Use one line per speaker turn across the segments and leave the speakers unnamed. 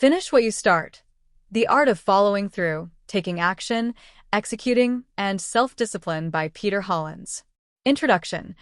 Finish what you start. The Art of Following Through, Taking Action, Executing, and Self-Discipline by Peter Hollins. Introduction.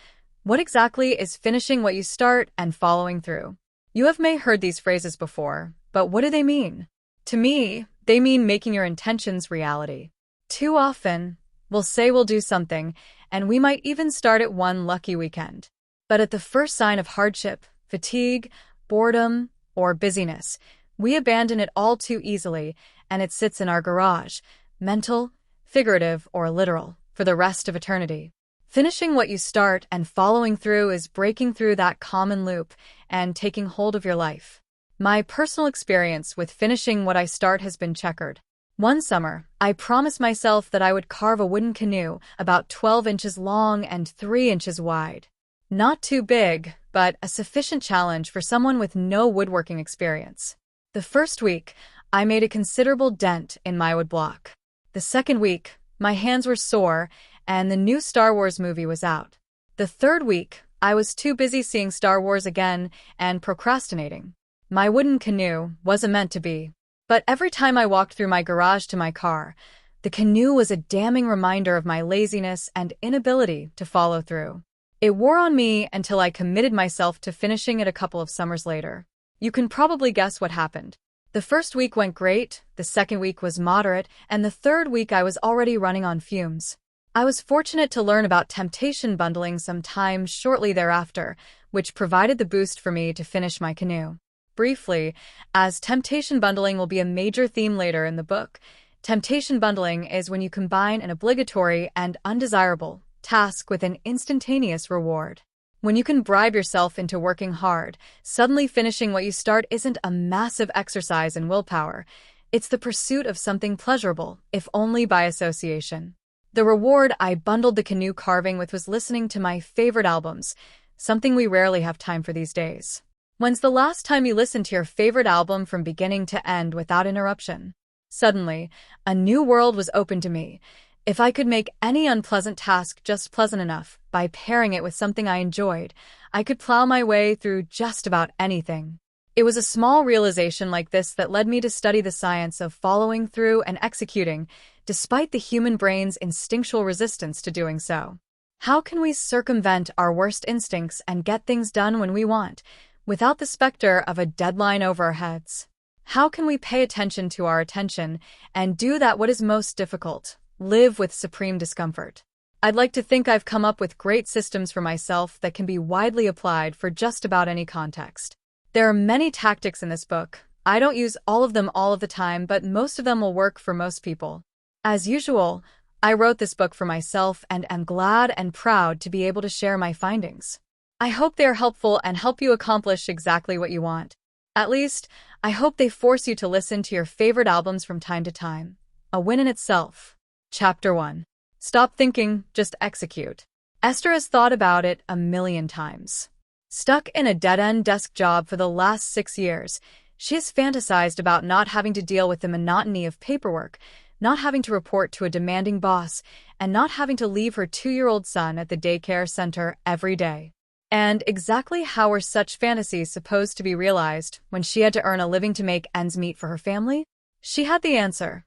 What exactly is finishing what you start and following through? You have may heard these phrases before, but what do they mean? To me, they mean making your intentions reality. Too often, we'll say we'll do something, and we might even start it one lucky weekend. But at the first sign of hardship, fatigue, boredom, or busyness, we abandon it all too easily, and it sits in our garage, mental, figurative, or literal, for the rest of eternity. Finishing what you start and following through is breaking through that common loop and taking hold of your life. My personal experience with finishing what I start has been checkered. One summer, I promised myself that I would carve a wooden canoe about 12 inches long and 3 inches wide. Not too big, but a sufficient challenge for someone with no woodworking experience. The first week, I made a considerable dent in my wood block. The second week, my hands were sore, and the new Star Wars movie was out. The third week, I was too busy seeing Star Wars again and procrastinating. My wooden canoe wasn't meant to be. But every time I walked through my garage to my car, the canoe was a damning reminder of my laziness and inability to follow through. It wore on me until I committed myself to finishing it a couple of summers later. You can probably guess what happened. The first week went great, the second week was moderate, and the third week I was already running on fumes. I was fortunate to learn about temptation bundling sometime shortly thereafter, which provided the boost for me to finish my canoe. Briefly, as temptation bundling will be a major theme later in the book, temptation bundling is when you combine an obligatory and undesirable task with an instantaneous reward. When you can bribe yourself into working hard, suddenly finishing what you start isn't a massive exercise in willpower. It's the pursuit of something pleasurable, if only by association. The reward I bundled the canoe carving with was listening to my favorite albums, something we rarely have time for these days. When's the last time you listened to your favorite album from beginning to end without interruption? Suddenly, a new world was open to me. If I could make any unpleasant task just pleasant enough by pairing it with something I enjoyed, I could plow my way through just about anything. It was a small realization like this that led me to study the science of following through and executing, despite the human brain's instinctual resistance to doing so. How can we circumvent our worst instincts and get things done when we want, without the specter of a deadline over our heads? How can we pay attention to our attention and do that what is most difficult? Live with supreme discomfort. I'd like to think I've come up with great systems for myself that can be widely applied for just about any context. There are many tactics in this book. I don't use all of them all of the time, but most of them will work for most people. As usual, I wrote this book for myself and am glad and proud to be able to share my findings. I hope they are helpful and help you accomplish exactly what you want. At least, I hope they force you to listen to your favorite albums from time to time. A win in itself. Chapter 1. Stop thinking, just execute. Esther has thought about it a million times. Stuck in a dead-end desk job for the last 6 years, she has fantasized about not having to deal with the monotony of paperwork, not having to report to a demanding boss, and not having to leave her 2-year-old son at the daycare center every day. And exactly how were such fantasies supposed to be realized when she had to earn a living to make ends meet for her family? She had the answer.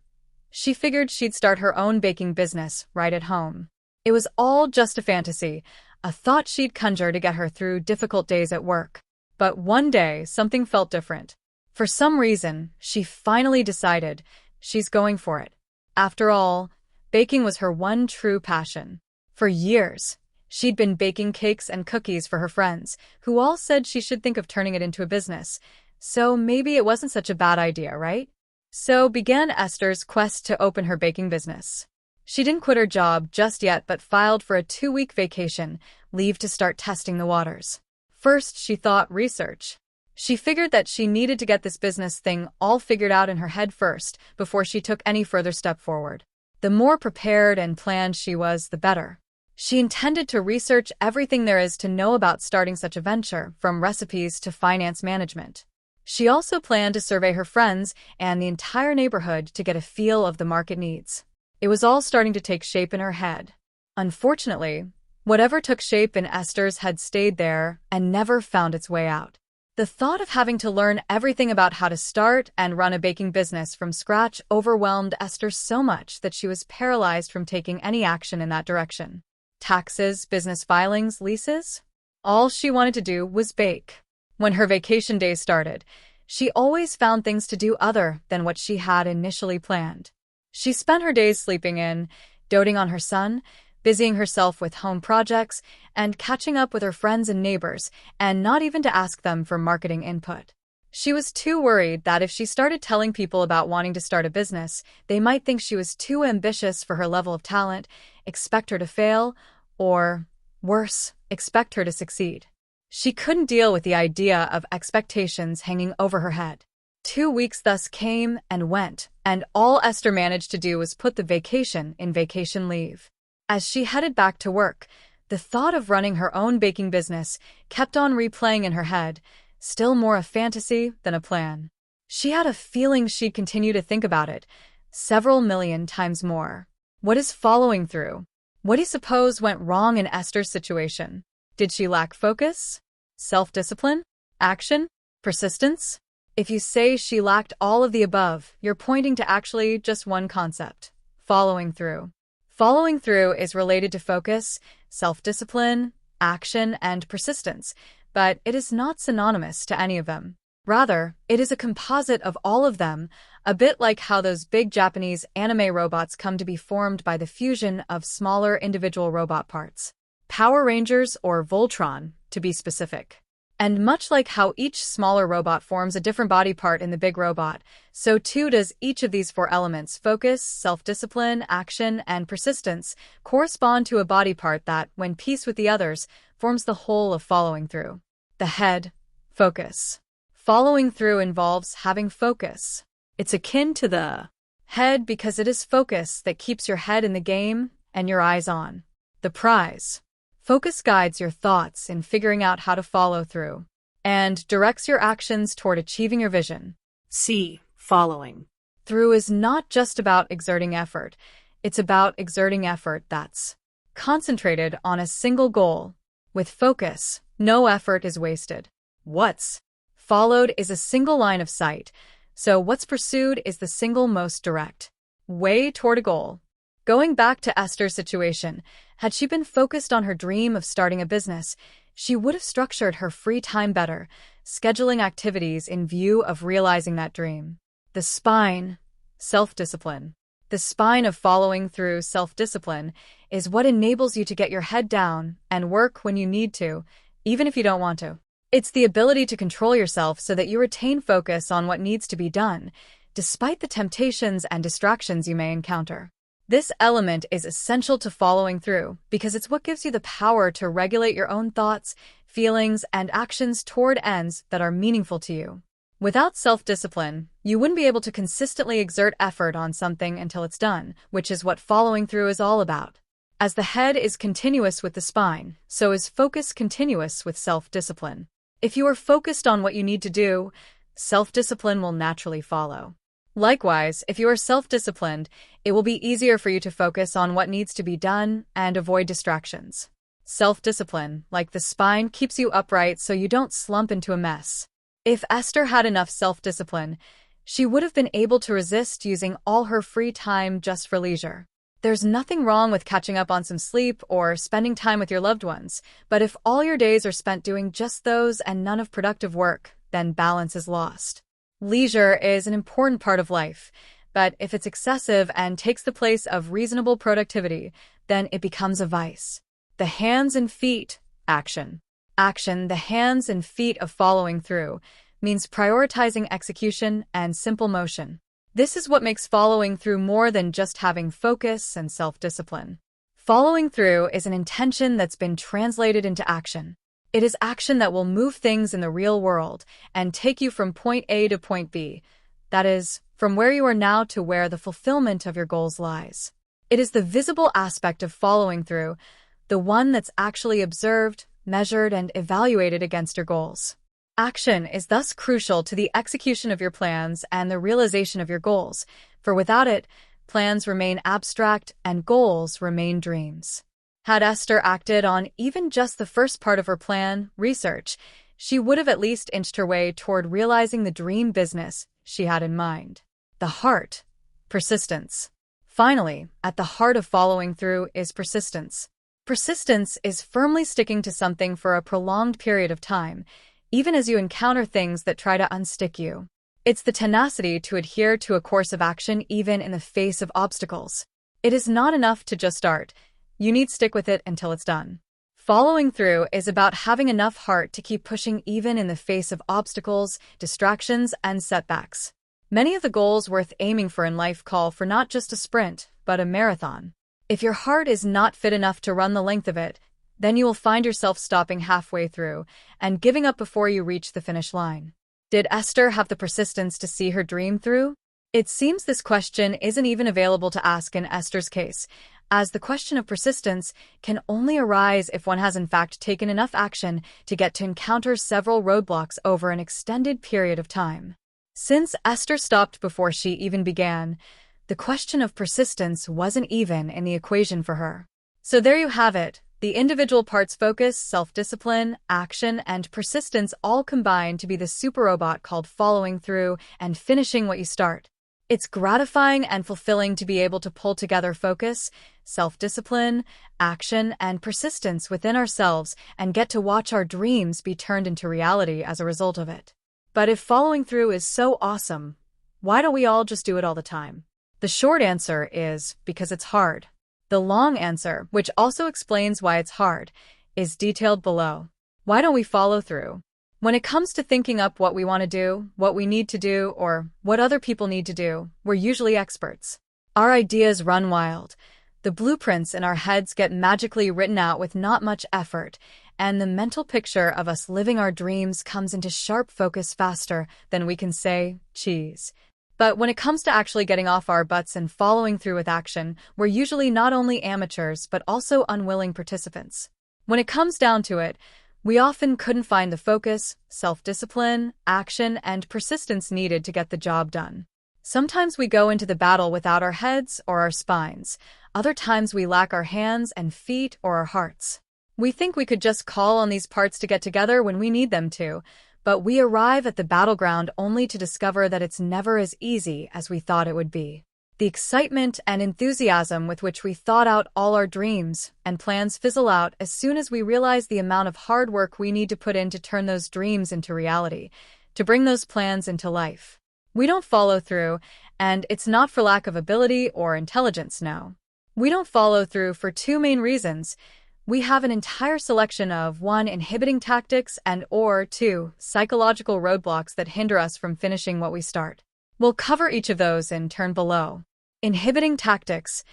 She figured she'd start her own baking business right at home. It was all just a fantasy, a thought she'd conjure to get her through difficult days at work. But one day, something felt different. For some reason, she finally decided she's going for it. After all, baking was her one true passion. For years, she'd been baking cakes and cookies for her friends, who all said she should think of turning it into a business. So maybe it wasn't such a bad idea, right? So began Esther's quest to open her baking business. She didn't quit her job just yet but filed for a 2-week vacation, leave to start testing the waters. First, she thought research. She figured that she needed to get this business thing all figured out in her head first before she took any further step forward. The more prepared and planned she was, the better. She intended to research everything there is to know about starting such a venture, from recipes to finance management. She also planned to survey her friends and the entire neighborhood to get a feel of the market needs. It was all starting to take shape in her head. Unfortunately, whatever took shape in Esther's had stayed there and never found its way out. The thought of having to learn everything about how to start and run a baking business from scratch overwhelmed Esther so much that she was paralyzed from taking any action in that direction. Taxes, business filings, leases? All she wanted to do was bake. When her vacation days started, she always found things to do other than what she had initially planned. She spent her days sleeping in, doting on her son, busying herself with home projects, and catching up with her friends and neighbors, and not even to ask them for marketing input. She was too worried that if she started telling people about wanting to start a business, they might think she was too ambitious for her level of talent, expect her to fail, or, worse, expect her to succeed. She couldn't deal with the idea of expectations hanging over her head. 2 weeks thus came and went, and all Esther managed to do was put the vacation in vacation leave. As she headed back to work, the thought of running her own baking business kept on replaying in her head, still more a fantasy than a plan. She had a feeling she'd continue to think about it, several million times more. What is following through? What do you suppose went wrong in Esther's situation? Did she lack focus? Self-discipline? Action? Persistence? If you say she lacked all of the above, you're pointing to actually just one concept: following through. Following through is related to focus, self-discipline, action, and persistence, but it is not synonymous to any of them. Rather, it is a composite of all of them, a bit like how those big Japanese anime robots come to be formed by the fusion of smaller individual robot parts. Power Rangers or Voltron, to be specific. And much like how each smaller robot forms a different body part in the big robot, so too does each of these 4 elements: focus, self-discipline, action, and persistence correspond to a body part that, when pieced with the others, forms the whole of following through. The head, focus. Following through involves having focus. It's akin to the head because it is focus that keeps your head in the game and your eyes on the prize. Focus guides your thoughts in figuring out how to follow through and directs your actions toward achieving your vision.
C. Following
through is not just about exerting effort. It's about exerting effort that's concentrated on a single goal. With focus, no effort is wasted. What's followed is a single line of sight, so what's pursued is the single most direct way toward a goal. Going back to Esther's situation, had she been focused on her dream of starting a business, she would have structured her free time better, scheduling activities in view of realizing that dream. The spine, self-discipline. The spine of following through, self-discipline, is what enables you to get your head down and work when you need to, even if you don't want to. It's the ability to control yourself so that you retain focus on what needs to be done, despite the temptations and distractions you may encounter. This element is essential to following through because it's what gives you the power to regulate your own thoughts, feelings, and actions toward ends that are meaningful to you. Without self-discipline, you wouldn't be able to consistently exert effort on something until it's done, which is what following through is all about. As the head is continuous with the spine, so is focus continuous with self-discipline. If you are focused on what you need to do, self-discipline will naturally follow. Likewise, if you are self-disciplined, it will be easier for you to focus on what needs to be done and avoid distractions. Self-discipline, like the spine, keeps you upright so you don't slump into a mess. If Esther had enough self-discipline, she would have been able to resist using all her free time just for leisure. There's nothing wrong with catching up on some sleep or spending time with your loved ones, but if all your days are spent doing just those and none of productive work, then balance is lost. Leisure is an important part of life, but if it's excessive and takes the place of reasonable productivity, then it becomes a vice. The hands and feet, action. Action, the hands and feet of following through, means prioritizing execution and simple motion. This is what makes following through more than just having focus and self-discipline. Following through is an intention that's been translated into action. It is action that will move things in the real world and take you from point A to point B. That is, from where you are now to where the fulfillment of your goals lies. It is the visible aspect of following through, the one that's actually observed, measured, and evaluated against your goals. Action is thus crucial to the execution of your plans and the realization of your goals, for without it, plans remain abstract and goals remain dreams. Had Esther acted on even just the first part of her plan, research, she would have at least inched her way toward realizing the dream business she had in mind. The heart. Persistence. Finally, at the heart of following through is persistence. Persistence is firmly sticking to something for a prolonged period of time, even as you encounter things that try to unstick you. It's the tenacity to adhere to a course of action even in the face of obstacles. It is not enough to just start. You need to stick with it until it's done. Following through is about having enough heart to keep pushing even in the face of obstacles, distractions, and setbacks. Many of the goals worth aiming for in life call for not just a sprint, but a marathon. If your heart is not fit enough to run the length of it, then you will find yourself stopping halfway through and giving up before you reach the finish line. Did Esther have the persistence to see her dream through? It seems this question isn't even available to ask in Esther's case, as the question of persistence can only arise if one has in fact taken enough action to get to encounter several roadblocks over an extended period of time. Since Esther stopped before she even began, the question of persistence wasn't even in the equation for her. So there you have it. The individual parts focus, self-discipline, action, and persistence all combine to be the super robot called following through and finishing what you start. It's gratifying and fulfilling to be able to pull together focus, self-discipline, action, and persistence within ourselves and get to watch our dreams be turned into reality as a result of it. But if following through is so awesome, why don't we all just do it all the time? The short answer is because it's hard. The long answer, which also explains why it's hard, is detailed below. Why don't we follow through? When it comes to thinking up what we want to do, what we need to do, or what other people need to do, we're usually experts. Our ideas run wild. The blueprints in our heads get magically written out with not much effort, and the mental picture of us living our dreams comes into sharp focus faster than we can say, cheese. But when it comes to actually getting off our butts and following through with action, we're usually not only amateurs but also unwilling participants. When it comes down to it, we often couldn't find the focus, self-discipline, action, and persistence needed to get the job done. Sometimes we go into the battle without our heads or our spines. Other times we lack our hands and feet or our hearts. We think we could just call on these parts to get together when we need them to, but we arrive at the battleground only to discover that it's never as easy as we thought it would be. The excitement and enthusiasm with which we thought out all our dreams and plans fizzle out as soon as we realize the amount of hard work we need to put in to turn those dreams into reality, to bring those plans into life. We don't follow through, and it's not for lack of ability or intelligence, no. We don't follow through for two main reasons. We have an entire selection of 1. Inhibiting tactics and or 2. Psychological roadblocks that hinder us from finishing what we start. We'll cover each of those in turn below. Inhibiting tactics.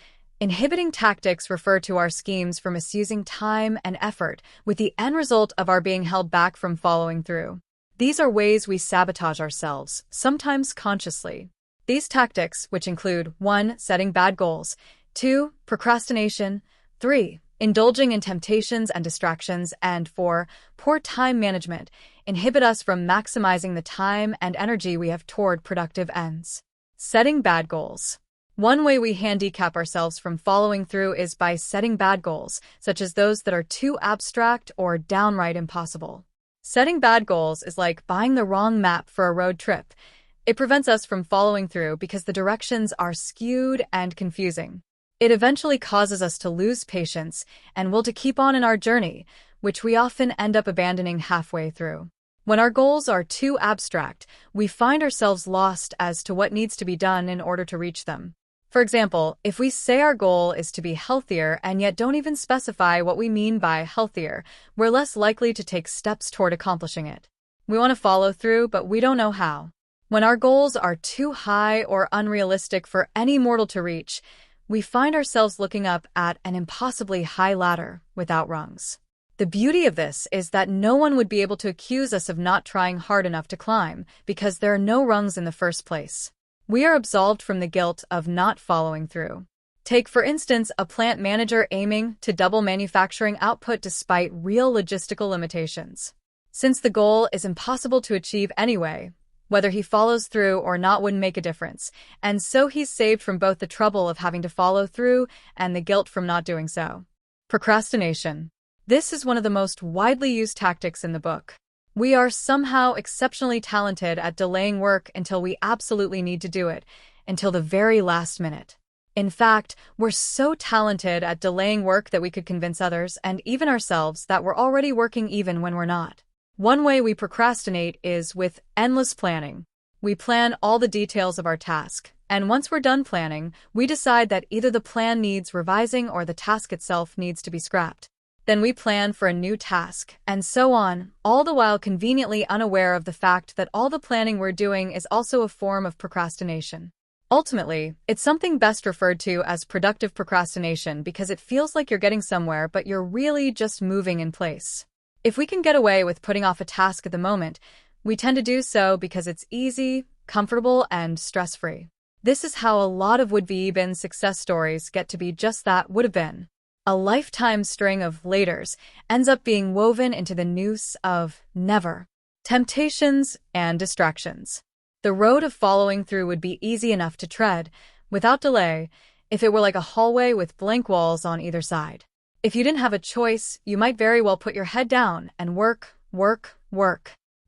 Inhibiting tactics refer to our schemes for misusing time and effort, with the end result of our being held back from following through. These are ways we sabotage ourselves, sometimes consciously. These tactics, which include 1. Setting bad goals, 2. Procrastination, 3. Indulging in temptations and distractions, and 4. Poor time management, inhibit us from maximizing the time and energy we have toward productive ends. Setting bad goals. One way we handicap ourselves from following through is by setting bad goals, such as those that are too abstract or downright impossible. Setting bad goals is like buying the wrong map for a road trip. It prevents us from following through because the directions are skewed and confusing. It eventually causes us to lose patience and will to keep on in our journey, which we often end up abandoning halfway through. When our goals are too abstract, we find ourselves lost as to what needs to be done in order to reach them. For example, if we say our goal is to be healthier and yet don't even specify what we mean by healthier, we're less likely to take steps toward accomplishing it. We want to follow through, but we don't know how. When our goals are too high or unrealistic for any mortal to reach, we find ourselves looking up at an impossibly high ladder without rungs. The beauty of this is that no one would be able to accuse us of not trying hard enough to climb because there are no rungs in the first place. We are absolved from the guilt of not following through. Take, for instance, a plant manager aiming to double manufacturing output despite real logistical limitations. Since the goal is impossible to achieve anyway, whether he follows through or not wouldn't make a difference, and so he's saved from both the trouble of having to follow through and the guilt from not doing so. Procrastination. This is one of the most widely used tactics in the book. We are somehow exceptionally talented at delaying work until we absolutely need to do it, until the very last minute. In fact, we're so talented at delaying work that we could convince others and even ourselves that we're already working even when we're not. One way we procrastinate is with endless planning. We plan all the details of our task, and once we're done planning, we decide that either the plan needs revising or the task itself needs to be scrapped. Then we plan for a new task, and so on, all the while conveniently unaware of the fact that all the planning we're doing is also a form of procrastination. Ultimately, it's something best referred to as productive procrastination because it feels like you're getting somewhere, but you're really just moving in place. If we can get away with putting off a task at the moment, we tend to do so because it's easy, comfortable, and stress-free. This is how a lot of would-be success stories get to be just that would have been. A lifetime string of laters ends up being woven into the noose of never. Temptations and distractions. The road of following through would be easy enough to tread, without delay, if it were like a hallway with blank walls on either side. If you didn't have a choice, you might very well put your head down and work.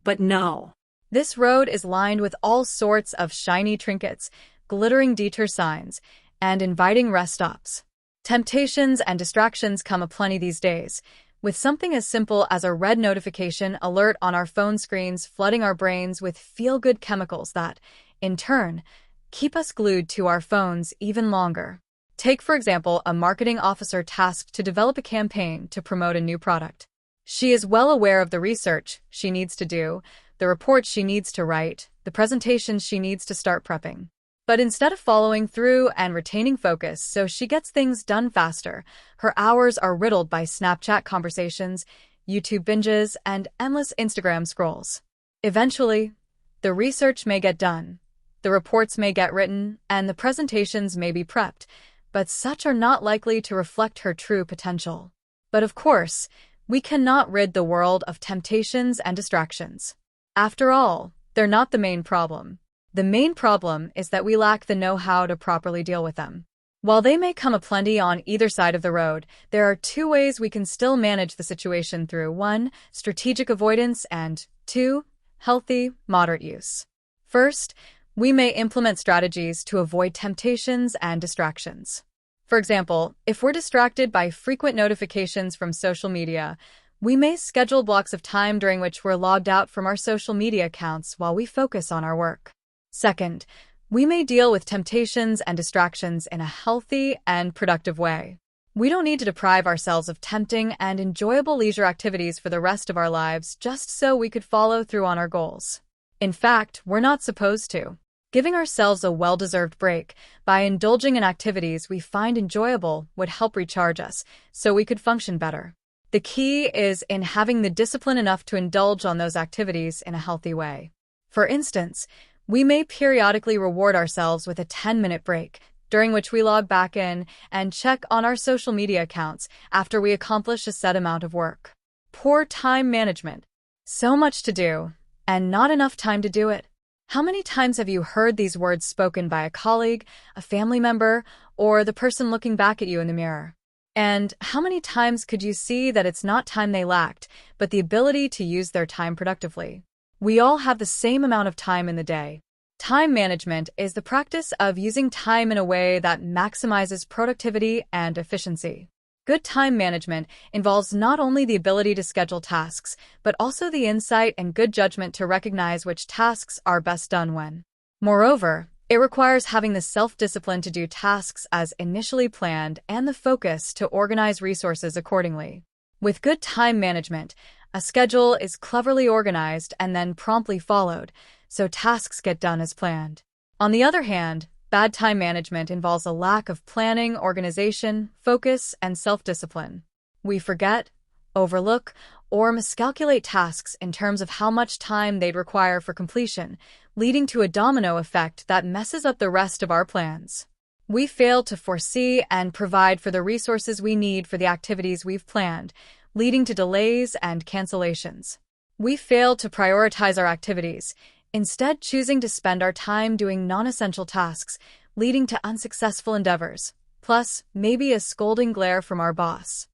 But no.
This road is lined with all sorts of shiny trinkets, glittering detour signs, and inviting rest stops. Temptations and distractions come aplenty these days, with something as simple as a red notification alert on our phone screens flooding our brains with feel-good chemicals that, in turn, keep us glued to our phones even longer. Take, for example, a marketing officer tasked to develop a campaign to promote a new product. She is well aware of the research she needs to do, the reports she needs to write, the presentations she needs to start prepping. But instead of following through and retaining focus so she gets things done faster, her hours are riddled by Snapchat conversations, YouTube binges, and endless Instagram scrolls. Eventually, the research may get done, the reports may get written, and the presentations may be prepped, but such are not likely to reflect her true potential. But of course, we cannot rid the world of temptations and distractions. After all, they're not the main problem. The main problem is that we lack the know-how to properly deal with them. While they may come aplenty on either side of the road, there are two ways we can still manage the situation through 1. Strategic avoidance and 2. Healthy, moderate use. First, we may implement strategies to avoid temptations and distractions. For example, if we're distracted by frequent notifications from social media, we may schedule blocks of time during which we're logged out from our social media accounts while we focus on our work. Second, we may deal with temptations and distractions in a healthy and productive way. We don't need to deprive ourselves of tempting and enjoyable leisure activities for the rest of our lives just so we could follow through on our goals. In fact, we're not supposed to. Giving ourselves a well-deserved break by indulging in activities we find enjoyable would help recharge us so we could function better. The key is in having the discipline enough to indulge on those activities in a healthy way. For instance, we may periodically reward ourselves with a 10-minute break, during which we log back in and check on our social media accounts after we accomplish a set amount of work. Poor time management. So much to do, and not enough time to do it. How many times have you heard these words spoken by a colleague, a family member, or the person looking back at you in the mirror? And how many times could you see that it's not time they lacked, but the ability to use their time productively? We all have the same amount of time in the day. Time management is the practice of using time in a way that maximizes productivity and efficiency. Good time management involves not only the ability to schedule tasks, but also the insight and good judgment to recognize which tasks are best done when. Moreover, it requires having the self-discipline to do tasks as initially planned and the focus to organize resources accordingly. With good time management, a schedule is cleverly organized and then promptly followed, so tasks get done as planned. On the other hand, bad time management involves a lack of planning, organization, focus, and self-discipline. We forget, overlook, or miscalculate tasks in terms of how much time they'd require for completion, leading to a domino effect that messes up the rest of our plans. We fail to foresee and provide for the resources we need for the activities we've planned, leading to delays and cancellations. We fail to prioritize our activities, instead choosing to spend our time doing non-essential tasks, leading to unsuccessful endeavors, plus maybe a scolding glare from our boss.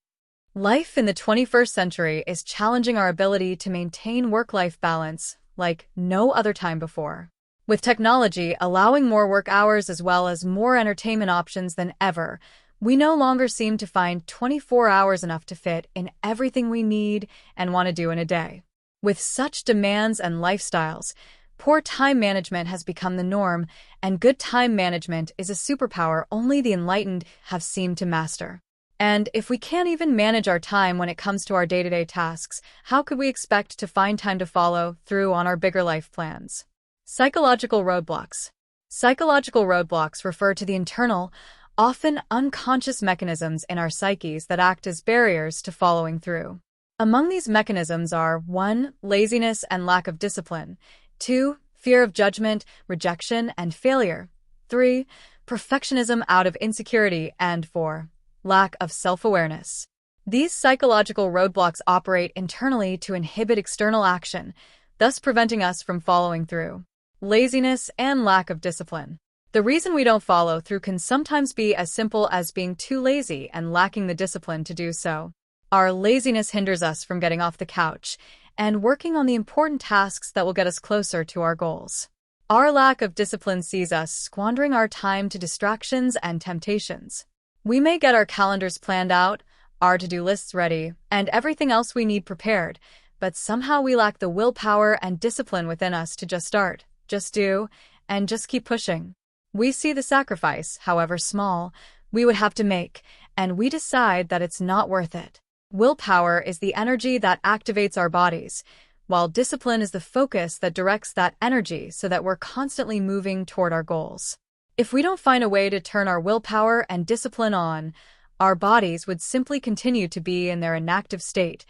Life in the 21st century is challenging our ability to maintain work-life balance like no other time before. With technology allowing more work hours as well as more entertainment options than ever, we no longer seem to find 24 hours enough to fit in everything we need and want to do in a day. With such demands and lifestyles, poor time management has become the norm, and good time management is a superpower only the enlightened have seemed to master. And if we can't even manage our time when it comes to our day-to-day tasks, how could we expect to find time to follow through on our bigger life plans? Psychological roadblocks. Psychological roadblocks refer to the internal, often unconscious mechanisms in our psyches that act as barriers to following through. Among these mechanisms are 1. Laziness and lack of discipline, 2. Fear of judgment, rejection, and failure, 3. Perfectionism out of insecurity, and 4. Lack of self-awareness. These psychological roadblocks operate internally to inhibit external action, thus preventing us from following through. Laziness and lack of discipline. The reason we don't follow through can sometimes be as simple as being too lazy and lacking the discipline to do so. Our laziness hinders us from getting off the couch and working on the important tasks that will get us closer to our goals. Our lack of discipline sees us squandering our time to distractions and temptations. We may get our calendars planned out, our to-do lists ready, and everything else we need prepared, but somehow we lack the willpower and discipline within us to just start, just do, and just keep pushing. We see the sacrifice, however small, we would have to make, and we decide that it's not worth it. Willpower is the energy that activates our bodies, while discipline is the focus that directs that energy so that we're constantly moving toward our goals. If we don't find a way to turn our willpower and discipline on, our bodies would simply continue to be in their inactive state,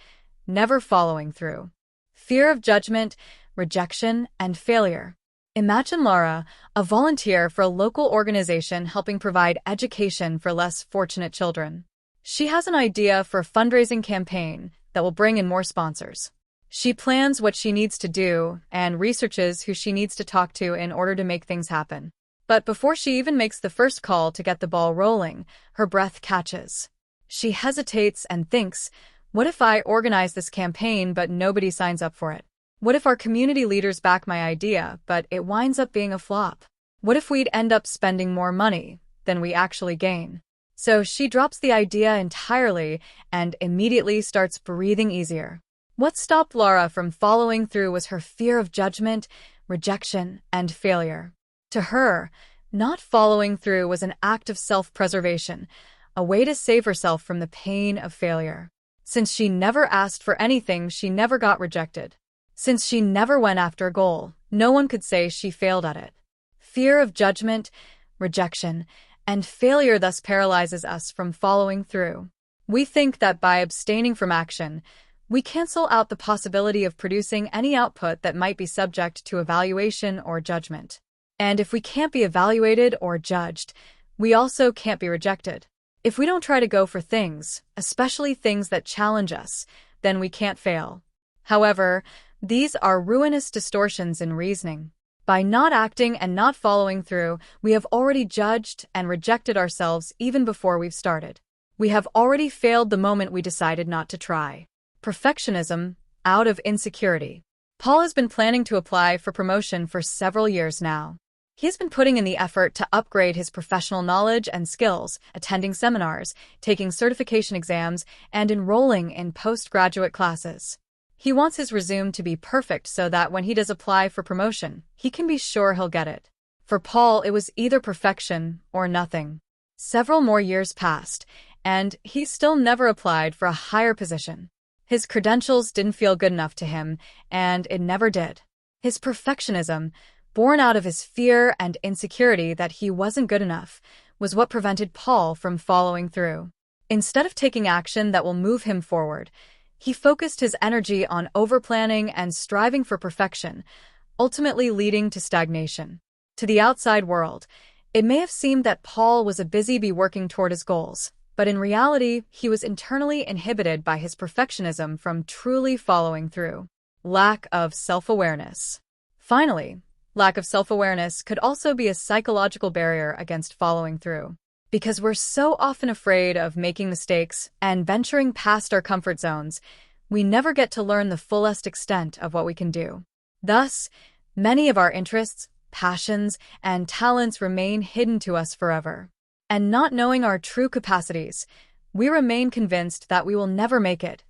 never following through. Fear of judgment, rejection, and failure. Imagine Laura, a volunteer for a local organization helping provide education for less fortunate children. She has an idea for a fundraising campaign that will bring in more sponsors. She plans what she needs to do and researches who she needs to talk to in order to make things happen. But before she even makes the first call to get the ball rolling, her breath catches. She hesitates and thinks, what if I organize this campaign but nobody signs up for it? What if our community leaders back my idea but it winds up being a flop? What if we'd end up spending more money than we actually gain? So she drops the idea entirely and immediately starts breathing easier. What stopped Laura from following through was her fear of judgment, rejection, and failure. To her, not following through was an act of self-preservation, a way to save herself from the pain of failure. Since she never asked for anything, she never got rejected. Since she never went after a goal, no one could say she failed at it. Fear of judgment, rejection, and failure thus paralyzes us from following through. We think that by abstaining from action, we cancel out the possibility of producing any output that might be subject to evaluation or judgment. And if we can't be evaluated or judged, we also can't be rejected. If we don't try to go for things, especially things that challenge us, then we can't fail. However, these are ruinous distortions in reasoning. By not acting and not following through, we have already judged and rejected ourselves even before we've started. We have already failed the moment we decided not to try. Perfectionism out of insecurity. Paul has been planning to apply for promotion for several years now. He has been putting in the effort to upgrade his professional knowledge and skills, attending seminars, taking certification exams, and enrolling in postgraduate classes. He wants his resume to be perfect so that when he does apply for promotion, he can be sure he'll get it. For Paul, it was either perfection or nothing. Several more years passed, and he still never applied for a higher position. His credentials didn't feel good enough to him, and it never did. His perfectionism, born out of his fear and insecurity that he wasn't good enough, was what prevented Paul from following through. Instead of taking action that will move him forward, he focused his energy on overplanning and striving for perfection, ultimately leading to stagnation. To the outside world, it may have seemed that Paul was a busy bee working toward his goals, but in reality, he was internally inhibited by his perfectionism from truly following through. Lack of self-awareness. Finally, lack of self-awareness could also be a psychological barrier against following through. Because we're so often afraid of making mistakes and venturing past our comfort zones, we never get to learn the fullest extent of what we can do. Thus, many of our interests, passions, and talents remain hidden to us forever. And not knowing our true capacities, we remain convinced that we will never make it,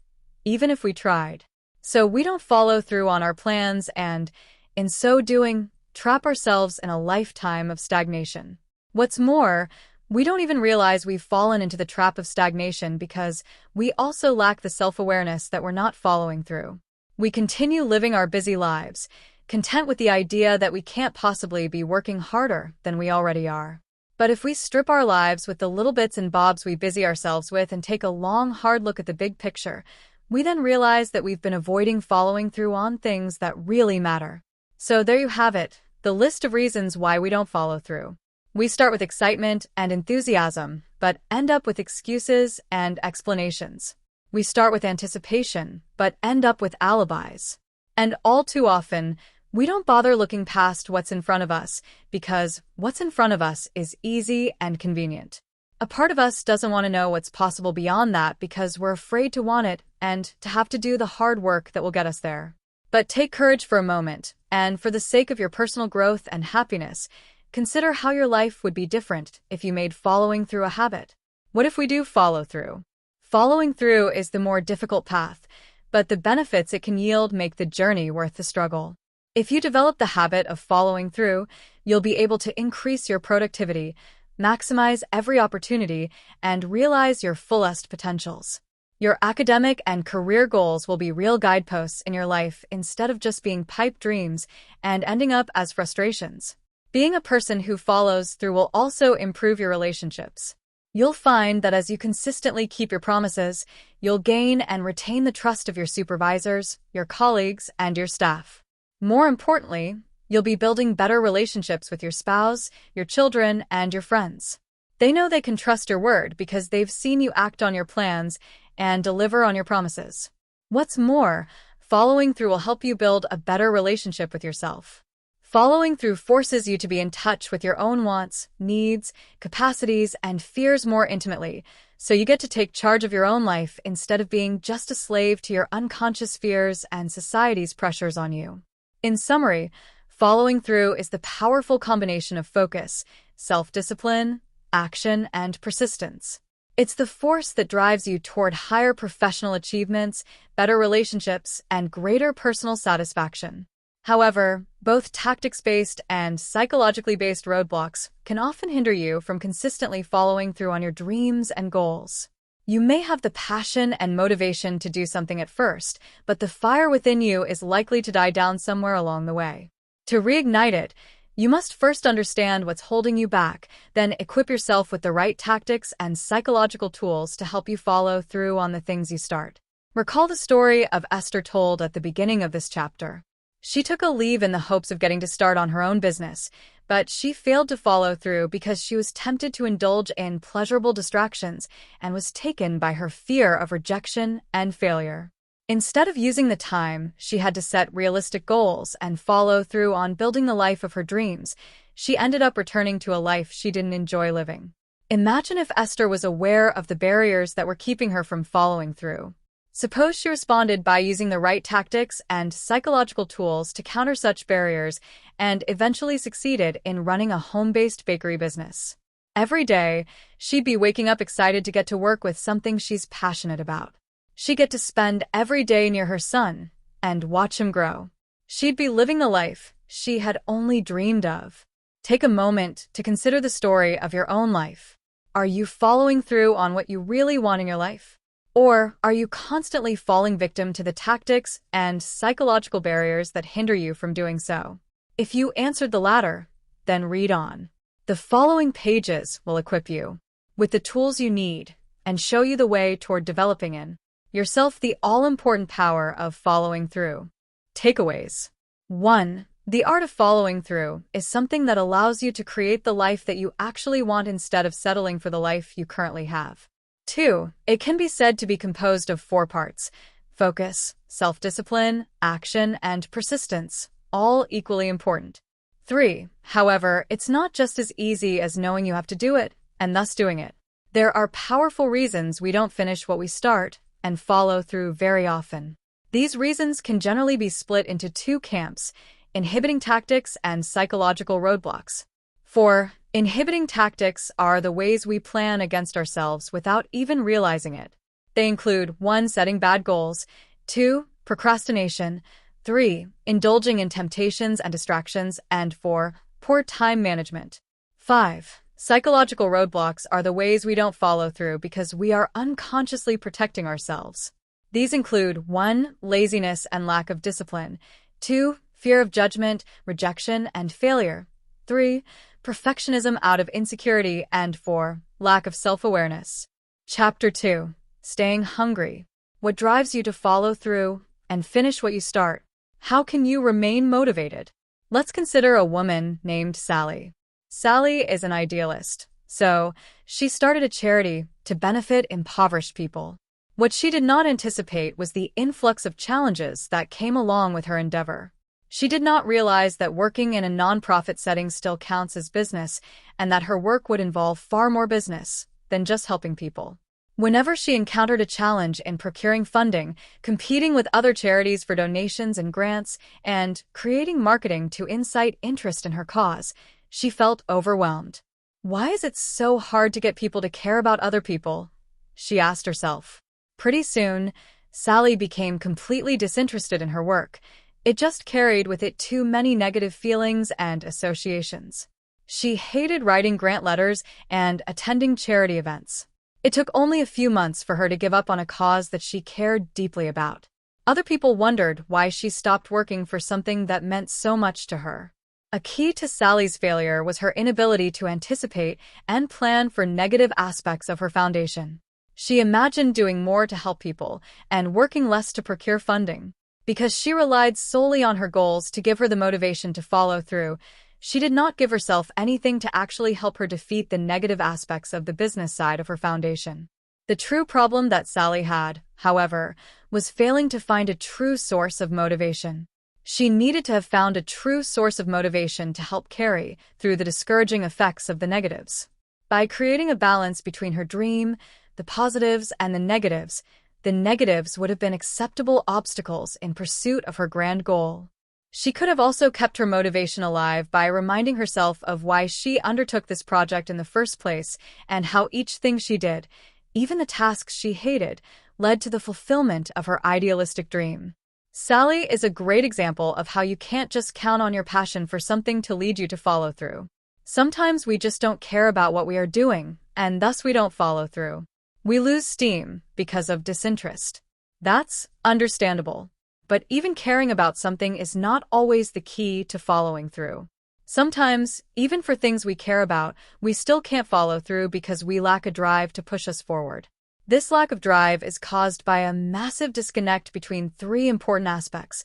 even if we tried. So we don't follow through on our plans and, in so doing, trap ourselves in a lifetime of stagnation. What's more, we don't even realize we've fallen into the trap of stagnation because we also lack the self-awareness that we're not following through. We continue living our busy lives, content with the idea that we can't possibly be working harder than we already are. But if we strip our lives with the little bits and bobs we busy ourselves with and take a long, hard look at the big picture, we then realize that we've been avoiding following through on things that really matter. So there you have it, the list of reasons why we don't follow through. We start with excitement and enthusiasm, but end up with excuses and explanations. We start with anticipation, but end up with alibis. And all too often, we don't bother looking past what's in front of us because what's in front of us is easy and convenient. A part of us doesn't want to know what's possible beyond that because we're afraid to want it and to have to do the hard work that will get us there. But take courage for a moment, and for the sake of your personal growth and happiness, consider how your life would be different if you made following through a habit. What if we do follow through? Following through is the more difficult path, but the benefits it can yield make the journey worth the struggle. If you develop the habit of following through, you'll be able to increase your productivity, maximize every opportunity, and realize your fullest potentials. Your academic and career goals will be real guideposts in your life instead of just being pipe dreams and ending up as frustrations. Being a person who follows through will also improve your relationships. You'll find that as you consistently keep your promises, you'll gain and retain the trust of your supervisors, your colleagues, and your staff. More importantly, you'll be building better relationships with your spouse, your children, and your friends. They know they can trust your word because they've seen you act on your plans and deliver on your promises. What's more, following through will help you build a better relationship with yourself. Following through forces you to be in touch with your own wants, needs, capacities, and fears more intimately, so you get to take charge of your own life instead of being just a slave to your unconscious fears and society's pressures on you. In summary, following through is the powerful combination of focus, self-discipline, action, and persistence. It's the force that drives you toward higher professional achievements, better relationships, and greater personal satisfaction. However, both tactics-based and psychologically-based roadblocks can often hinder you from consistently following through on your dreams and goals. You may have the passion and motivation to do something at first, but the fire within you is likely to die down somewhere along the way. To reignite it, you must first understand what's holding you back, then equip yourself with the right tactics and psychological tools to help you follow through on the things you start. Recall the story of Esther told at the beginning of this chapter. She took a leave in the hopes of getting to start on her own business, but she failed to follow through because she was tempted to indulge in pleasurable distractions and was taken by her fear of rejection and failure. Instead of using the time she had to set realistic goals and follow through on building the life of her dreams, she ended up returning to a life she didn't enjoy living. Imagine if Esther was aware of the barriers that were keeping her from following through. Suppose she responded by using the right tactics and psychological tools to counter such barriers and eventually succeeded in running a home-based bakery business. Every day, she'd be waking up excited to get to work with something she's passionate about. She'd get to spend every day near her son and watch him grow. She'd be living the life she had only dreamed of. Take a moment to consider the story of your own life. Are you following through on what you really want in your life? Or are you constantly falling victim to the tactics and psychological barriers that hinder you from doing so? If you answered the latter, then read on. The following pages will equip you with the tools you need and show you the way toward developing in yourself the all-important power of following through. Takeaways. 1. The art of following through is something that allows you to create the life that you actually want instead of settling for the life you currently have. 2. It can be said to be composed of 4 parts: focus, self-discipline, action, and persistence, all equally important. 3. However, it's not just as easy as knowing you have to do it. and thus doing it. There are powerful reasons we don't finish what we start and follow through very often. These reasons can generally be split into two camps: inhibiting tactics and psychological roadblocks. For inhibiting tactics are the ways we plan against ourselves without even realizing it. They include 1. Setting bad goals, 2. Procrastination, 3. Indulging in temptations and distractions, and 4. Poor time management. 5. Psychological roadblocks are the ways we don't follow through because we are unconsciously protecting ourselves. These include 1. Laziness and lack of discipline, 2. Fear of judgment, rejection, and failure, 3. Perfectionism out of insecurity, and 4. Lack of self-awareness. Chapter 2. Staying hungry. What drives you to follow through and finish what you start? How can you remain motivated? Let's consider a woman named Sally. Sally is an idealist, so she started a charity to benefit impoverished people. What she did not anticipate was the influx of challenges that came along with her endeavor. She did not realize that working in a nonprofit setting still counts as business, and that her work would involve far more business than just helping people. Whenever she encountered a challenge in procuring funding, competing with other charities for donations and grants, and creating marketing to incite interest in her cause, she felt overwhelmed. Why is it so hard to get people to care about other people? She asked herself. Pretty soon, Sally became completely disinterested in her work. It just carried with it too many negative feelings and associations. She hated writing grant letters and attending charity events. It took only a few months for her to give up on a cause that she cared deeply about. Other people wondered why she stopped working for something that meant so much to her. A key to Sally's failure was her inability to anticipate and plan for negative aspects of her foundation. She imagined doing more to help people and working less to procure funding. Because she relied solely on her goals to give her the motivation to follow through, she did not give herself anything to actually help her defeat the negative aspects of the business side of her foundation. The true problem that Sally had, however, was failing to find a true source of motivation. She needed to have found a true source of motivation to help carry through the discouraging effects of the negatives. By creating a balance between her dream, the positives, and the negatives would have been acceptable obstacles in pursuit of her grand goal. She could have also kept her motivation alive by reminding herself of why she undertook this project in the first place and how each thing she did, even the tasks she hated, led to the fulfillment of her idealistic dream. Sally is a great example of how you can't just count on your passion for something to lead you to follow through. Sometimes we just don't care about what we are doing, and thus we don't follow through. We lose steam because of disinterest. That's understandable. But even caring about something is not always the key to following through. Sometimes, even for things we care about, we still can't follow through because we lack a drive to push us forward. This lack of drive is caused by a massive disconnect between three important aspects.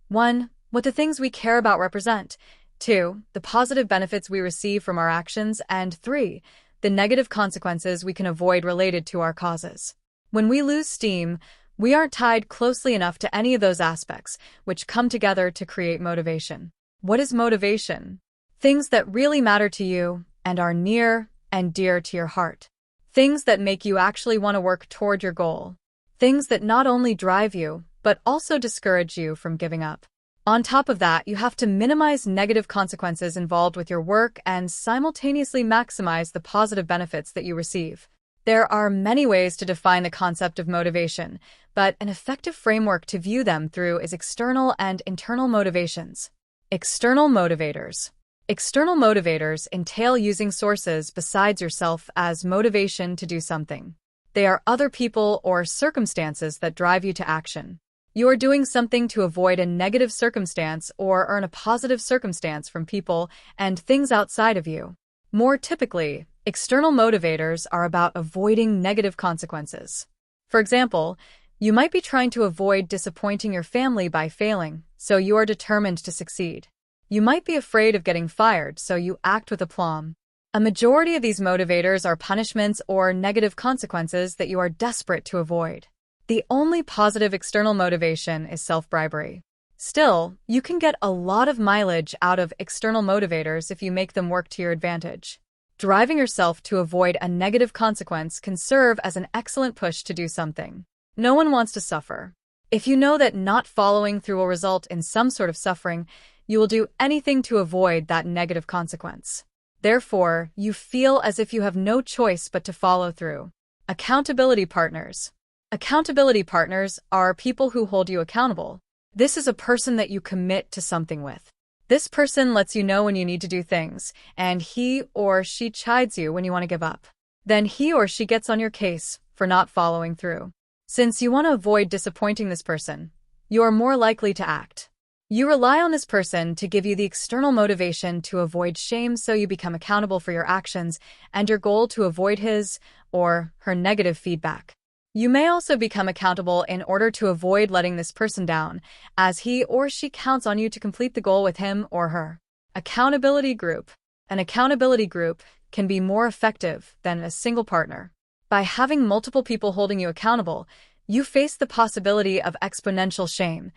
1. What the things we care about represent. 2. The positive benefits we receive from our actions. And 3. The negative consequences we can avoid related to our causes. When we lose steam, we aren't tied closely enough to any of those aspects, which come together to create motivation. What is motivation? Things that really matter to you and are near and dear to your heart. Things that make you actually want to work toward your goal. Things that not only drive you, but also discourage you from giving up. On top of that, you have to minimize negative consequences involved with your work and simultaneously maximize the positive benefits that you receive. There are many ways to define the concept of motivation, but an effective framework to view them through is external and internal motivations. External motivators. External motivators entail using sources besides yourself as motivation to do something. They are other people or circumstances that drive you to action. You are doing something to avoid a negative circumstance or earn a positive circumstance from people and things outside of you. More typically, external motivators are about avoiding negative consequences. For example, you might be trying to avoid disappointing your family by failing, so you are determined to succeed. You might be afraid of getting fired, so you act with aplomb. A majority of these motivators are punishments or negative consequences that you are desperate to avoid. The only positive external motivation is self-bribery. Still, you can get a lot of mileage out of external motivators if you make them work to your advantage. Driving yourself to avoid a negative consequence can serve as an excellent push to do something. No one wants to suffer. If you know that not following through will result in some sort of suffering, you will do anything to avoid that negative consequence. Therefore, you feel as if you have no choice but to follow through. Accountability partners. Accountability partners are people who hold you accountable. This is a person that you commit to something with. This person lets you know when you need to do things, and he or she chides you when you want to give up. Then he or she gets on your case for not following through. Since you want to avoid disappointing this person, you are more likely to act. You rely on this person to give you the external motivation to avoid shame, so you become accountable for your actions and your goal to avoid his or her negative feedback. You may also become accountable in order to avoid letting this person down, as he or she counts on you to complete the goal with him or her. Accountability group. An accountability group can be more effective than a single partner. By having multiple people holding you accountable, you face the possibility of exponential shame.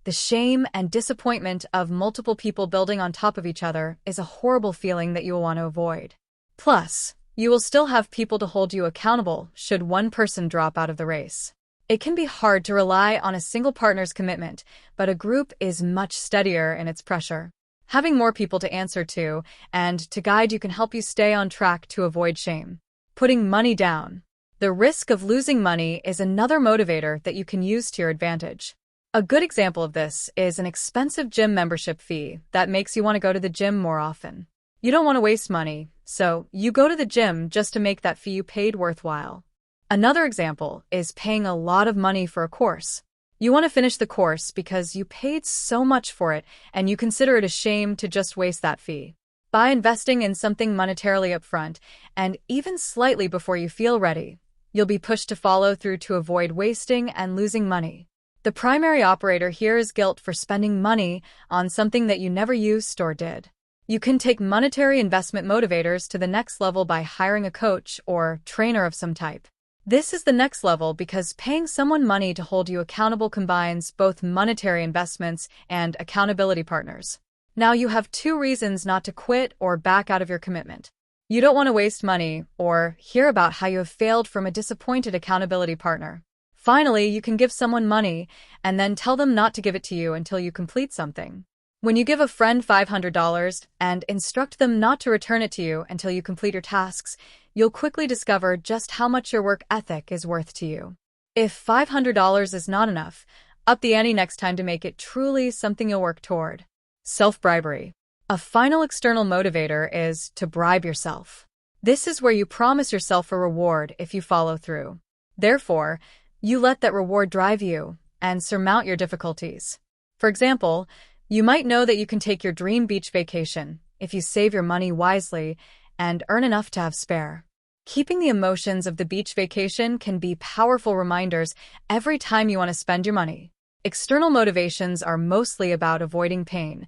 The shame and disappointment of multiple people building on top of each other is a horrible feeling that you will want to avoid. Plus, you will still have people to hold you accountable should one person drop out of the race. It can be hard to rely on a single partner's commitment, but a group is much steadier in its pressure. Having more people to answer to and to guide you can help you stay on track to avoid shame. Putting money down. The risk of losing money is another motivator that you can use to your advantage. A good example of this is an expensive gym membership fee that makes you want to go to the gym more often. You don't want to waste money, so you go to the gym just to make that fee you paid worthwhile. Another example is paying a lot of money for a course. You want to finish the course because you paid so much for it and you consider it a shame to just waste that fee. By investing in something monetarily upfront and even slightly before you feel ready, you'll be pushed to follow through to avoid wasting and losing money. The primary operator here is guilt for spending money on something that you never used or did. You can take monetary investment motivators to the next level by hiring a coach or trainer of some type. This is the next level because paying someone money to hold you accountable combines both monetary investments and accountability partners. Now you have two reasons not to quit or back out of your commitment. You don't want to waste money or hear about how you have failed from a disappointed accountability partner. Finally, you can give someone money and then tell them not to give it to you until you complete something. When you give a friend $500 and instruct them not to return it to you until you complete your tasks, you'll quickly discover just how much your work ethic is worth to you. If $500 is not enough, up the ante next time to make it truly something you'll work toward. Self-bribery. A final external motivator is to bribe yourself. This is where you promise yourself a reward if you follow through. Therefore, you let that reward drive you and surmount your difficulties. For example, you might know that you can take your dream beach vacation if you save your money wisely and earn enough to have spare. Keeping the emotions of the beach vacation can be powerful reminders every time you want to spend your money. External motivations are mostly about avoiding pain,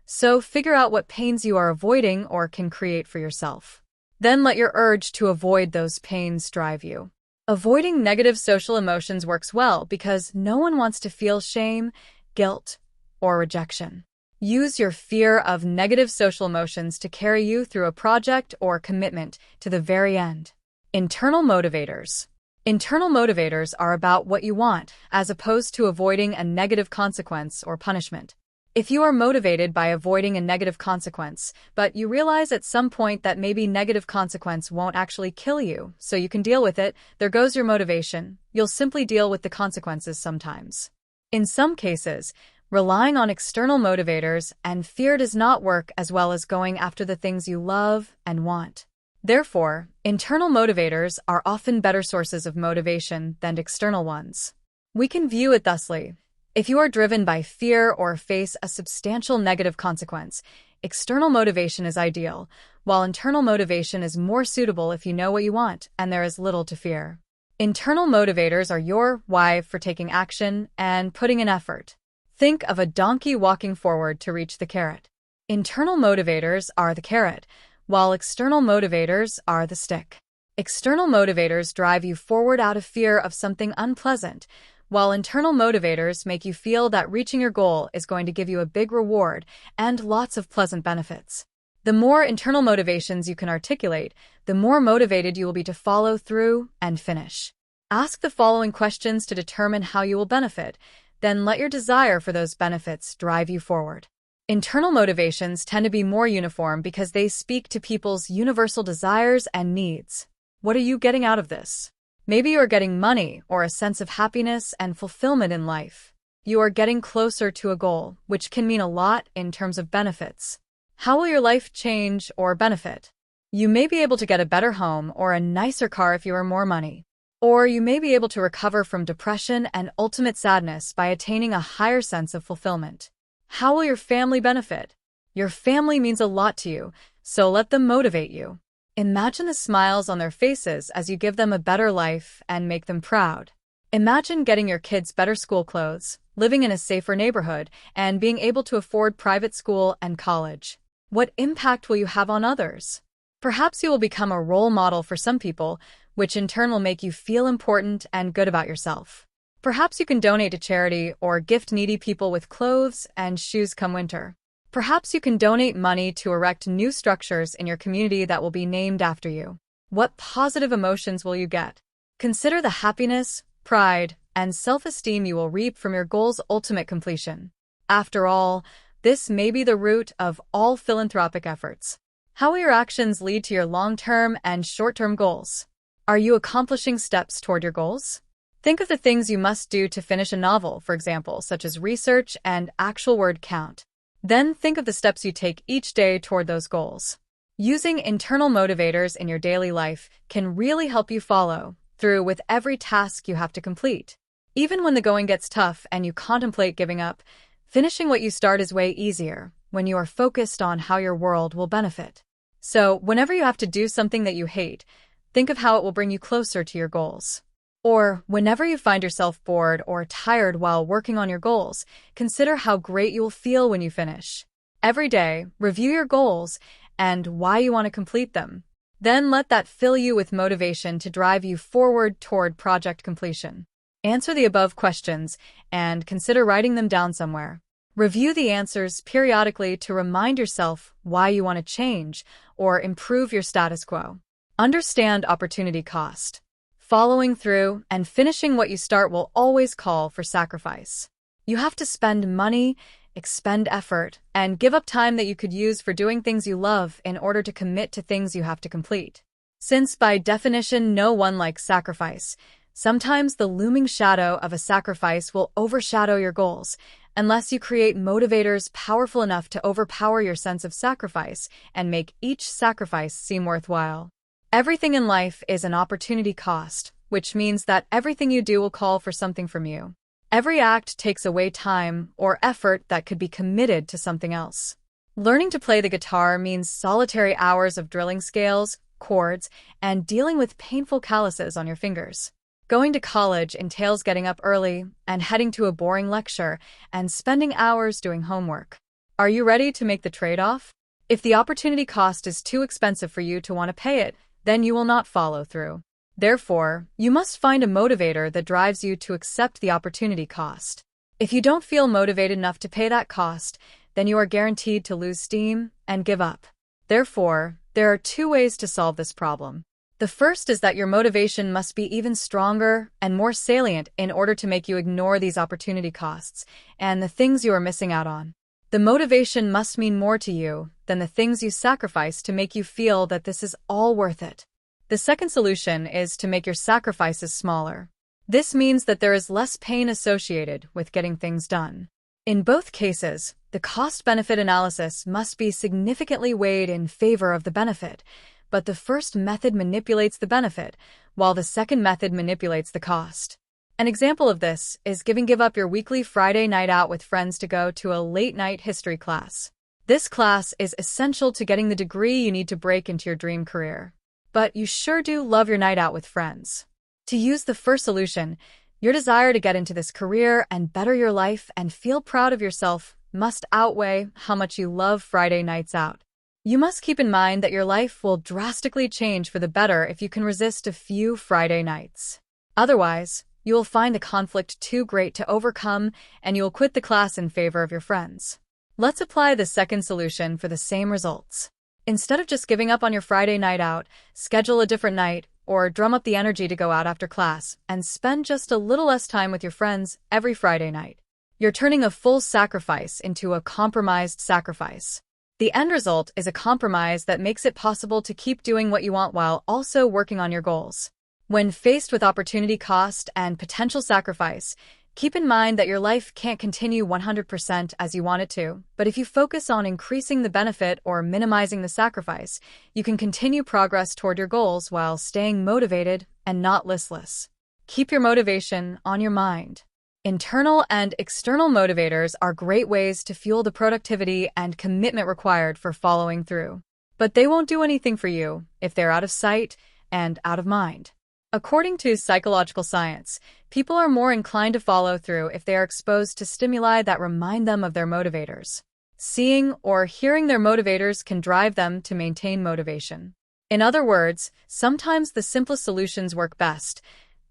so figure out what pains you are avoiding or can create for yourself. Then let your urge to avoid those pains drive you. Avoiding negative social emotions works well because no one wants to feel shame, guilt, or rejection. Use your fear of negative social emotions to carry you through a project or commitment to the very end. Internal motivators. Internal motivators are about what you want, as opposed to avoiding a negative consequence or punishment. If you are motivated by avoiding a negative consequence, but you realize at some point that maybe negative consequence won't actually kill you, so you can deal with it, there goes your motivation. You'll simply deal with the consequences sometimes. In some cases, relying on external motivators and fear does not work as well as going after the things you love and want. Therefore, internal motivators are often better sources of motivation than external ones. We can view it thusly. If you are driven by fear or face a substantial negative consequence, external motivation is ideal, while internal motivation is more suitable if you know what you want and there is little to fear. Internal motivators are your why for taking action and putting in effort. Think of a donkey walking forward to reach the carrot. Internal motivators are the carrot, while external motivators are the stick. External motivators drive you forward out of fear of something unpleasant, while internal motivators make you feel that reaching your goal is going to give you a big reward and lots of pleasant benefits. The more internal motivations you can articulate, the more motivated you will be to follow through and finish. Ask the following questions to determine how you will benefit, then let your desire for those benefits drive you forward. Internal motivations tend to be more uniform because they speak to people's universal desires and needs. What are you getting out of this? Maybe you are getting money or a sense of happiness and fulfillment in life. You are getting closer to a goal, which can mean a lot in terms of benefits. How will your life change or benefit? You may be able to get a better home or a nicer car if you earn more money. Or you may be able to recover from depression and ultimate sadness by attaining a higher sense of fulfillment. How will your family benefit? Your family means a lot to you, so let them motivate you. Imagine the smiles on their faces as you give them a better life and make them proud. Imagine getting your kids better school clothes, living in a safer neighborhood, and being able to afford private school and college. What impact will you have on others? Perhaps you will become a role model for some people, which in turn will make you feel important and good about yourself. Perhaps you can donate to charity or gift needy people with clothes and shoes come winter. Perhaps you can donate money to erect new structures in your community that will be named after you. What positive emotions will you get? Consider the happiness, pride, and self-esteem you will reap from your goal's ultimate completion. After all, this may be the root of all philanthropic efforts. How will your actions lead to your long-term and short-term goals? Are you accomplishing steps toward your goals? Think of the things you must do to finish a novel, for example, such as research and actual word count. Then think of the steps you take each day toward those goals. Using internal motivators in your daily life can really help you follow through with every task you have to complete. Even when the going gets tough and you contemplate giving up, finishing what you start is way easier when you are focused on how your world will benefit. So, whenever you have to do something that you hate, think of how it will bring you closer to your goals. Or, whenever you find yourself bored or tired while working on your goals, consider how great you will feel when you finish. Every day, review your goals and why you want to complete them. Then let that fill you with motivation to drive you forward toward project completion. Answer the above questions and consider writing them down somewhere. Review the answers periodically to remind yourself why you want to change or improve your status quo. Understand opportunity cost. Following through and finishing what you start will always call for sacrifice. You have to spend money, expend effort, and give up time that you could use for doing things you love in order to commit to things you have to complete. Since by definition no one likes sacrifice, sometimes the looming shadow of a sacrifice will overshadow your goals, unless you create motivators powerful enough to overpower your sense of sacrifice and make each sacrifice seem worthwhile. Everything in life is an opportunity cost, which means that everything you do will call for something from you. Every act takes away time or effort that could be committed to something else. Learning to play the guitar means solitary hours of drilling scales, chords, and dealing with painful calluses on your fingers. Going to college entails getting up early and heading to a boring lecture and spending hours doing homework. Are you ready to make the trade-off? If the opportunity cost is too expensive for you to want to pay it, then you will not follow through. Therefore, you must find a motivator that drives you to accept the opportunity cost. If you don't feel motivated enough to pay that cost, then you are guaranteed to lose steam and give up. Therefore, there are two ways to solve this problem. The first is that your motivation must be even stronger and more salient in order to make you ignore these opportunity costs and the things you are missing out on. The motivation must mean more to you than the things you sacrifice to make you feel that this is all worth it. The second solution is to make your sacrifices smaller. This means that there is less pain associated with getting things done. In both cases, the cost-benefit analysis must be significantly weighed in favor of the benefit, but the first method manipulates the benefit, while the second method manipulates the cost. An example of this is give up your weekly Friday night out with friends to go to a late-night history class. This class is essential to getting the degree you need to break into your dream career. But you sure do love your night out with friends. To use the first solution, your desire to get into this career and better your life and feel proud of yourself must outweigh how much you love Friday nights out. You must keep in mind that your life will drastically change for the better if you can resist a few Friday nights. Otherwise, you will find the conflict too great to overcome and you will quit the class in favor of your friends. Let's apply the second solution for the same results. Instead of just giving up on your Friday night out, schedule a different night, or drum up the energy to go out after class and spend just a little less time with your friends every Friday night. You're turning a full sacrifice into a compromised sacrifice. The end result is a compromise that makes it possible to keep doing what you want while also working on your goals. When faced with opportunity cost and potential sacrifice, keep in mind that your life can't continue 100% as you want it to, but if you focus on increasing the benefit or minimizing the sacrifice, you can continue progress toward your goals while staying motivated and not listless. Keep your motivation on your mind. Internal and external motivators are great ways to fuel the productivity and commitment required for following through. But they won't do anything for you if they're out of sight and out of mind. According to psychological science, people are more inclined to follow through if they are exposed to stimuli that remind them of their motivators. Seeing or hearing their motivators can drive them to maintain motivation. In other words, sometimes the simplest solutions work best.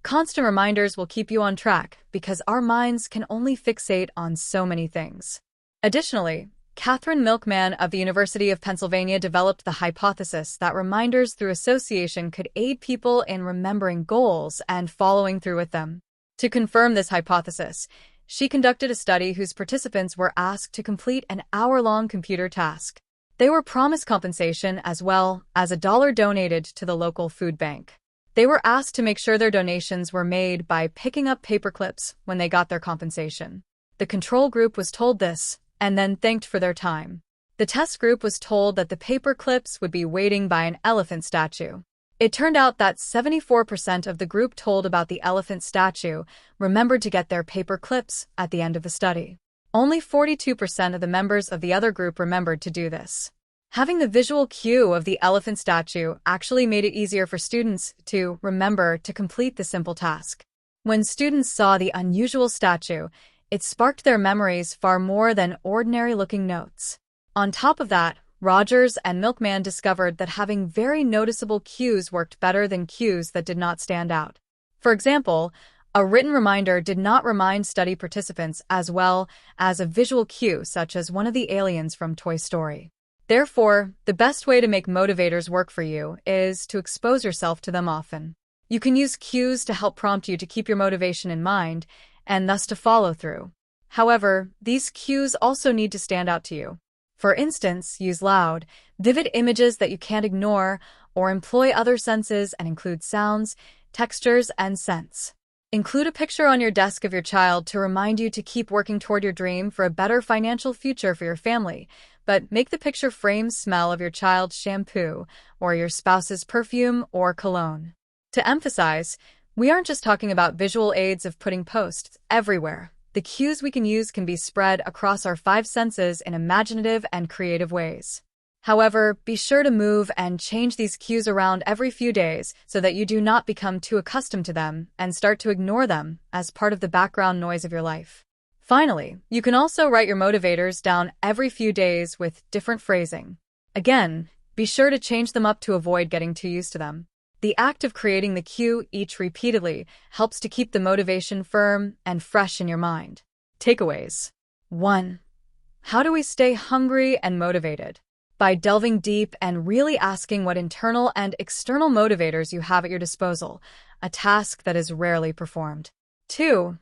Constant reminders will keep you on track because our minds can only fixate on so many things. Additionally, Catherine Milkman of the University of Pennsylvania developed the hypothesis that reminders through association could aid people in remembering goals and following through with them. To confirm this hypothesis, she conducted a study whose participants were asked to complete an hour-long computer task. They were promised compensation as well as $1 donated to the local food bank. They were asked to make sure their donations were made by picking up paper clips when they got their compensation. The control group was told this, and then thanked for their time. The test group was told that the paper clips would be waiting by an elephant statue. It turned out that 74% of the group told about the elephant statue remembered to get their paper clips at the end of the study. Only 42% of the members of the other group remembered to do this. Having the visual cue of the elephant statue actually made it easier for students to remember to complete the simple task. When students saw the unusual statue, it sparked their memories far more than ordinary-looking notes. On top of that, Rogers and Milkman discovered that having very noticeable cues worked better than cues that did not stand out. For example, a written reminder did not remind study participants as well as a visual cue such as one of the aliens from Toy Story. Therefore, the best way to make motivators work for you is to expose yourself to them often. You can use cues to help prompt you to keep your motivation in mind, and thus to follow through. However, these cues also need to stand out to you. For instance, use loud, vivid images that you can't ignore, or employ other senses and include sounds, textures, and scents. Include a picture on your desk of your child to remind you to keep working toward your dream for a better financial future for your family, but make the picture frame smell of your child's shampoo or your spouse's perfume or cologne. To emphasize, we aren't just talking about visual aids of putting posts everywhere. The cues we can use can be spread across our 5 senses in imaginative and creative ways. However, be sure to move and change these cues around every few days so that you do not become too accustomed to them and start to ignore them as part of the background noise of your life. Finally, you can also write your motivators down every few days with different phrasing. Again, be sure to change them up to avoid getting too used to them. The act of creating the cue each repeatedly helps to keep the motivation firm and fresh in your mind. Takeaways. 1. How do we stay hungry and motivated? By delving deep and really asking what internal and external motivators you have at your disposal, a task that is rarely performed. 2.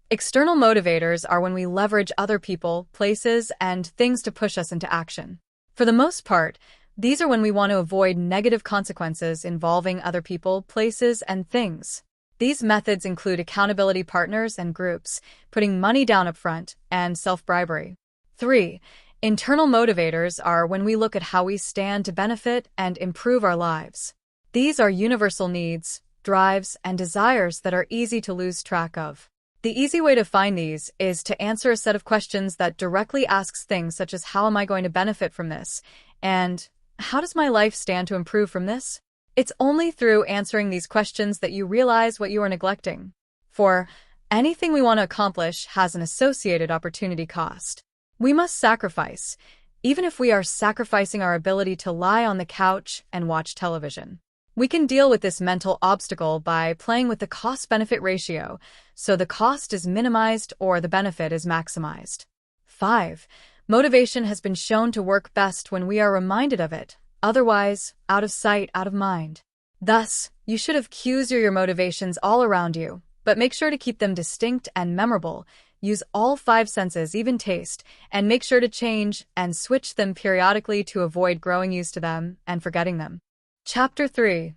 External motivators are when we leverage other people, places, and things to push us into action. For the most part, these are when we want to avoid negative consequences involving other people, places, and things. These methods include accountability partners and groups, putting money down up front, and self-bribery. 3. Internal motivators are when we look at how we stand to benefit and improve our lives. These are universal needs, drives, and desires that are easy to lose track of. The easy way to find these is to answer a set of questions that directly asks things such as how am I going to benefit from this, and how does my life stand to improve from this? It's only through answering these questions that you realize what you are neglecting. For anything we want to accomplish has an associated opportunity cost. We must sacrifice, even if we are sacrificing our ability to lie on the couch and watch television. We can deal with this mental obstacle by playing with the cost-benefit ratio, so the cost is minimized or the benefit is maximized. 5. Motivation has been shown to work best when we are reminded of it, Otherwise, out of sight, out of mind. Thus, you should have cues or your motivations all around you, but make sure to keep them distinct and memorable. Use all five senses, even taste, and make sure to change and switch them periodically to avoid growing used to them and forgetting them. Chapter 3.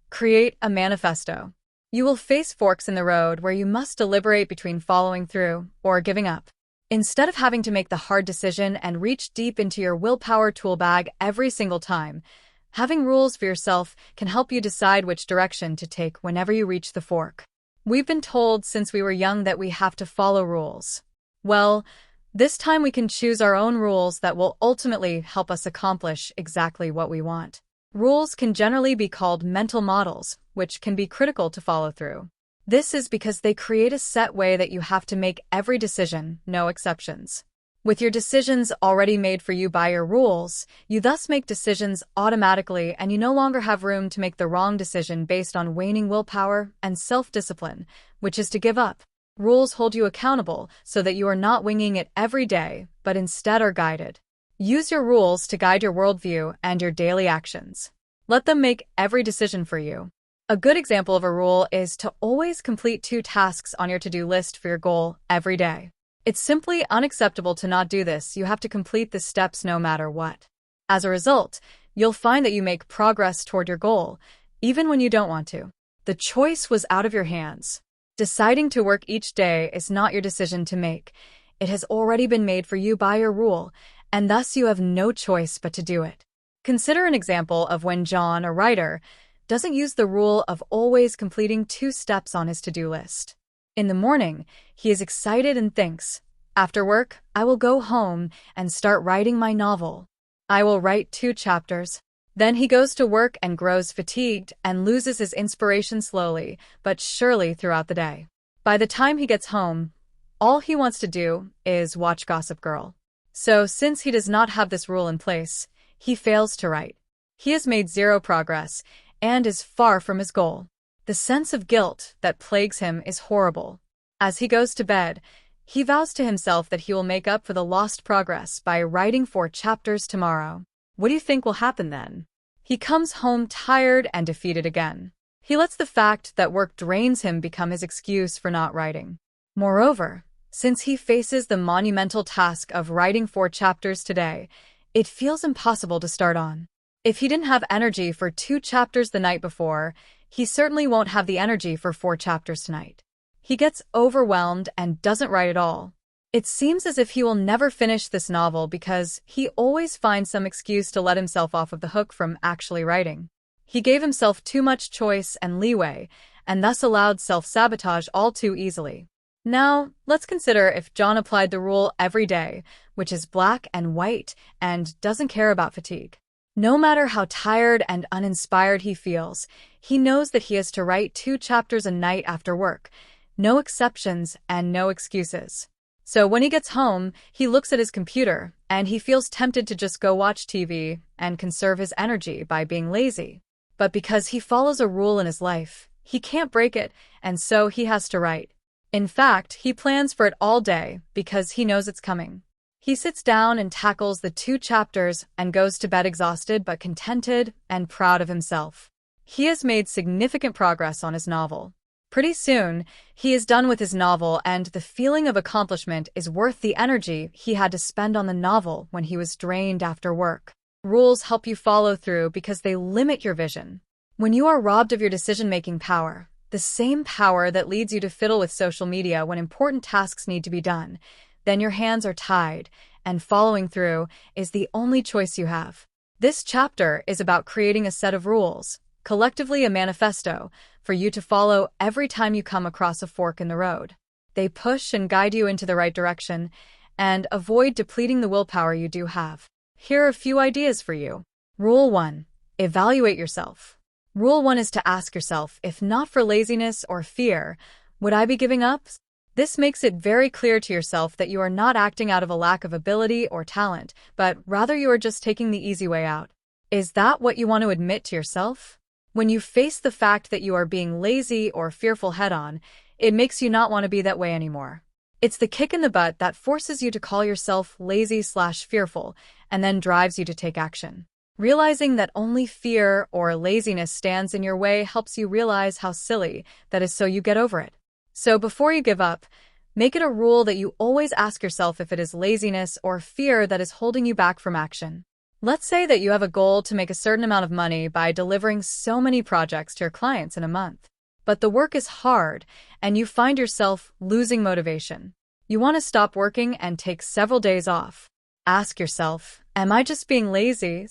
Create a manifesto. You will face forks in the road where you must deliberate between following through or giving up. Instead of having to make the hard decision and reach deep into your willpower tool bag every single time, having rules for yourself can help you decide which direction to take whenever you reach the fork. We've been told since we were young that we have to follow rules. Well, this time we can choose our own rules that will ultimately help us accomplish exactly what we want. Rules can generally be called mental models, which can be critical to follow through. This is because they create a set way that you have to make every decision, no exceptions. With your decisions already made for you by your rules, you thus make decisions automatically and you no longer have room to make the wrong decision based on waning willpower and self-discipline, which is to give up. Rules hold you accountable so that you are not winging it every day, but instead are guided. Use your rules to guide your worldview and your daily actions. Let them make every decision for you. A good example of a rule is to always complete 2 tasks on your to-do list for your goal every day. It's simply unacceptable to not do this. You have to complete the steps no matter what. As a result, you'll find that you make progress toward your goal, even when you don't want to. The choice was out of your hands. Deciding to work each day is not your decision to make. It has already been made for you by your rule, and thus you have no choice but to do it. Consider an example of when John, a writer, doesn't use the rule of always completing 2 steps on his to-do list. In the morning, he is excited and thinks, "After work, I will go home and start writing my novel. I will write 2 chapters. Then he goes to work and grows fatigued and loses his inspiration slowly, but surely throughout the day. By the time he gets home, all he wants to do is watch Gossip Girl. So, since he does not have this rule in place, he fails to write. He has made 0 progress and is far from his goal. The sense of guilt that plagues him is horrible. As he goes to bed, he vows to himself that he will make up for the lost progress by writing 4 chapters tomorrow. What do you think will happen then? He comes home tired and defeated again. He lets the fact that work drains him become his excuse for not writing. Moreover, since he faces the monumental task of writing 4 chapters today, it feels impossible to start on. If he didn't have energy for 2 chapters the night before, he certainly won't have the energy for 4 chapters tonight. He gets overwhelmed and doesn't write at all. It seems as if he will never finish this novel because he always finds some excuse to let himself off of the hook from actually writing. He gave himself too much choice and leeway, and thus allowed self-sabotage all too easily. Now, let's consider if John applied the rule every day, which is black and white, and doesn't care about fatigue. No matter how tired and uninspired he feels, he knows that he has to write 2 chapters a night after work. No exceptions and no excuses. So when he gets home, he looks at his computer, and he feels tempted to just go watch TV and conserve his energy by being lazy. But because he follows a rule in his life, he can't break it, and so he has to write. In fact, he plans for it all day because he knows it's coming. He sits down and tackles the 2 chapters and goes to bed exhausted but contented and proud of himself. He has made significant progress on his novel. Pretty soon, he is done with his novel, and the feeling of accomplishment is worth the energy he had to spend on the novel when he was drained after work. Rules help you follow through because they limit your vision. When you are robbed of your decision-making power, the same power that leads you to fiddle with social media when important tasks need to be done, then your hands are tied, and following through is the only choice you have. This chapter is about creating a set of rules, collectively a manifesto, for you to follow every time you come across a fork in the road. They push and guide you into the right direction, and avoid depleting the willpower you do have. Here are a few ideas for you. Rule 1. Evaluate yourself. Rule 1 is to ask yourself, if not for laziness or fear, would I be giving up? This makes it very clear to yourself that you are not acting out of a lack of ability or talent, but rather you are just taking the easy way out. Is that what you want to admit to yourself? When you face the fact that you are being lazy or fearful head-on, it makes you not want to be that way anymore. It's the kick in the butt that forces you to call yourself lazy/fearful and then drives you to take action. Realizing that only fear or laziness stands in your way helps you realize how silly that is, so you get over it. So before you give up, make it a rule that you always ask yourself if it is laziness or fear that is holding you back from action. Let's say that you have a goal to make a certain amount of money by delivering so many projects to your clients in a month. But the work is hard, and you find yourself losing motivation. You want to stop working and take several days off. Ask yourself, am I just being lazy?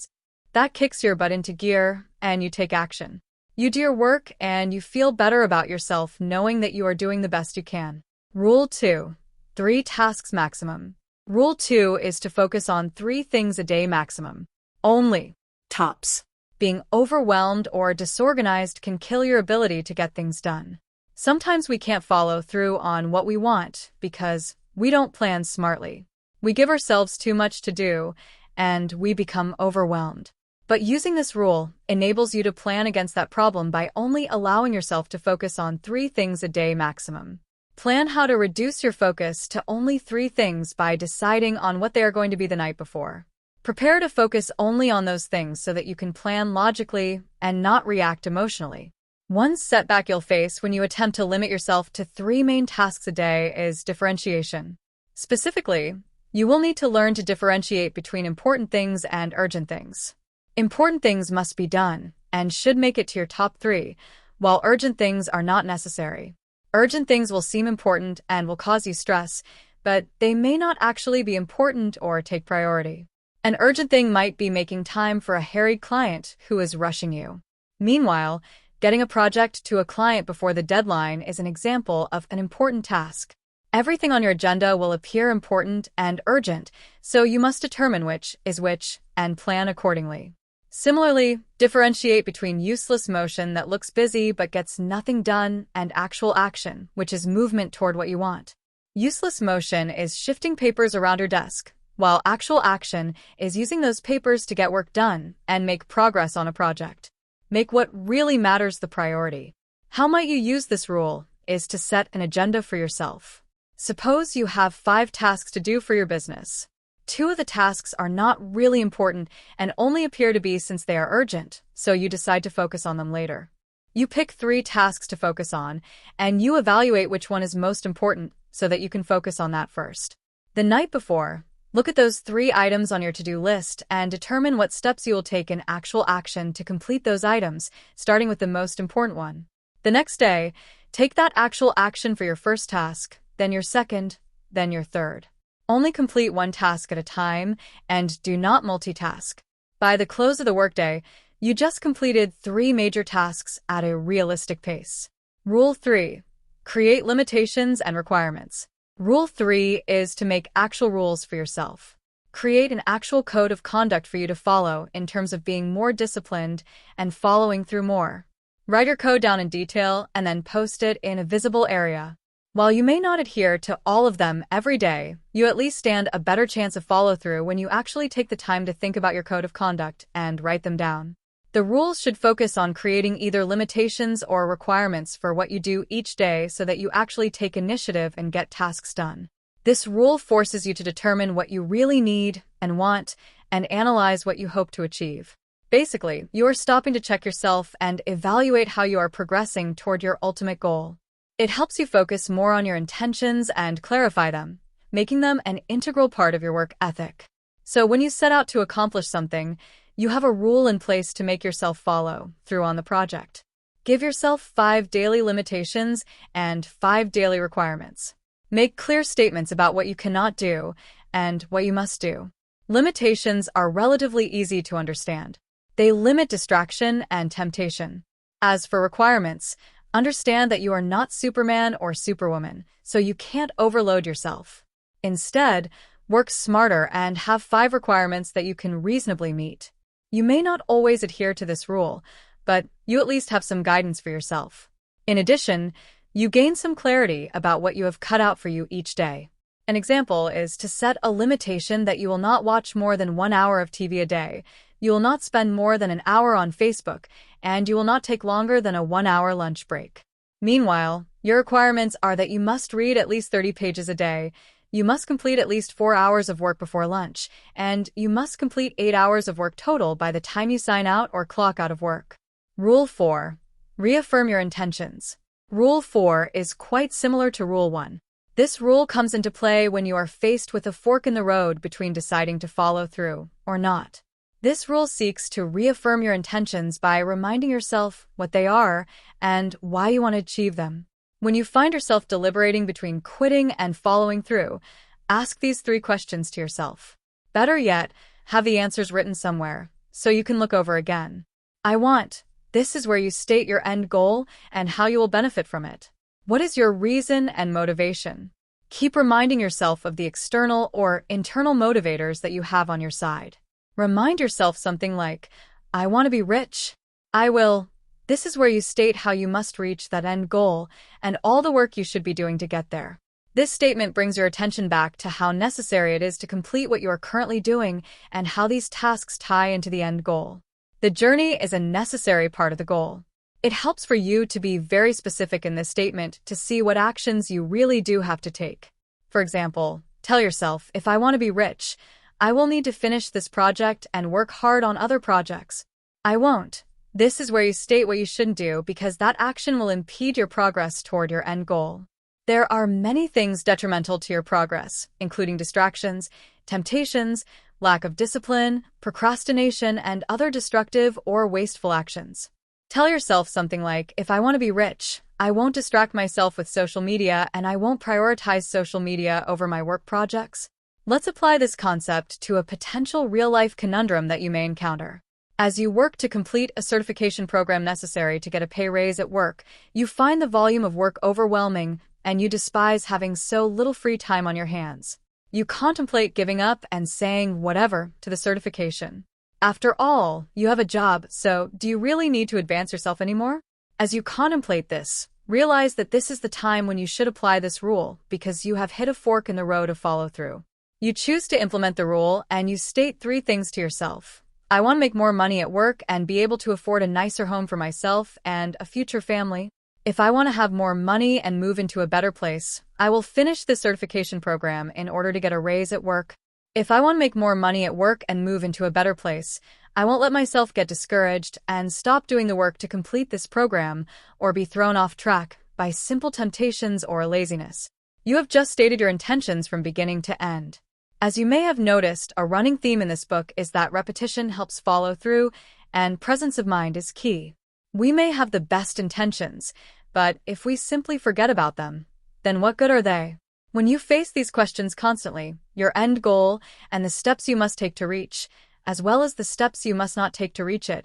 That kicks your butt into gear, and you take action. You do your work, and you feel better about yourself knowing that you are doing the best you can. Rule 2. 3 tasks maximum. Rule 2 is to focus on 3 things a day maximum. Only.
Tops.
Being overwhelmed or disorganized can kill your ability to get things done. Sometimes we can't follow through on what we want because we don't plan smartly. We give ourselves too much to do, and we become overwhelmed. But using this rule enables you to plan against that problem by only allowing yourself to focus on 3 things a day maximum. Plan how to reduce your focus to only 3 things by deciding on what they are going to be the night before. Prepare to focus only on those things so that you can plan logically and not react emotionally. One setback you'll face when you attempt to limit yourself to 3 main tasks a day is differentiation. Specifically, you will need to learn to differentiate between important things and urgent things. Important things must be done and should make it to your top 3, while urgent things are not necessary. Urgent things will seem important and will cause you stress, but they may not actually be important or take priority. An urgent thing might be making time for a harried client who is rushing you. Meanwhile, getting a project to a client before the deadline is an example of an important task. Everything on your agenda will appear important and urgent, so you must determine which is which and plan accordingly. Similarly, differentiate between useless motion that looks busy but gets nothing done and actual action, which is movement toward what you want. Useless motion is shifting papers around your desk, while actual action is using those papers to get work done and make progress on a project. Make what really matters the priority. How might you use this rule is to set an agenda for yourself. Suppose you have 5 tasks to do for your business. 2 of the tasks are not really important and only appear to be since they are urgent, so you decide to focus on them later. You pick 3 tasks to focus on, and you evaluate which one is most important so that you can focus on that first. The night before, look at those 3 items on your to-do list and determine what steps you will take in actual action to complete those items, starting with the most important one. The next day, take that actual action for your first task, then your second, then your third. Only complete 1 task at a time and do not multitask. By the close of the workday, you just completed 3 major tasks at a realistic pace. Rule 3. Create limitations and requirements. Rule 3 is to make actual rules for yourself. Create an actual code of conduct for you to follow in terms of being more disciplined and following through more. Write your code down in detail and then post it in a visible area. While you may not adhere to all of them every day, you at least stand a better chance of follow-through when you actually take the time to think about your code of conduct and write them down. The rules should focus on creating either limitations or requirements for what you do each day so that you actually take initiative and get tasks done. This rule forces you to determine what you really need and want and analyze what you hope to achieve. Basically, you are stopping to check yourself and evaluate how you are progressing toward your ultimate goal. It helps you focus more on your intentions and clarify them, making them an integral part of your work ethic. So when you set out to accomplish something, you have a rule in place to make yourself follow through on the project. Give yourself 5 daily limitations and 5 daily requirements. Make clear statements about what you cannot do and what you must do. Limitations are relatively easy to understand. They limit distraction and temptation. As for requirements, understand that you are not Superman or Superwoman, so you can't overload yourself. Instead, work smarter and have 5 requirements that you can reasonably meet. You may not always adhere to this rule, but you at least have some guidance for yourself. In addition, you gain some clarity about what you have cut out for you each day. An example is to set a limitation that you will not watch more than 1 hour of TV a day, you will not spend more than an hour on Facebook, and you will not take longer than a 1-hour lunch break. Meanwhile, your requirements are that you must read at least 30 pages a day, You must complete at least 4 hours of work before lunch, and you must complete 8 hours of work total by the time you sign out or clock out of work. Rule 4. Reaffirm your intentions. Rule 4 is quite similar to Rule 1. This rule comes into play when you are faced with a fork in the road between deciding to follow through or not. This rule seeks to reaffirm your intentions by reminding yourself what they are and why you want to achieve them. When you find yourself deliberating between quitting and following through, ask these 3 questions to yourself. Better yet, have the answers written somewhere so you can look over again. I want. This is where you state your end goal and how you will benefit from it. What is your reason and motivation? Keep reminding yourself of the external or internal motivators that you have on your side. Remind yourself something like, I want to be rich. I will. This is where you state how you must reach that end goal and all the work you should be doing to get there. This statement brings your attention back to how necessary it is to complete what you are currently doing and how these tasks tie into the end goal. The journey is a necessary part of the goal. It helps for you to be very specific in this statement to see what actions you really do have to take. For example, tell yourself, if I want to be rich, I will need to finish this project and work hard on other projects. I won't. This is where you state what you shouldn't do because that action will impede your progress toward your end goal. There are many things detrimental to your progress, including distractions, temptations, lack of discipline, procrastination, and other destructive or wasteful actions. Tell yourself something like, if I want to be rich, I won't distract myself with social media and I won't prioritize social media over my work projects. Let's apply this concept to a potential real-life conundrum that you may encounter. As you work to complete a certification program necessary to get a pay raise at work, you find the volume of work overwhelming and you despise having so little free time on your hands. You contemplate giving up and saying whatever to the certification. After all, you have a job, so do you really need to advance yourself anymore? As you contemplate this, realize that this is the time when you should apply this rule because you have hit a fork in the road of follow-through. You choose to implement the rule and you state 3 things to yourself. I want to make more money at work and be able to afford a nicer home for myself and a future family. If I want to have more money and move into a better place, I will finish this certification program in order to get a raise at work. If I want to make more money at work and move into a better place, I won't let myself get discouraged and stop doing the work to complete this program or be thrown off track by simple temptations or laziness. You have just stated your intentions from beginning to end. As you may have noticed, a running theme in this book is that repetition helps follow through and presence of mind is key. We may have the best intentions, but if we simply forget about them, then what good are they? When you face these questions constantly, your end goal and the steps you must take to reach, as well as the steps you must not take to reach it,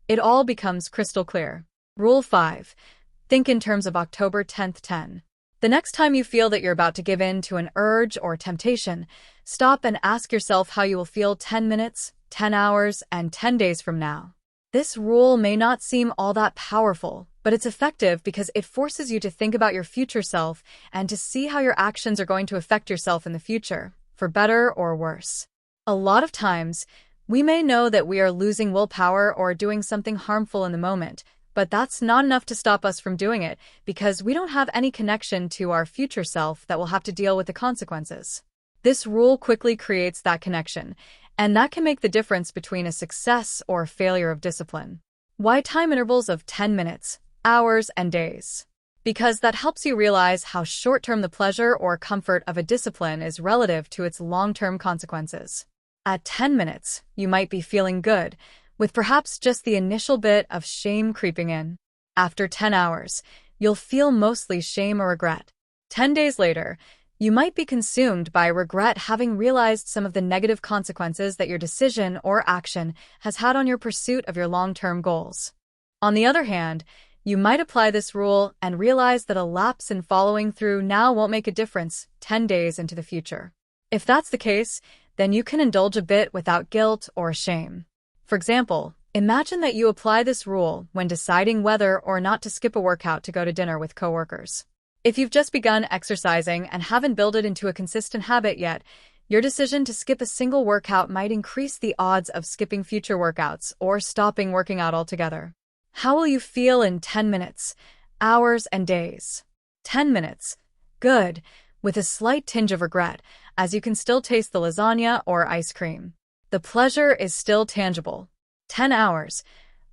it all becomes crystal clear. Rule 5. Think in terms of October 10th 10. The next time you feel that you're about to give in to an urge or temptation, stop and ask yourself how you will feel 10 minutes, 10 hours, and 10 days from now. This rule may not seem all that powerful, but it's effective because it forces you to think about your future self and to see how your actions are going to affect yourself in the future, for better or worse. A lot of times, we may know that we are losing willpower or doing something harmful in the moment, but that's not enough to stop us from doing it because we don't have any connection to our future self that will have to deal with the consequences. This rule quickly creates that connection, and that can make the difference between a success or failure of discipline. Why time intervals of 10 minutes, hours, and days? Because that helps you realize how short-term the pleasure or comfort of a discipline is relative to its long-term consequences. At 10 minutes, you might be feeling good, with perhaps just the initial bit of shame creeping in. After 10 hours, you'll feel mostly shame or regret. 10 days later, you might be consumed by regret, having realized some of the negative consequences that your decision or action has had on your pursuit of your long-term goals. On the other hand, you might apply this rule and realize that a lapse in following through now won't make a difference 10 days into the future. If that's the case, then you can indulge a bit without guilt or shame. For example, imagine that you apply this rule when deciding whether or not to skip a workout to go to dinner with coworkers. If you've just begun exercising and haven't built it into a consistent habit yet, your decision to skip a single workout might increase the odds of skipping future workouts or stopping working out altogether. How will you feel in 10 minutes, hours, and days? 10 minutes. Good. with a slight tinge of regret, as you can still taste the lasagna or ice cream. The pleasure is still tangible. 10 hours,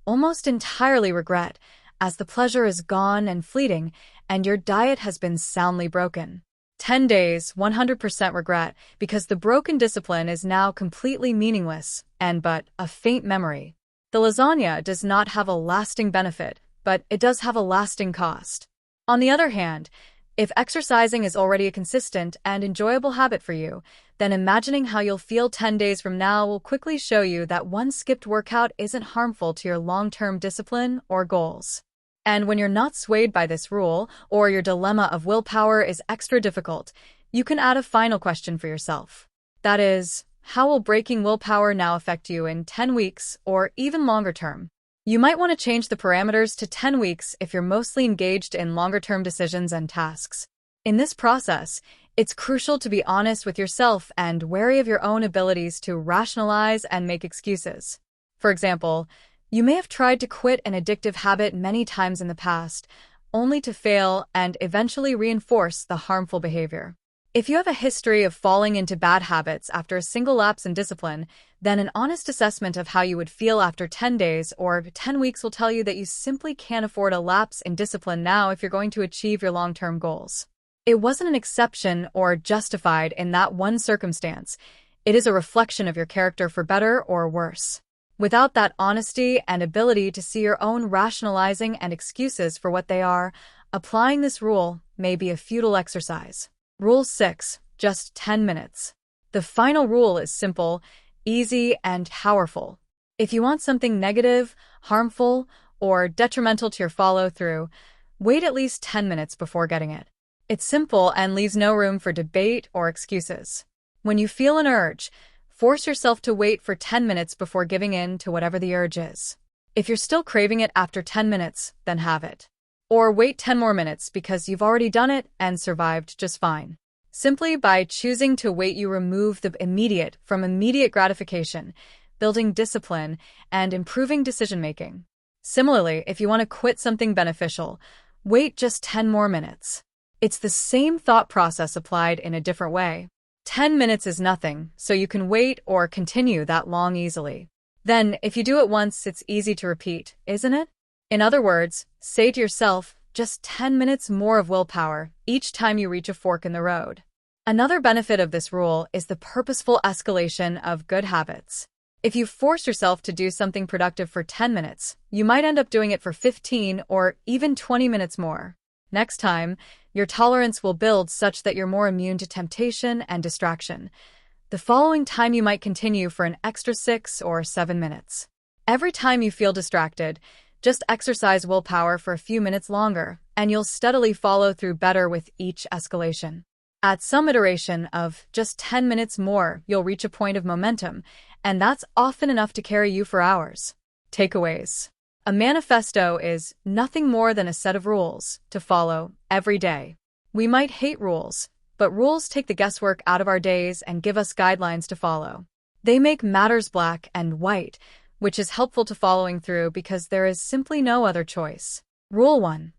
almost entirely regret, as the pleasure is gone and fleeting, and your diet has been soundly broken. 10 days, 100% regret, because the broken discipline is now completely meaningless and but a faint memory. The lasagna does not have a lasting benefit, but it does have a lasting cost. On the other hand, if exercising is already a consistent and enjoyable habit for you, then imagining how you'll feel 10 days from now will quickly show you that one skipped workout isn't harmful to your long-term discipline or goals. And when you're not swayed by this rule, or your dilemma of willpower is extra difficult, you can add a final question for yourself. That is, how will breaking willpower now affect you in 10 weeks or even longer term? You might want to change the parameters to 10 weeks if you're mostly engaged in longer-term decisions and tasks. In this process, it's crucial to be honest with yourself and wary of your own abilities to rationalize and make excuses. For example, you may have tried to quit an addictive habit many times in the past, only to fail and eventually reinforce the harmful behavior. If you have a history of falling into bad habits after a single lapse in discipline, then an honest assessment of how you would feel after 10 days or 10 weeks will tell you that you simply can't afford a lapse in discipline now if you're going to achieve your long-term goals. It wasn't an exception or justified in that one circumstance. It is a reflection of your character for better or worse. Without that honesty and ability to see your own rationalizing and excuses for what they are, applying this rule may be a futile exercise. Rule 6. Just 10 minutes. The final rule is simple, easy, and powerful. If you want something negative, harmful, or detrimental to your follow-through, wait at least 10 minutes before getting it. It's simple and leaves no room for debate or excuses. When you feel an urge, force yourself to wait for 10 minutes before giving in to whatever the urge is. If you're still craving it after 10 minutes, then have it. Or wait 10 more minutes because you've already done it and survived just fine. Simply by choosing to wait, you remove the immediate from immediate gratification, building discipline, and improving decision-making. Similarly, if you want to quit something beneficial, wait just 10 more minutes. It's the same thought process applied in a different way. 10 minutes is nothing, so you can wait or continue that long easily. Then, if you do it once, it's easy to repeat, isn't it? In other words, say to yourself, just 10 minutes more of willpower each time you reach a fork in the road. Another benefit of this rule is the purposeful escalation of good habits. If you force yourself to do something productive for 10 minutes, you might end up doing it for 15 or even 20 minutes more. Next time, your tolerance will build such that you're more immune to temptation and distraction. The following time you might continue for an extra 6 or 7 minutes. Every time you feel distracted, just exercise willpower for a few minutes longer, and you'll steadily follow through better with each escalation. At some iteration of just 10 minutes more, you'll reach a point of momentum, and that's often enough to carry you for hours. Takeaways. A manifesto is nothing more than a set of rules to follow every day. We might hate rules, but rules take the guesswork out of our days and give us guidelines to follow. They make matters black and white, which is helpful to following through because there is simply no other choice. Rule 1.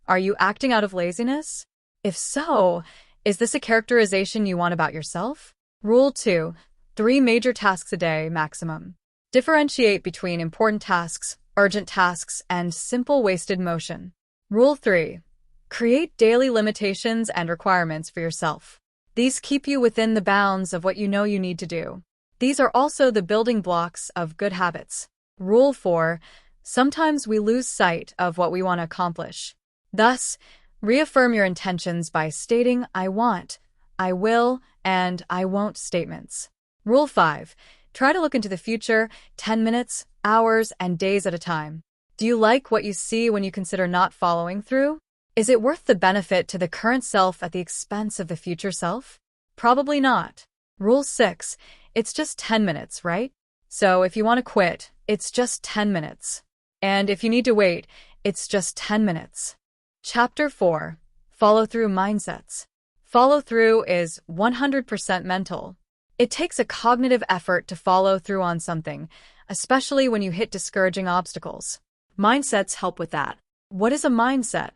Are you acting out of laziness? If so, is this a characterization you want about yourself? Rule 2. 3 major tasks a day maximum. Differentiate between important tasks, urgent tasks, and simple wasted motion. Rule 3. Create daily limitations and requirements for yourself. These keep you within the bounds of what you know you need to do. These are also the building blocks of good habits. Rule 4. Sometimes we lose sight of what we want to accomplish. Thus, reaffirm your intentions by stating I want, I will, and I won't statements. Rule 5. Try to look into the future 10 minutes, hours, and days at a time. Do you like what you see when you consider not following through? Is it worth the benefit to the current self at the expense of the future self? Probably not. Rule 6. It's just 10 minutes, right? So if you want to quit, it's just 10 minutes. And if you need to wait, it's just 10 minutes. Chapter 4. Follow-through mindsets. Follow-through is 100% mental. It takes a cognitive effort to follow through on something, especially when you hit discouraging obstacles. Mindsets help with that. What is a mindset?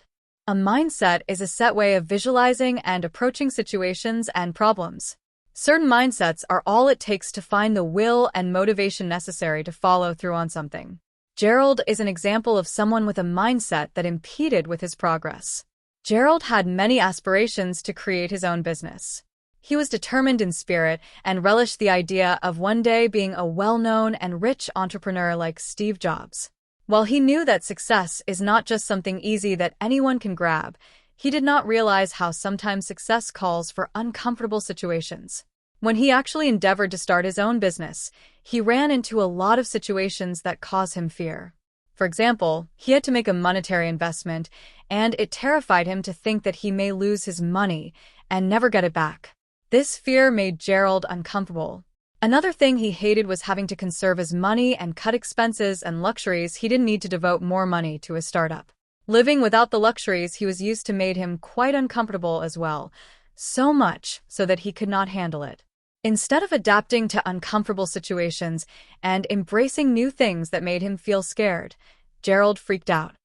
A mindset is a set way of visualizing and approaching situations and problems. Certain mindsets are all it takes to find the will and motivation necessary to follow through on something. Gerald is an example of someone with a mindset that impeded with his progress. Gerald had many aspirations to create his own business. He was determined in spirit and relished the idea of one day being a well-known and rich entrepreneur like Steve Jobs. While he knew that success is not just something easy that anyone can grab, he did not realize how sometimes success calls for uncomfortable situations. When he actually endeavored to start his own business, he ran into a lot of situations that caused him fear. For example, he had to make a monetary investment, and it terrified him to think that he may lose his money and never get it back. This fear made Gerald uncomfortable. Another thing he hated was having to conserve his money and cut expenses and luxuries he didn't need to devote more money to his startup. Living without the luxuries he was used to made him quite uncomfortable as well, so much so that he could not handle it. Instead of adapting to uncomfortable situations and embracing new things that made him feel scared, Gerald freaked out.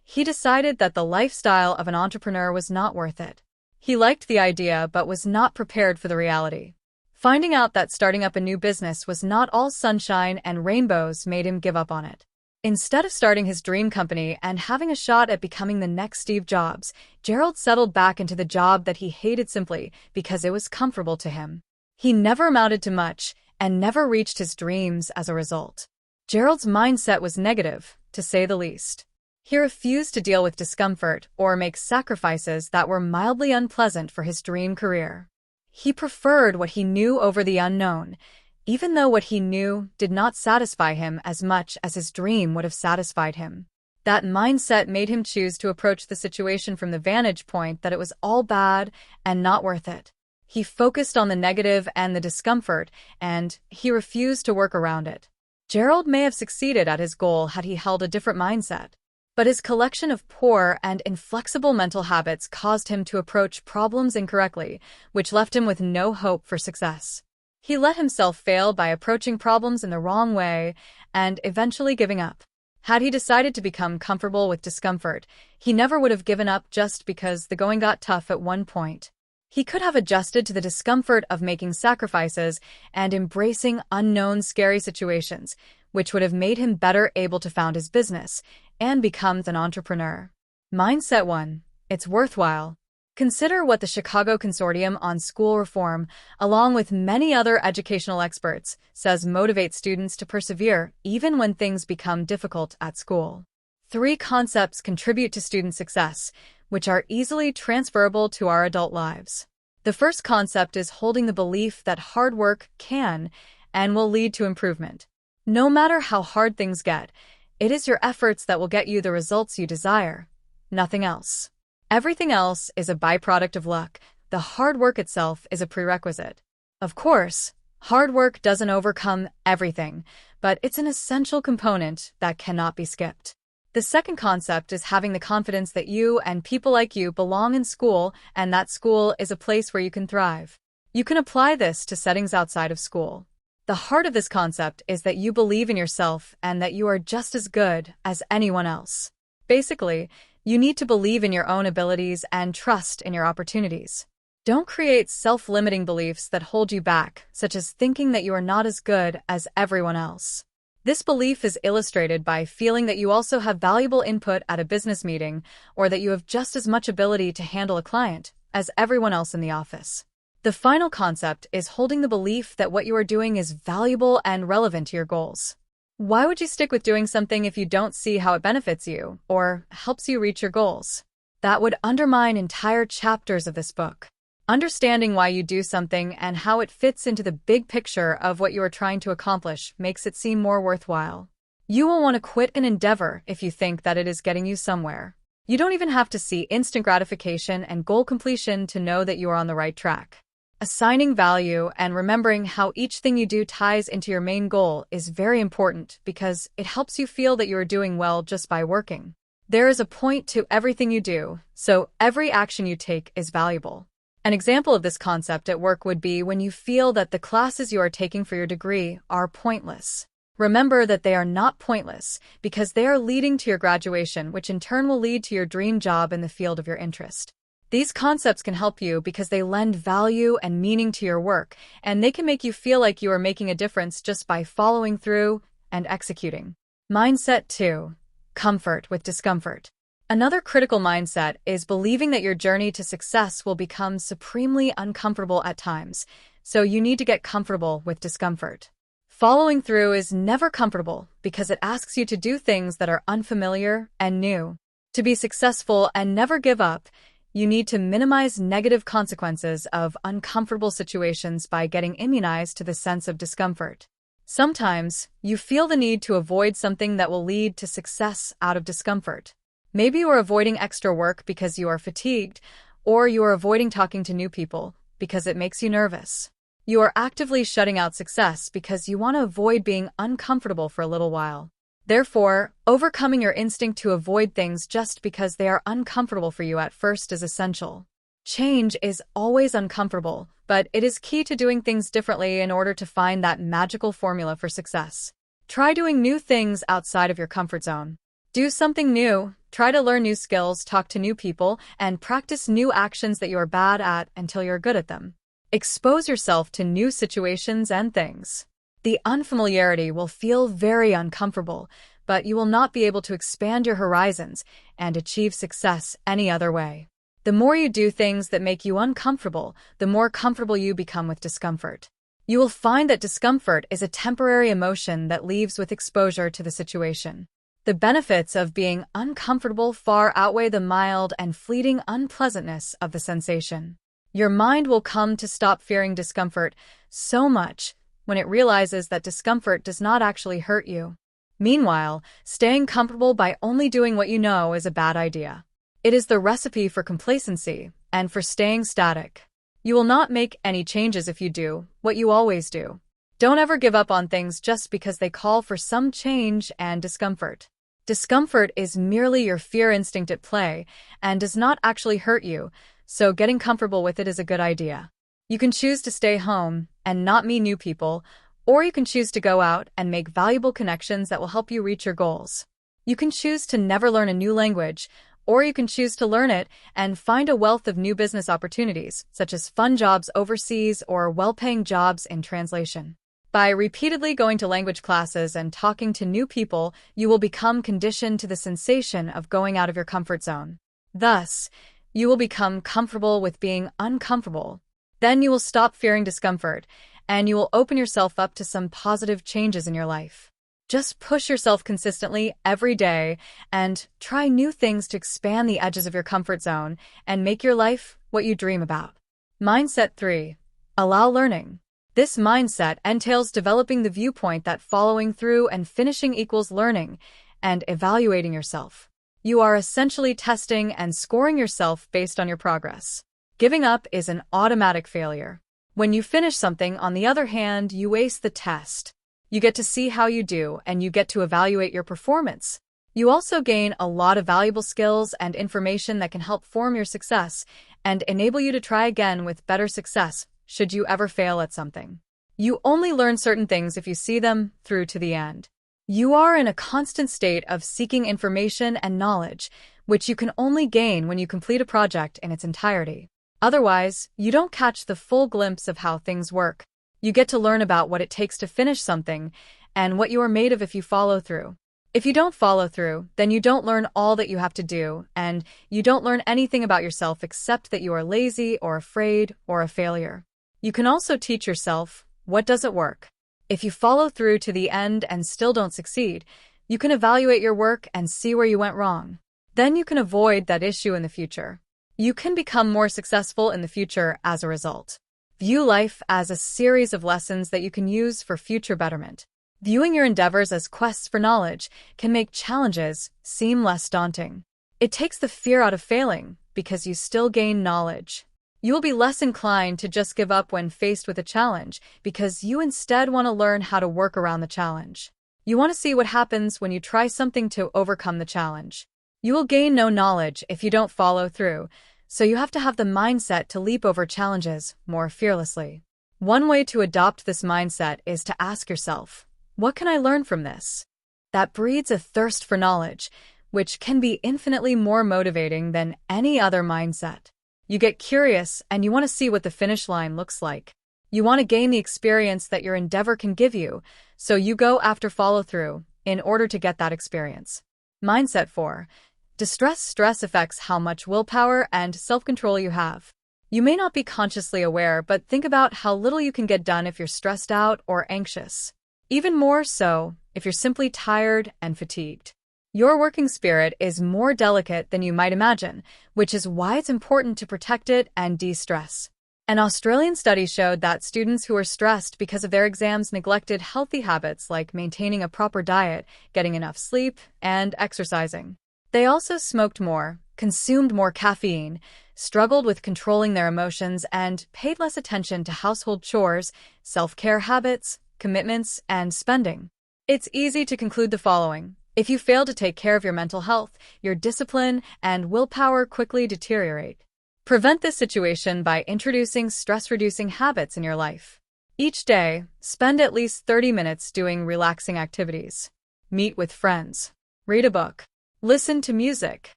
He decided that the lifestyle of an entrepreneur was not worth it. He liked the idea but was not prepared for the reality. Finding out that starting up a new business was not all sunshine and rainbows made him give up on it. Instead of starting his dream company and having a shot at becoming the next Steve Jobs, Gerald settled back into the job that he hated simply because it was comfortable to him. He never amounted to much and never reached his dreams as a result. Gerald's mindset was negative, to say the least. He refused to deal with discomfort or make sacrifices that were mildly unpleasant for his dream career. He preferred what he knew over the unknown, even though what he knew did not satisfy him as much as his dream would have satisfied him. That mindset made him choose to approach the situation from the vantage point that it was all bad and not worth it. He focused on the negative and the discomfort, and he refused to work around it. Gerald may have succeeded at his goal had he held a different mindset. But his collection of poor and inflexible mental habits caused him to approach problems incorrectly, which left him with no hope for success. He let himself fail by approaching problems in the wrong way and eventually giving up. Had he decided to become comfortable with discomfort, he never would have given up just because the going got tough at one point. He could have adjusted to the discomfort of making sacrifices and embracing unknown, scary situations, which would have made him better able to found his business and become an entrepreneur. Mindset 1. It's worthwhile. Consider what the Chicago Consortium on School Reform, along with many other educational experts, says motivates students to persevere even when things become difficult at school. 3 concepts contribute to student success, which are easily transferable to our adult lives. The first concept is holding the belief that hard work can and will lead to improvement. No matter how hard things get, it is your efforts that will get you the results you desire, nothing else. Everything else is a byproduct of luck. The hard work itself is a prerequisite. Of course, hard work doesn't overcome everything, but it's an essential component that cannot be skipped. The second concept is having the confidence that you and people like you belong in school and that school is a place where you can thrive. You can apply this to settings outside of school. The heart of this concept is that you believe in yourself and that you are just as good as anyone else. Basically, you need to believe in your own abilities and trust in your opportunities. Don't create self-limiting beliefs that hold you back, such as thinking that you are not as good as everyone else. This belief is illustrated by feeling that you also have valuable input at a business meeting or that you have just as much ability to handle a client as everyone else in the office. The final concept is holding the belief that what you are doing is valuable and relevant to your goals. Why would you stick with doing something if you don't see how it benefits you or helps you reach your goals? That would undermine entire chapters of this book. Understanding why you do something and how it fits into the big picture of what you are trying to accomplish makes it seem more worthwhile. You will want to quit an endeavor if you think that it is getting you somewhere. You don't even have to see instant gratification and goal completion to know that you are on the right track. Assigning value and remembering how each thing you do ties into your main goal is very important because it helps you feel that you are doing well just by working. There is a point to everything you do, so every action you take is valuable. An example of this concept at work would be when you feel that the classes you are taking for your degree are pointless. Remember that they are not pointless because they are leading to your graduation, which in turn will lead to your dream job in the field of your interest. These concepts can help you because they lend value and meaning to your work, and they can make you feel like you are making a difference just by following through and executing. Mindset 2. Comfort with discomfort. Another critical mindset is believing that your journey to success will become supremely uncomfortable at times, so you need to get comfortable with discomfort. Following through is never comfortable because it asks you to do things that are unfamiliar and new. To be successful and never give up, you need to minimize negative consequences of uncomfortable situations by getting immunized to the sense of discomfort. Sometimes, you feel the need to avoid something that will lead to success out of discomfort. Maybe you are avoiding extra work because you are fatigued, or you are avoiding talking to new people because it makes you nervous. You are actively shutting out success because you want to avoid being uncomfortable for a little while. Therefore, overcoming your instinct to avoid things just because they are uncomfortable for you at first is essential. Change is always uncomfortable, but it is key to doing things differently in order to find that magical formula for success. Try doing new things outside of your comfort zone. Do something new, try to learn new skills, talk to new people, and practice new actions that you are bad at until you're good at them. Expose yourself to new situations and things. The unfamiliarity will feel very uncomfortable, but you will not be able to expand your horizons and achieve success any other way. The more you do things that make you uncomfortable, the more comfortable you become with discomfort. You will find that discomfort is a temporary emotion that leaves with exposure to the situation. The benefits of being uncomfortable far outweigh the mild and fleeting unpleasantness of the sensation. Your mind will come to stop fearing discomfort so much when it realizes that discomfort does not actually hurt you. Meanwhile, staying comfortable by only doing what you know is a bad idea. It is the recipe for complacency and for staying static. You will not make any changes if you do what you always do. Don't ever give up on things just because they call for some change and discomfort. Discomfort is merely your fear instinct at play and does not actually hurt you, so getting comfortable with it is a good idea. You can choose to stay home and not meet new people, or you can choose to go out and make valuable connections that will help you reach your goals. You can choose to never learn a new language, or you can choose to learn it and find a wealth of new business opportunities, such as fun jobs overseas or well-paying jobs in translation. By repeatedly going to language classes and talking to new people, you will become conditioned to the sensation of going out of your comfort zone. Thus, you will become comfortable with being uncomfortable. Then you will stop fearing discomfort, and you will open yourself up to some positive changes in your life. Just push yourself consistently every day and try new things to expand the edges of your comfort zone and make your life what you dream about. Mindset 3. Allow learning. This mindset entails developing the viewpoint that following through and finishing equals learning and evaluating yourself. You are essentially testing and scoring yourself based on your progress. Giving up is an automatic failure. When you finish something, on the other hand, you ace the test. You get to see how you do, and you get to evaluate your performance. You also gain a lot of valuable skills and information that can help form your success and enable you to try again with better success should you ever fail at something. You only learn certain things if you see them through to the end. You are in a constant state of seeking information and knowledge, which you can only gain when you complete a project in its entirety. Otherwise, you don't catch the full glimpse of how things work. You get to learn about what it takes to finish something and what you are made of if you follow through. If you don't follow through, then you don't learn all that you have to do, and you don't learn anything about yourself except that you are lazy or afraid or a failure. You can also teach yourself what doesn't work. If you follow through to the end and still don't succeed, you can evaluate your work and see where you went wrong. Then you can avoid that issue in the future. You can become more successful in the future as a result. View life as a series of lessons that you can use for future betterment. Viewing your endeavors as quests for knowledge can make challenges seem less daunting. It takes the fear out of failing because you still gain knowledge. You will be less inclined to just give up when faced with a challenge because you instead want to learn how to work around the challenge. You want to see what happens when you try something to overcome the challenge. You will gain no knowledge if you don't follow through, so you have to have the mindset to leap over challenges more fearlessly. One way to adopt this mindset is to ask yourself, What can I learn from this? That breeds a thirst for knowledge, which can be infinitely more motivating than any other mindset. You get curious and you want to see what the finish line looks like. You want to gain the experience that your endeavor can give you, so you go after follow-through in order to get that experience. Mindset 4. Distress stress affects how much willpower and self-control you have. You may not be consciously aware, but think about how little you can get done if you're stressed out or anxious. Even more so if you're simply tired and fatigued. Your working spirit is more delicate than you might imagine, which is why it's important to protect it and de-stress. An Australian study showed that students who were stressed because of their exams neglected healthy habits like maintaining a proper diet, getting enough sleep, and exercising. They also smoked more, consumed more caffeine, struggled with controlling their emotions, and paid less attention to household chores, self-care habits, commitments, and spending. It's easy to conclude the following. If you fail to take care of your mental health, your discipline and willpower quickly deteriorate. Prevent this situation by introducing stress-reducing habits in your life. Each day, spend at least 30 minutes doing relaxing activities. Meet with friends. Read a book. Listen to music.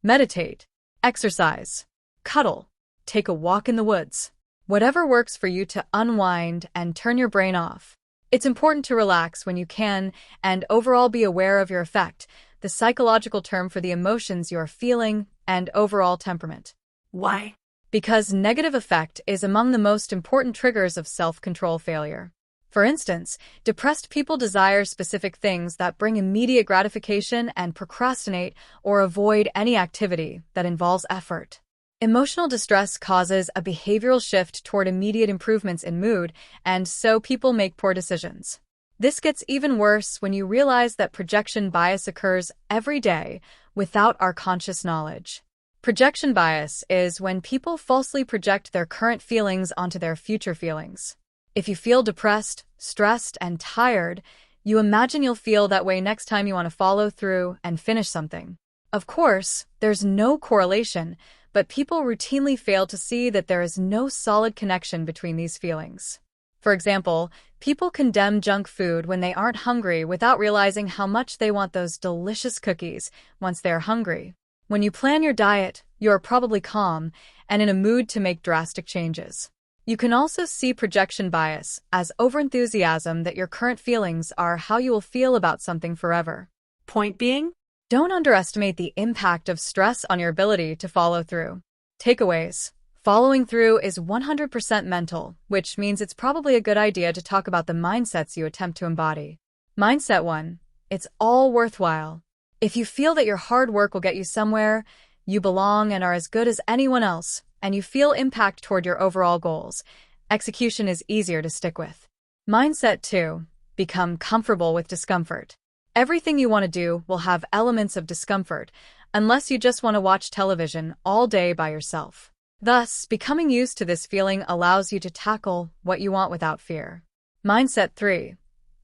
Meditate. Exercise. Cuddle. Take a walk in the woods. Whatever works for you to unwind and turn your brain off. It's important to relax when you can and overall be aware of your affect, the psychological term for the emotions you're feeling, and overall temperament.
Why?
Because negative affect is among the most important triggers of self-control failure. For instance, depressed people desire specific things that bring immediate gratification and procrastinate or avoid any activity that involves effort. Emotional distress causes a behavioral shift toward immediate improvements in mood, and so people make poor decisions. This gets even worse when you realize that projection bias occurs every day without our conscious knowledge. Projection bias is when people falsely project their current feelings onto their future feelings. If you feel depressed, stressed, and tired, you imagine you'll feel that way next time you want to follow through and finish something. Of course, there's no correlation, but people routinely fail to see that there is no solid connection between these feelings. For example, people condemn junk food when they aren't hungry without realizing how much they want those delicious cookies once they're hungry. When you plan your diet, you're probably calm and in a mood to make drastic changes. You can also see projection bias as overenthusiasm that your current feelings are how you will feel about something forever.
Point being?
Don't underestimate the impact of stress on your ability to follow through. Takeaways. Following through is 100% mental, which means it's probably a good idea to talk about the mindsets you attempt to embody. Mindset 1. It's all worthwhile. If you feel that your hard work will get you somewhere, you belong and are as good as anyone else, and you feel impact toward your overall goals, execution is easier to stick with. Mindset 2. Become comfortable with discomfort. Everything you want to do will have elements of discomfort, unless you just want to watch television all day by yourself. Thus, becoming used to this feeling allows you to tackle what you want without fear. Mindset 3.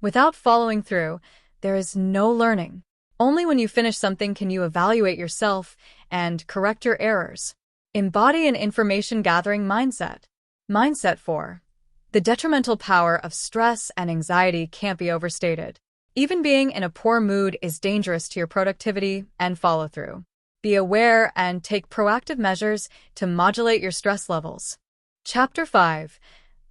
Without following through, there is no learning. Only when you finish something can you evaluate yourself and correct your errors. Embody an information-gathering mindset. Mindset 4. The detrimental power of stress and anxiety can't be overstated. Even being in a poor mood is dangerous to your productivity and follow-through. Be aware and take proactive measures to modulate your stress levels. Chapter 5.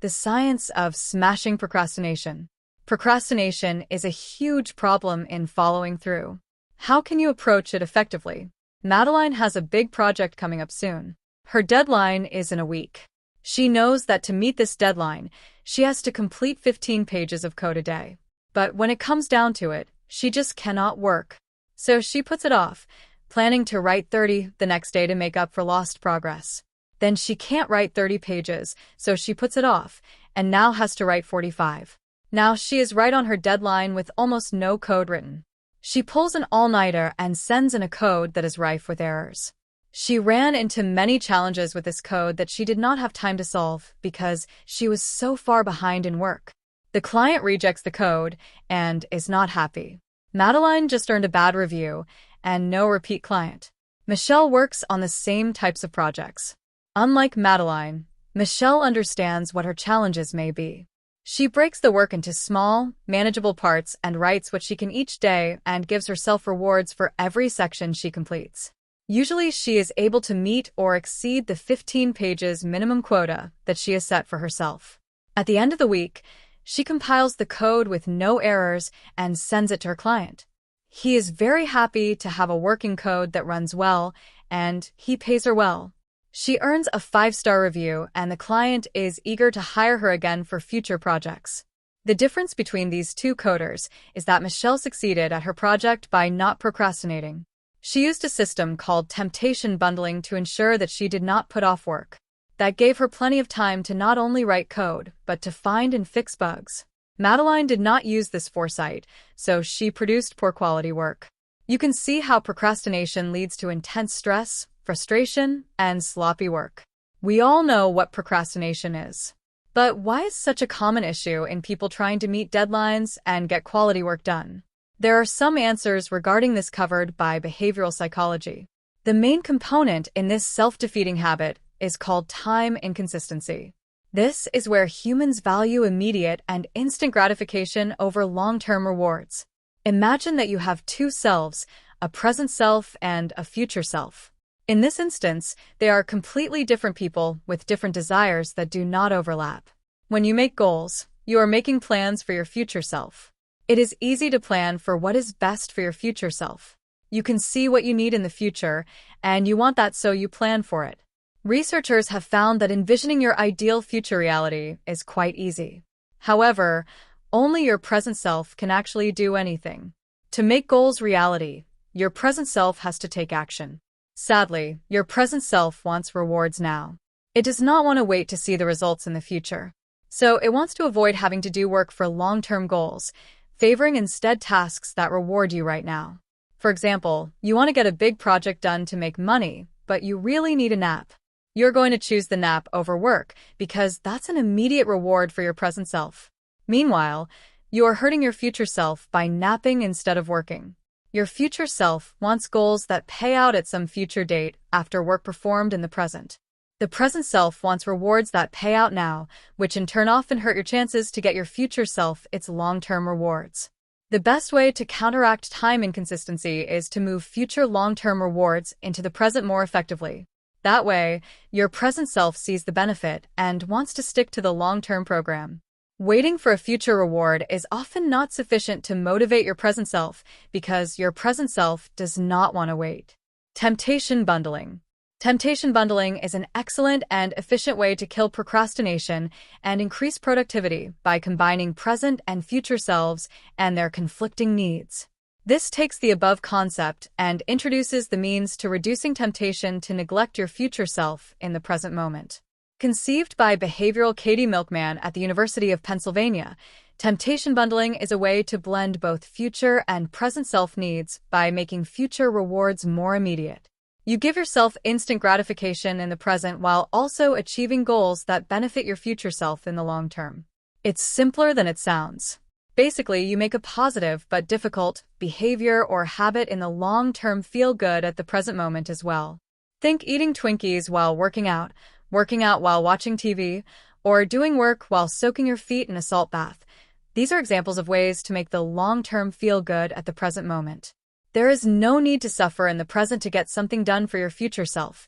The Science of Smashing Procrastination. Procrastination is a huge problem in following through. How can you approach it effectively? Madeline has a big project coming up soon. Her deadline is in a week. She knows that to meet this deadline, she has to complete 15 pages of code a day. But when it comes down to it, she just cannot work. So she puts it off, planning to write 30 the next day to make up for lost progress. Then she can't write 30 pages, so she puts it off, and now has to write 45. Now she is right on her deadline with almost no code written. She pulls an all-nighter and sends in a code that is rife with errors. She ran into many challenges with this code that she did not have time to solve because she was so far behind in work. The client rejects the code and is not happy. Madeline just earned a bad review and no repeat client. Michelle works on the same types of projects. Unlike Madeline, Michelle understands what her challenges may be. She breaks the work into small, manageable parts and writes what she can each day and gives herself rewards for every section she completes. Usually, she is able to meet or exceed the 15 pages minimum quota that she has set for herself. At the end of the week, she compiles the code with no errors and sends it to her client. He is very happy to have a working code that runs well, and he pays her well. She earns a 5-star review, and the client is eager to hire her again for future projects. The difference between these two coders is that Michelle succeeded at her project by not procrastinating. She used a system called temptation bundling to ensure that she did not put off work. That gave her plenty of time to not only write code, but to find and fix bugs. Madeline did not use this foresight, so she produced poor quality work. You can see how procrastination leads to intense stress, frustration, and sloppy work. We all know what procrastination is. But why is such a common issue in people trying to meet deadlines and get quality work done? There are some answers regarding this covered by behavioral psychology. The main component in this self-defeating habit is called time inconsistency. This is where humans value immediate and instant gratification over long-term rewards. Imagine that you have two selves, a present self and a future self. In this instance, they are completely different people with different desires that do not overlap. When you make goals, you are making plans for your future self. It is easy to plan for what is best for your future self. You can see what you need in the future, and you want that, so you plan for it. Researchers have found that envisioning your ideal future reality is quite easy. However, only your present self can actually do anything. To make goals reality, your present self has to take action. Sadly, your present self wants rewards now. It does not want to wait to see the results in the future. So it wants to avoid having to do work for long-term goals, favoring instead tasks that reward you right now. For example, you want to get a big project done to make money, but you really need a nap. You're going to choose the nap over work because that's an immediate reward for your present self. Meanwhile, you are hurting your future self by napping instead of working. Your future self wants goals that pay out at some future date after work performed in the present. The present self wants rewards that pay out now, which in turn often hurt your chances to get your future self its long-term rewards. The best way to counteract time inconsistency is to move future long-term rewards into the present more effectively. That way, your present self sees the benefit and wants to stick to the long-term program. Waiting for a future reward is often not sufficient to motivate your present self because your present self does not want to wait. Temptation bundling. Temptation bundling is an excellent and efficient way to kill procrastination and increase productivity by combining present and future selves and their conflicting needs. This takes the above concept and introduces the means to reducing temptation to neglect your future self in the present moment. Conceived by behavioral Katie Milkman at the University of Pennsylvania, temptation bundling is a way to blend both future and present self needs by making future rewards more immediate. You give yourself instant gratification in the present while also achieving goals that benefit your future self in the long term. It's simpler than it sounds. Basically, you make a positive but difficult behavior or habit in the long term feel good at the present moment as well. Think eating Twinkies while working out while watching TV, or doing work while soaking your feet in a salt bath. These are examples of ways to make the long-term feel good at the present moment. There is no need to suffer in the present to get something done for your future self.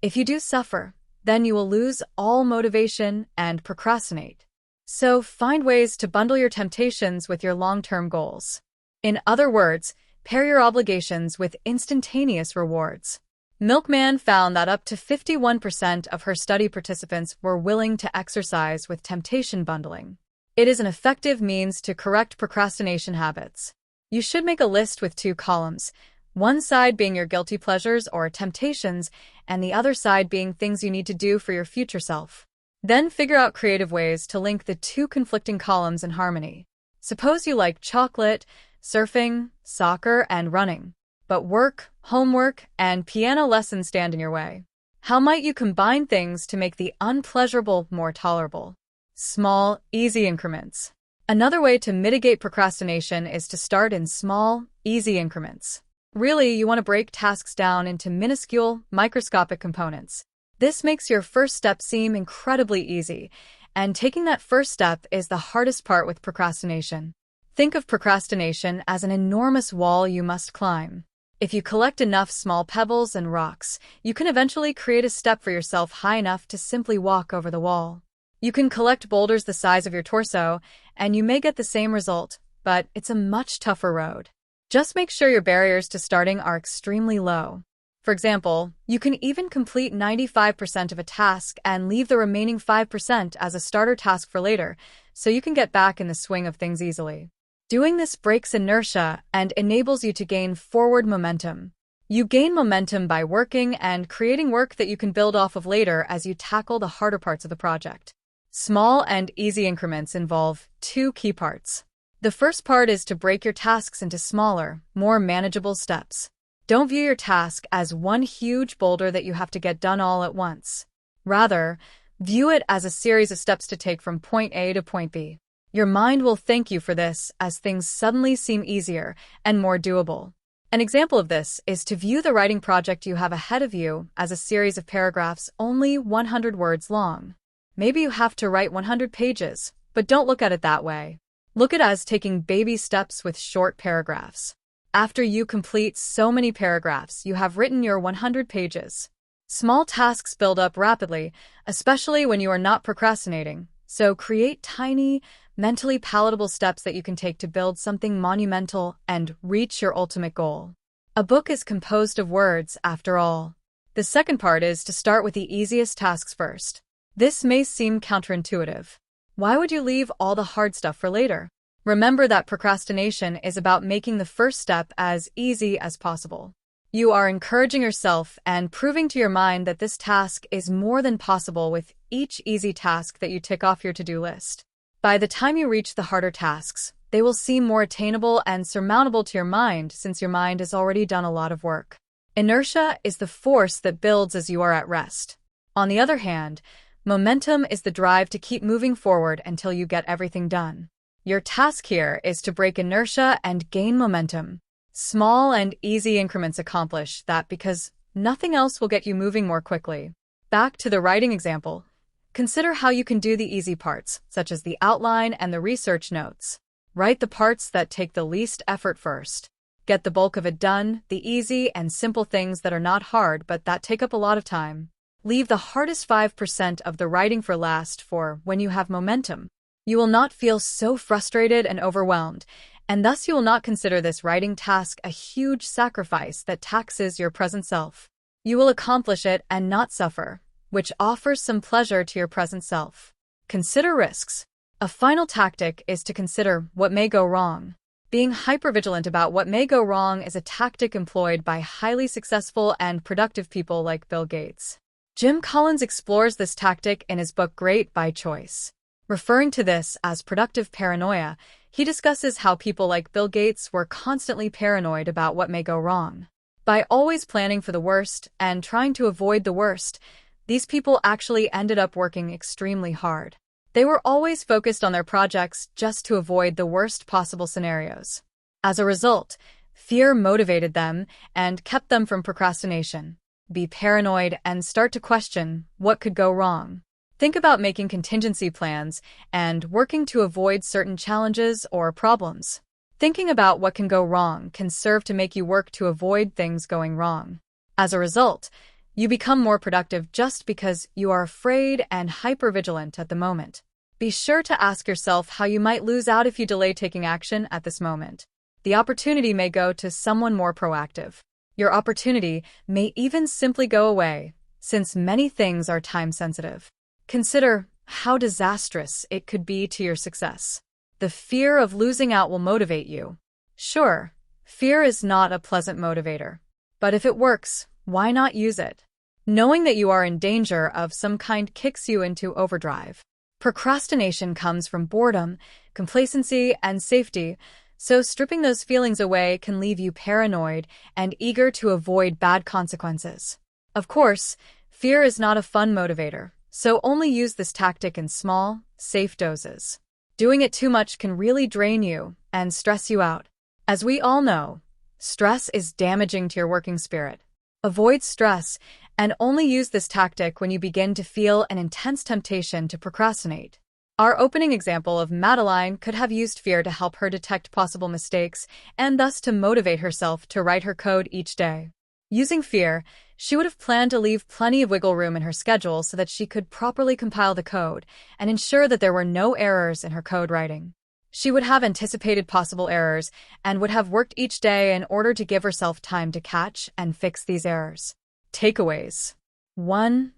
If you do suffer, then you will lose all motivation and procrastinate. So find ways to bundle your temptations with your long-term goals. In other words, pair your obligations with instantaneous rewards. Milkman found that up to 51% of her study participants were willing to exercise with temptation bundling. It is an effective means to correct procrastination habits. You should make a list with 2 columns, one side being your guilty pleasures or temptations, and the other side being things you need to do for your future self. Then figure out creative ways to link the 2 conflicting columns in harmony. Suppose you like chocolate, surfing, soccer, and running, but work, homework, and piano lessons stand in your way. How might you combine things to make the unpleasurable more tolerable? Small, easy increments. Another way to mitigate procrastination is to start in small, easy increments. Really, you want to break tasks down into minuscule, microscopic components. This makes your first step seem incredibly easy, And taking that first step is the hardest part with procrastination. Think of procrastination as an enormous wall you must climb. If you collect enough small pebbles and rocks, you can eventually create a step for yourself high enough to simply walk over the wall. You can collect boulders the size of your torso, and you may get the same result, but it's a much tougher road. Just make sure your barriers to starting are extremely low. For example, you can even complete 95% of a task and leave the remaining 5% as a starter task for later, so you can get back in the swing of things easily. Doing this breaks inertia and enables you to gain forward momentum. You gain momentum by working and creating work that you can build off of later as you tackle the harder parts of the project. Small and easy increments involve two key parts. The first part is to break your tasks into smaller, more manageable steps. Don't view your task as one huge boulder that you have to get done all at once. Rather, view it as a series of steps to take from point A to point B. Your mind will thank you for this as things suddenly seem easier and more doable. An example of this is to view the writing project you have ahead of you as a series of paragraphs only 100 words long. Maybe you have to write 100 pages, but don't look at it that way. Look at it as taking baby steps with short paragraphs. After you complete so many paragraphs, you have written your 100 pages. Small tasks build up rapidly, especially when you are not procrastinating, so create tiny, mentally palatable steps that you can take to build something monumental and reach your ultimate goal. A book is composed of words, after all. The second part is to start with the easiest tasks first. This may seem counterintuitive. Why would you leave all the hard stuff for later? Remember that procrastination is about making the first step as easy as possible. You are encouraging yourself and proving to your mind that this task is more than possible with each easy task that you tick off your to-do list. By the time you reach the harder tasks, they will seem more attainable and surmountable to your mind since your mind has already done a lot of work. Inertia is the force that builds as you are at rest. On the other hand, momentum is the drive to keep moving forward until you get everything done. Your task here is to break inertia and gain momentum. Small and easy increments accomplish that because nothing else will get you moving more quickly. Back to the writing example. Consider how you can do the easy parts, such as the outline and the research notes. Write the parts that take the least effort first. Get the bulk of it done, the easy and simple things that are not hard but that take up a lot of time. Leave the hardest 5% of the writing for last for when you have momentum. You will not feel so frustrated and overwhelmed, and thus you will not consider this writing task a huge sacrifice that taxes your present self. You will accomplish it and not suffer, which offers some pleasure to your present self. Consider risks. A final tactic is to consider what may go wrong. Being hypervigilant about what may go wrong is a tactic employed by highly successful and productive people like Bill Gates. Jim Collins explores this tactic in his book Great by Choice. Referring to this as productive paranoia, he discusses how people like Bill Gates were constantly paranoid about what may go wrong. By always planning for the worst and trying to avoid the worst, these people actually ended up working extremely hard. They were always focused on their projects just to avoid the worst possible scenarios. As a result, fear motivated them and kept them from procrastination. Be paranoid and start to question what could go wrong. Think about making contingency plans and working to avoid certain challenges or problems. Thinking about what can go wrong can serve to make you work to avoid things going wrong. As a result, you become more productive just because you are afraid and hypervigilant at the moment. Be sure to ask yourself how you might lose out if you delay taking action at this moment. The opportunity may go to someone more proactive. Your opportunity may even simply go away, since many things are time-sensitive. Consider how disastrous it could be to your success. The fear of losing out will motivate you. Sure, fear is not a pleasant motivator, but if it works, why not use it? Knowing that you are in danger of some kind kicks you into overdrive. Procrastination comes from boredom, complacency, and safety, so stripping those feelings away can leave you paranoid and eager to avoid bad consequences. Of course, fear is not a fun motivator, so only use this tactic in small, safe doses. Doing it too much can really drain you and stress you out. As we all know, stress is damaging to your working spirit. Avoid stress and only use this tactic when you begin to feel an intense temptation to procrastinate. Our opening example of Madeline could have used fear to help her detect possible mistakes and thus to motivate herself to write her code each day. Using fear, she would have planned to leave plenty of wiggle room in her schedule so that she could properly compile the code and ensure that there were no errors in her code writing. She would have anticipated possible errors and would have worked each day in order to give herself time to catch and fix these errors. Takeaways. 1.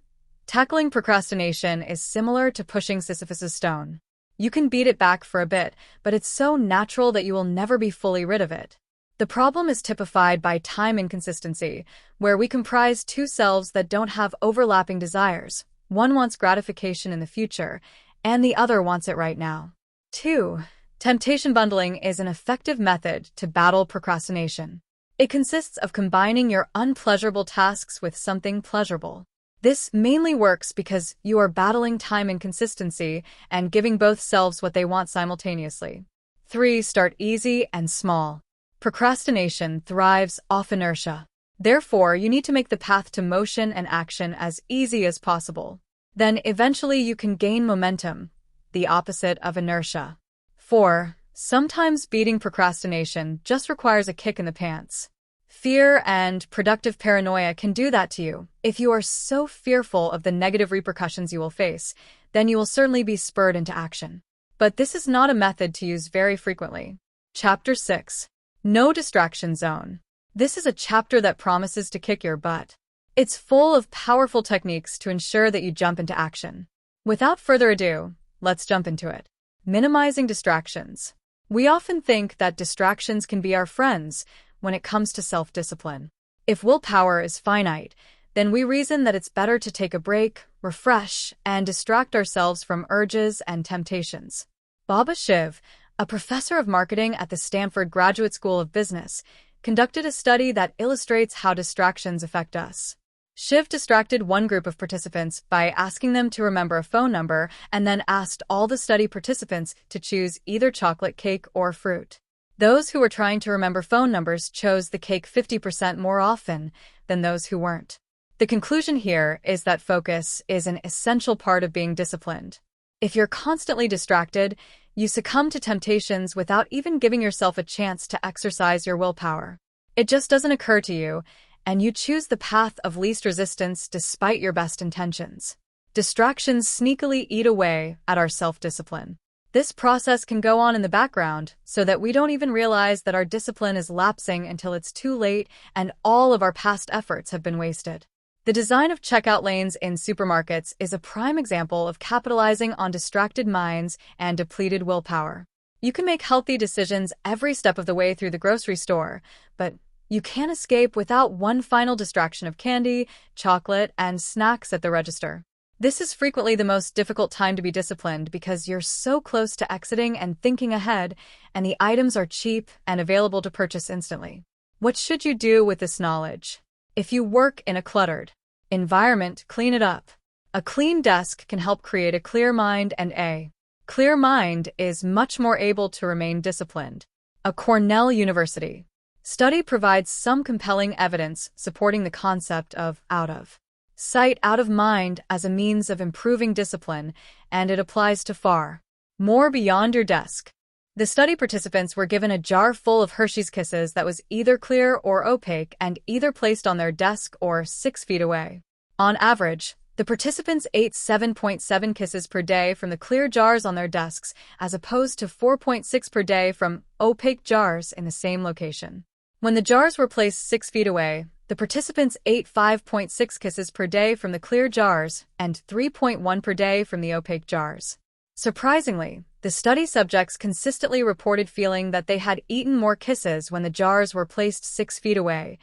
Tackling procrastination is similar to pushing Sisyphus's stone. You can beat it back for a bit, but it's so natural that you will never be fully rid of it. The problem is typified by time inconsistency, where we comprise two selves that don't have overlapping desires. One wants gratification in the future, and the other wants it right now. 2. Temptation bundling is an effective method to battle procrastination. It consists of combining your unpleasurable tasks with something pleasurable. This mainly works because you are battling time inconsistency and giving both selves what they want simultaneously. 3. Start easy and small. Procrastination thrives off inertia. Therefore, you need to make the path to motion and action as easy as possible. Then eventually you can gain momentum, the opposite of inertia. 4. Sometimes beating procrastination just requires a kick in the pants. Fear and productive paranoia can do that to you. If you are so fearful of the negative repercussions you will face, then you will certainly be spurred into action. But this is not a method to use very frequently. Chapter 6. No Distraction Zone. This is a chapter that promises to kick your butt. It's full of powerful techniques to ensure that you jump into action. Without further ado, let's jump into it. Minimizing distractions. We often think that distractions can be our friends when it comes to self-discipline. If willpower is finite, then we reason that it's better to take a break, refresh, and distract ourselves from urges and temptations. Baba Shiv, a professor of marketing at the Stanford Graduate School of Business, conducted a study that illustrates how distractions affect us. Shiv distracted one group of participants by asking them to remember a phone number and then asked all the study participants to choose either chocolate cake or fruit. Those who were trying to remember phone numbers chose the cake 50% more often than those who weren't. The conclusion here is that focus is an essential part of being disciplined. If you're constantly distracted, you succumb to temptations without even giving yourself a chance to exercise your willpower. It just doesn't occur to you, and you choose the path of least resistance despite your best intentions. Distractions sneakily eat away at our self-discipline. This process can go on in the background so that we don't even realize that our discipline is lapsing until it's too late and all of our past efforts have been wasted. The design of checkout lanes in supermarkets is a prime example of capitalizing on distracted minds and depleted willpower. You can make healthy decisions every step of the way through the grocery store, but you can't escape without one final distraction of candy, chocolate, and snacks at the register. This is frequently the most difficult time to be disciplined because you're so close to exiting and thinking ahead, and the items are cheap and available to purchase instantly. What should you do with this knowledge? If you work in a cluttered environment, clean it up. A clean desk can help create a clear mind, and a clear mind is much more able to remain disciplined. A Cornell University study provides some compelling evidence supporting the concept of out of sight, out of mind as a means of improving discipline, and it applies to far more beyond your desk. The study participants were given a jar full of Hershey's Kisses that was either clear or opaque and either placed on their desk or 6 feet away. On average, the participants ate 7.7 kisses per day from the clear jars on their desks, as opposed to 4.6 per day from opaque jars in the same location. When the jars were placed 6 feet away, the participants ate 5.6 kisses per day from the clear jars and 3.1 per day from the opaque jars. Surprisingly, the study subjects consistently reported feeling that they had eaten more kisses when the jars were placed 6 feet away,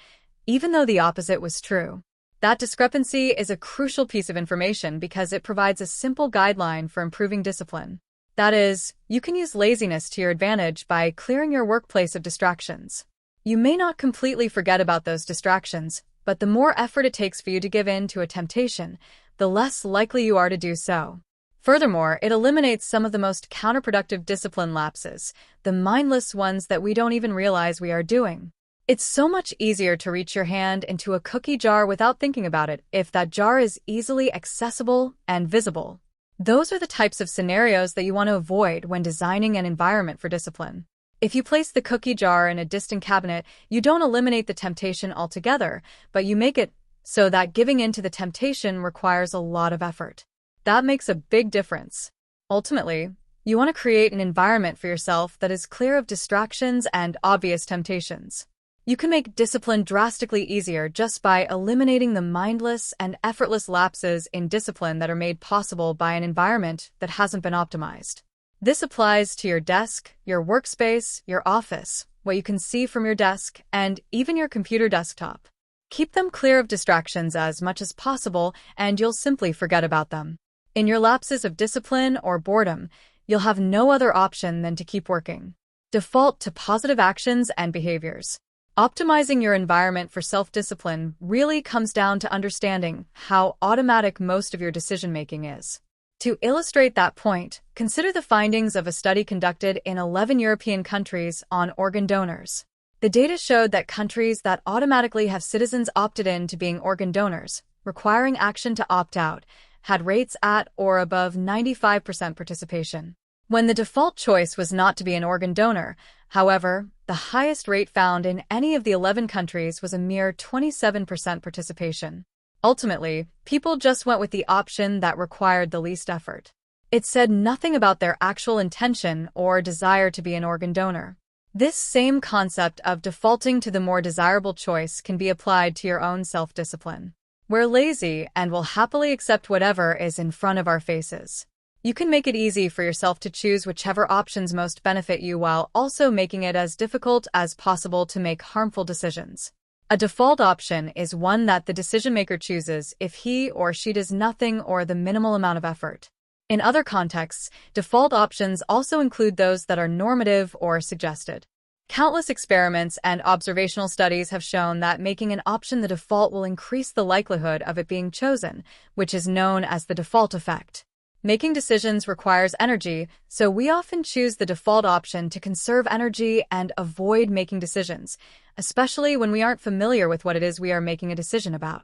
even though the opposite was true. That discrepancy is a crucial piece of information because it provides a simple guideline for improving discipline. That is, you can use laziness to your advantage by clearing your workplace of distractions. You may not completely forget about those distractions, but the more effort it takes for you to give in to a temptation, the less likely you are to do so. Furthermore, it eliminates some of the most counterproductive discipline lapses, the mindless ones that we don't even realize we are doing. It's so much easier to reach your hand into a cookie jar without thinking about it if that jar is easily accessible and visible. Those are the types of scenarios that you want to avoid when designing an environment for discipline. If you place the cookie jar in a distant cabinet, you don't eliminate the temptation altogether, but you make it so that giving in to the temptation requires a lot of effort. That makes a big difference. Ultimately, you want to create an environment for yourself that is clear of distractions and obvious temptations. You can make discipline drastically easier just by eliminating the mindless and effortless lapses in discipline that are made possible by an environment that hasn't been optimized. This applies to your desk, your workspace, your office, what you can see from your desk, and even your computer desktop. Keep them clear of distractions as much as possible, and you'll simply forget about them. In your lapses of discipline or boredom, you'll have no other option than to keep working. Default to positive actions and behaviors. Optimizing your environment for self-discipline really comes down to understanding how automatic most of your decision-making is. To illustrate that point, consider the findings of a study conducted in 11 European countries on organ donors. The data showed that countries that automatically have citizens opted in to being organ donors, requiring action to opt out, had rates at or above 95% participation. When the default choice was not to be an organ donor, however, the highest rate found in any of the 11 countries was a mere 27% participation. Ultimately, people just went with the option that required the least effort. It said nothing about their actual intention or desire to be an organ donor. This same concept of defaulting to the more desirable choice can be applied to your own self-discipline. We're lazy and will happily accept whatever is in front of our faces. You can make it easy for yourself to choose whichever options most benefit you while also making it as difficult as possible to make harmful decisions. A default option is one that the decision maker chooses if he or she does nothing or the minimal amount of effort. In other contexts, default options also include those that are normative or suggested. Countless experiments and observational studies have shown that making an option the default will increase the likelihood of it being chosen, which is known as the default effect. Making decisions requires energy, so we often choose the default option to conserve energy and avoid making decisions, especially when we aren't familiar with what it is we are making a decision about.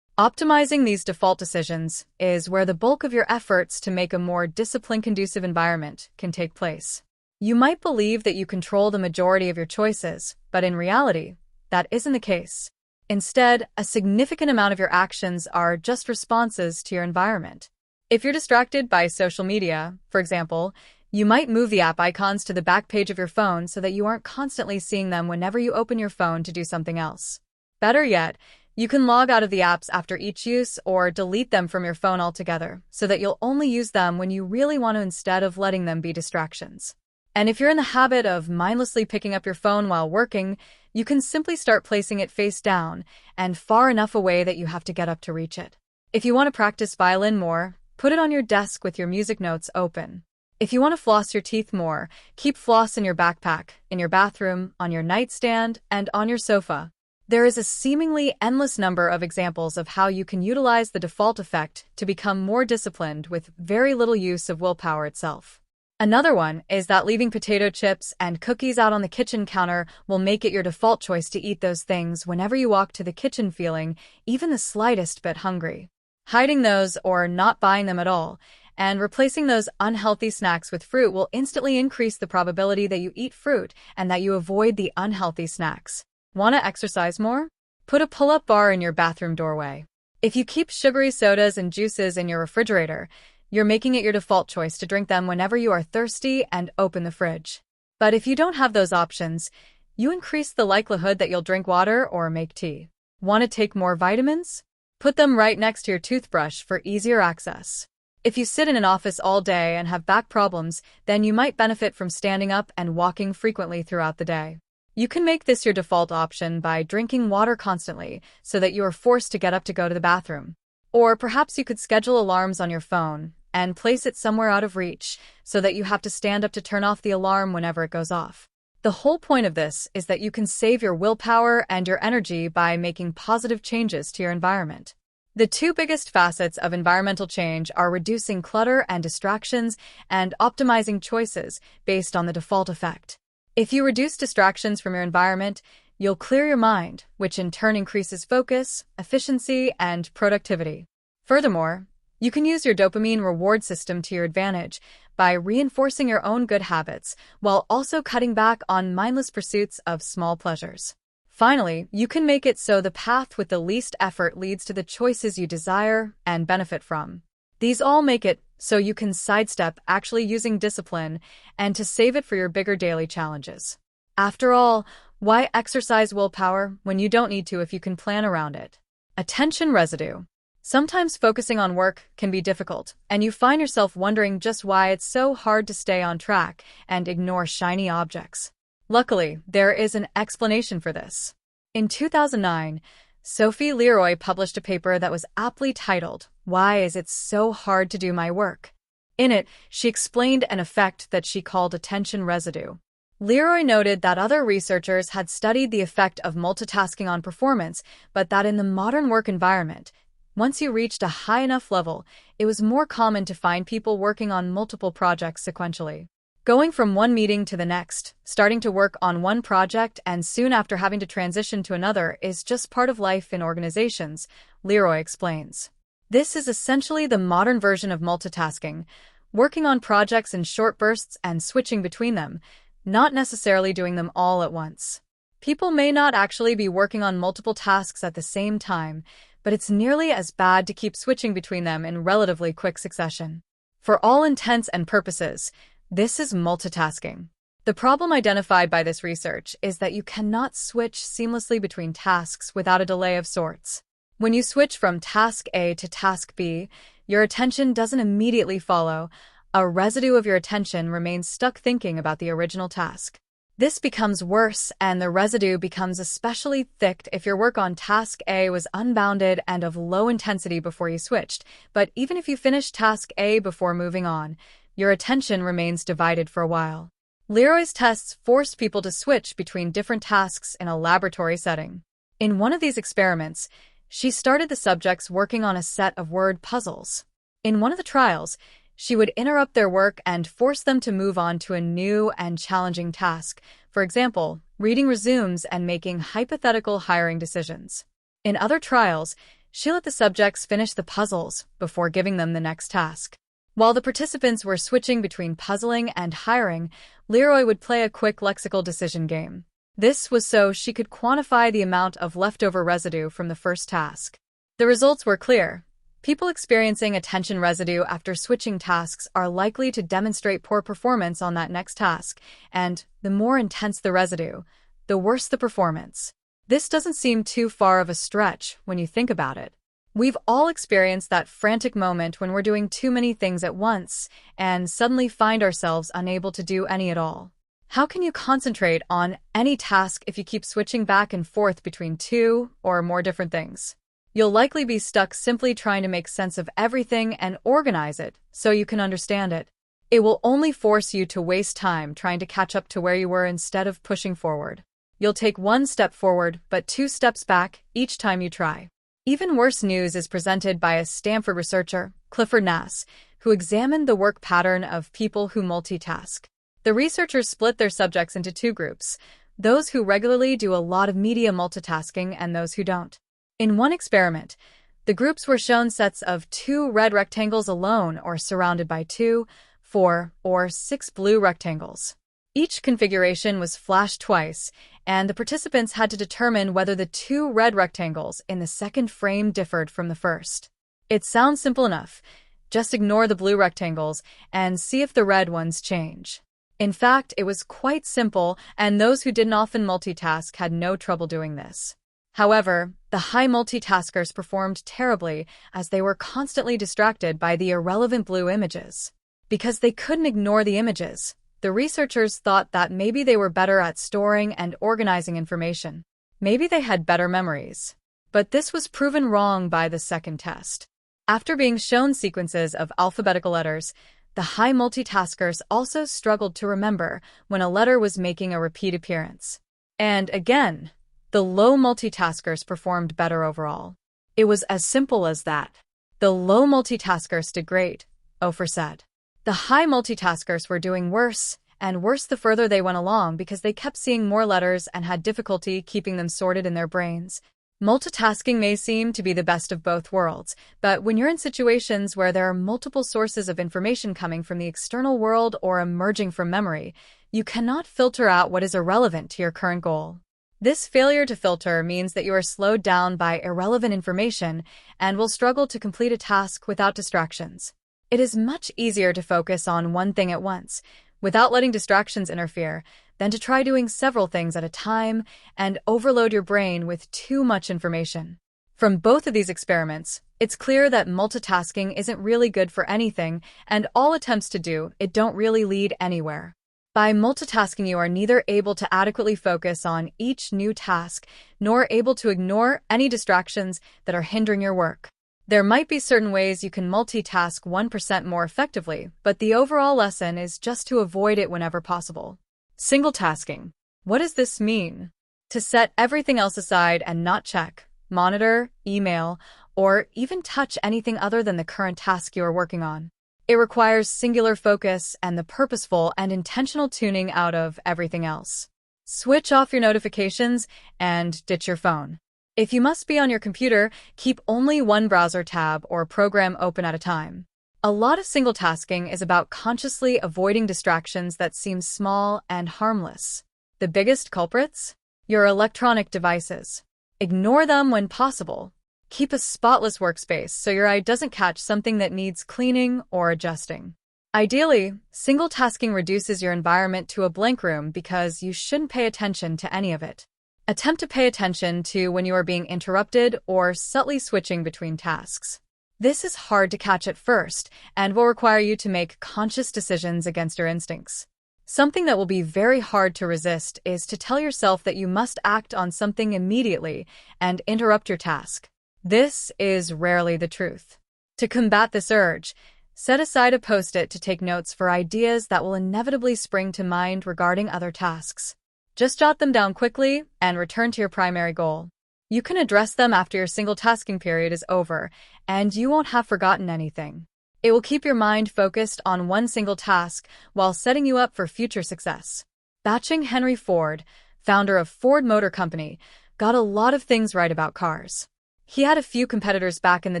Optimizing these default decisions is where the bulk of your efforts to make a more discipline-conducive environment can take place. You might believe that you control the majority of your choices, but in reality, that isn't the case. Instead, a significant amount of your actions are just responses to your environment. If you're distracted by social media, for example, you might move the app icons to the back page of your phone so that you aren't constantly seeing them whenever you open your phone to do something else. Better yet, you can log out of the apps after each use or delete them from your phone altogether so that you'll only use them when you really want to instead of letting them be distractions. And if you're in the habit of mindlessly picking up your phone while working, you can simply start placing it face down and far enough away that you have to get up to reach it. If you want to practice violin more, put it on your desk with your music notes open. If you want to floss your teeth more, keep floss in your backpack, in your bathroom, on your nightstand, and on your sofa. There is a seemingly endless number of examples of how you can utilize the default effect to become more disciplined with very little use of willpower itself. Another one is that leaving potato chips and cookies out on the kitchen counter will make it your default choice to eat those things whenever you walk to the kitchen feeling even the slightest bit hungry. Hiding those or not buying them at all, and replacing those unhealthy snacks with fruit will instantly increase the probability that you eat fruit and that you avoid the unhealthy snacks. Want to exercise more? Put a pull-up bar in your bathroom doorway. If you keep sugary sodas and juices in your refrigerator, you're making it your default choice to drink them whenever you are thirsty and open the fridge. But if you don't have those options, you increase the likelihood that you'll drink water or make tea. Want to take more vitamins? Put them right next to your toothbrush for easier access. If you sit in an office all day and have back problems, then you might benefit from standing up and walking frequently throughout the day. You can make this your default option by drinking water constantly so that you are forced to get up to go to the bathroom. Or perhaps you could schedule alarms on your phone and place it somewhere out of reach so that you have to stand up to turn off the alarm whenever it goes off. The whole point of this is that you can save your willpower and your energy by making positive changes to your environment. The two biggest facets of environmental change are reducing clutter and distractions and optimizing choices based on the default effect. If you reduce distractions from your environment, you'll clear your mind, which in turn increases focus, efficiency, and productivity. Furthermore, You can use your dopamine reward system to your advantage by reinforcing your own good habits while also cutting back on mindless pursuits of small pleasures. Finally, you can make it so the path with the least effort leads to the choices you desire and benefit from. These all make it so you can sidestep actually using discipline and to save it for your bigger daily challenges. After all, why exercise willpower when you don't need to if you can plan around it? Attention residue. Sometimes focusing on work can be difficult, and you find yourself wondering just why it's so hard to stay on track and ignore shiny objects. Luckily, there is an explanation for this. In 2009, Sophie Leroy published a paper that was aptly titled, "Why is it so hard to do my work?" In it, she explained an effect that she called attention residue. Leroy noted that other researchers had studied the effect of multitasking on performance, but that in the modern work environment, once you reached a high enough level, it was more common to find people working on multiple projects sequentially. Going from one meeting to the next, starting to work on one project and soon after having to transition to another is just part of life in organizations, Leroy explains. This is essentially the modern version of multitasking, working on projects in short bursts and switching between them, not necessarily doing them all at once. People may not actually be working on multiple tasks at the same time, but it's nearly as bad to keep switching between them in relatively quick succession. For all intents and purposes, this is multitasking. The problem identified by this research is that you cannot switch seamlessly between tasks without a delay of sorts. When you switch from task A to task B, your attention doesn't immediately follow. A residue of your attention remains stuck thinking about the original task. This becomes worse, and the residue becomes especially thick if your work on task A was unbounded and of low intensity before you switched. But even if you finish task A before moving on, your attention remains divided for a while. Leroy's tests forced people to switch between different tasks in a laboratory setting. In one of these experiments, she started the subjects working on a set of word puzzles. In one of the trials, she would interrupt their work and force them to move on to a new and challenging task, for example, reading resumes and making hypothetical hiring decisions. In other trials, she let the subjects finish the puzzles before giving them the next task. While the participants were switching between puzzling and hiring, Leroy would play a quick lexical decision game. This was so she could quantify the amount of leftover residue from the first task. The results were clear. People experiencing attention residue after switching tasks are likely to demonstrate poor performance on that next task, and the more intense the residue, the worse the performance. This doesn't seem too far of a stretch when you think about it. We've all experienced that frantic moment when we're doing too many things at once and suddenly find ourselves unable to do any at all. How can you concentrate on any task if you keep switching back and forth between two or more different things? You'll likely be stuck simply trying to make sense of everything and organize it so you can understand it. It will only force you to waste time trying to catch up to where you were instead of pushing forward. You'll take one step forward but 2 steps back each time you try. Even worse news is presented by a Stanford researcher, Clifford Nass, who examined the work pattern of people who multitask. The researchers split their subjects into 2 groups, those who regularly do a lot of media multitasking and those who don't. In one experiment, the groups were shown sets of 2 red rectangles alone or surrounded by 2, 4, or 6 blue rectangles. Each configuration was flashed twice, and the participants had to determine whether the 2 red rectangles in the second frame differed from the first. It sounds simple enough. Just ignore the blue rectangles and see if the red ones change. In fact, it was quite simple, and those who didn't often multitask had no trouble doing this. However, the high multitaskers performed terribly as they were constantly distracted by the irrelevant blue images. Because they couldn't ignore the images, the researchers thought that maybe they were better at storing and organizing information. Maybe they had better memories. But this was proven wrong by the second test. After being shown sequences of alphabetical letters, the high multitaskers also struggled to remember when a letter was making a repeat appearance. And again, the low multitaskers performed better overall. It was as simple as that. The low multitaskers did great, Ofer said. The high multitaskers were doing worse, and worse the further they went along because they kept seeing more letters and had difficulty keeping them sorted in their brains. Multitasking may seem to be the best of both worlds, but when you're in situations where there are multiple sources of information coming from the external world or emerging from memory, you cannot filter out what is irrelevant to your current goal. This failure to filter means that you are slowed down by irrelevant information and will struggle to complete a task without distractions. It is much easier to focus on one thing at once, without letting distractions interfere, than to try doing several things at a time and overload your brain with too much information. From both of these experiments, it's clear that multitasking isn't really good for anything, and all attempts to do it don't really lead anywhere. By multitasking, you are neither able to adequately focus on each new task, nor able to ignore any distractions that are hindering your work. There might be certain ways you can multitask 1% more effectively, but the overall lesson is just to avoid it whenever possible. Single tasking. What does this mean? To set everything else aside and not check, monitor, email, or even touch anything other than the current task you are working on. It requires singular focus and the purposeful and intentional tuning out of everything else. Switch off your notifications and ditch your phone. If you must be on your computer, keep only one browser tab or program open at a time. A lot of single tasking is about consciously avoiding distractions that seem small and harmless. The biggest culprits? Your electronic devices. Ignore them when possible. Keep a spotless workspace so your eye doesn't catch something that needs cleaning or adjusting. Ideally, single tasking reduces your environment to a blank room because you shouldn't pay attention to any of it. Attempt to pay attention to when you are being interrupted or subtly switching between tasks. This is hard to catch at first and will require you to make conscious decisions against your instincts. Something that will be very hard to resist is to tell yourself that you must act on something immediately and interrupt your task. This is rarely the truth. To combat this urge, set aside a post-it to take notes for ideas that will inevitably spring to mind regarding other tasks. Just jot them down quickly and return to your primary goal. You can address them after your single tasking period is over, and you won't have forgotten anything. It will keep your mind focused on one single task while setting you up for future success. Batching. Henry Ford, founder of Ford Motor Company, got a lot of things right about cars. He had a few competitors back in the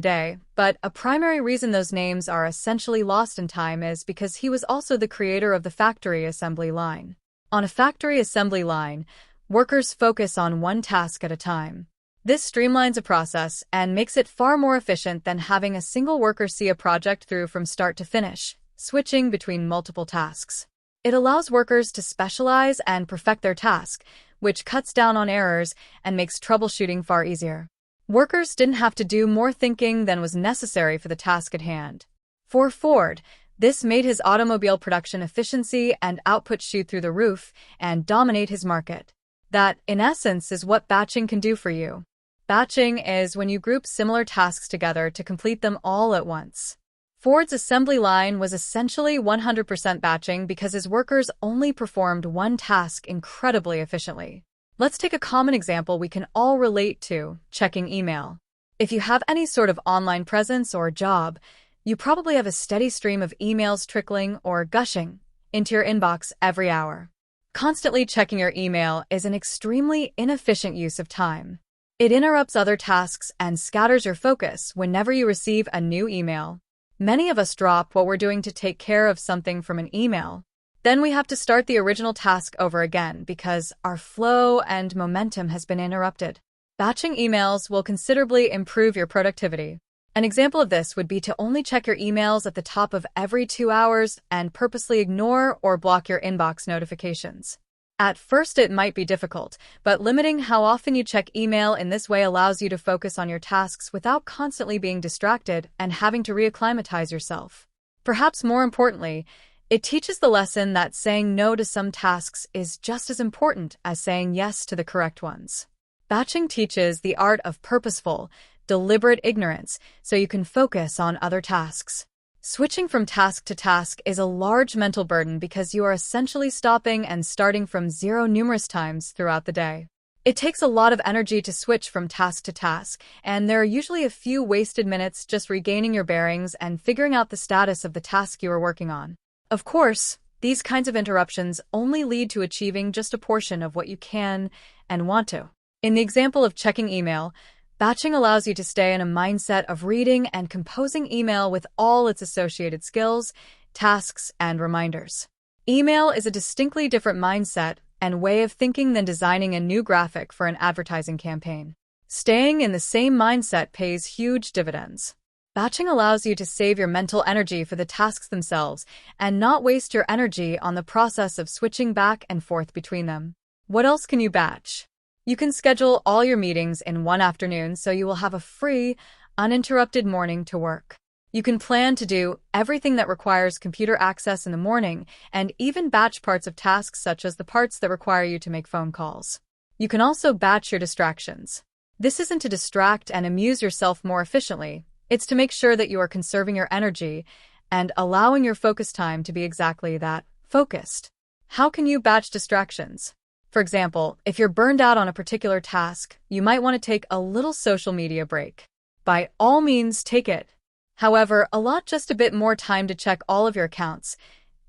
day, but a primary reason those names are essentially lost in time is because he was also the creator of the factory assembly line. On a factory assembly line, workers focus on one task at a time. This streamlines a process and makes it far more efficient than having a single worker see a project through from start to finish, switching between multiple tasks. It allows workers to specialize and perfect their task, which cuts down on errors and makes troubleshooting far easier. Workers didn't have to do more thinking than was necessary for the task at hand. For Ford, this made his automobile production efficiency and output shoot through the roof and dominate his market. That, in essence, is what batching can do for you. Batching is when you group similar tasks together to complete them all at once. Ford's assembly line was essentially 100% batching because his workers only performed one task incredibly efficiently. Let's take a common example we can all relate to: checking email. If you have any sort of online presence or job, you probably have a steady stream of emails trickling or gushing into your inbox every hour. Constantly checking your email is an extremely inefficient use of time. It interrupts other tasks and scatters your focus whenever you receive a new email. Many of us drop what we're doing to take care of something from an email. Then we have to start the original task over again because our flow and momentum has been interrupted. Batching emails will considerably improve your productivity. An example of this would be to only check your emails at the top of every 2 hours and purposely ignore or block your inbox notifications. At first, it might be difficult, but limiting how often you check email in this way allows you to focus on your tasks without constantly being distracted and having to reacclimatize yourself. Perhaps more importantly, it teaches the lesson that saying no to some tasks is just as important as saying yes to the correct ones. Batching teaches the art of purposeful, deliberate ignorance so you can focus on other tasks. Switching from task to task is a large mental burden because you are essentially stopping and starting from zero numerous times throughout the day. It takes a lot of energy to switch from task to task, and there are usually a few wasted minutes just regaining your bearings and figuring out the status of the task you are working on. Of course, these kinds of interruptions only lead to achieving just a portion of what you can and want to. In the example of checking email, batching allows you to stay in a mindset of reading and composing email with all its associated skills, tasks, and reminders. Email is a distinctly different mindset and way of thinking than designing a new graphic for an advertising campaign. Staying in the same mindset pays huge dividends. Batching allows you to save your mental energy for the tasks themselves and not waste your energy on the process of switching back and forth between them. What else can you batch? You can schedule all your meetings in one afternoon so you will have a free, uninterrupted morning to work. You can plan to do everything that requires computer access in the morning and even batch parts of tasks such as the parts that require you to make phone calls. You can also batch your distractions. This isn't to distract and amuse yourself more efficiently. It's to make sure that you are conserving your energy and allowing your focus time to be exactly that, focused. How can you batch distractions? For example, if you're burned out on a particular task, you might want to take a little social media break. By all means, take it. However, allot just a bit more time to check all of your accounts,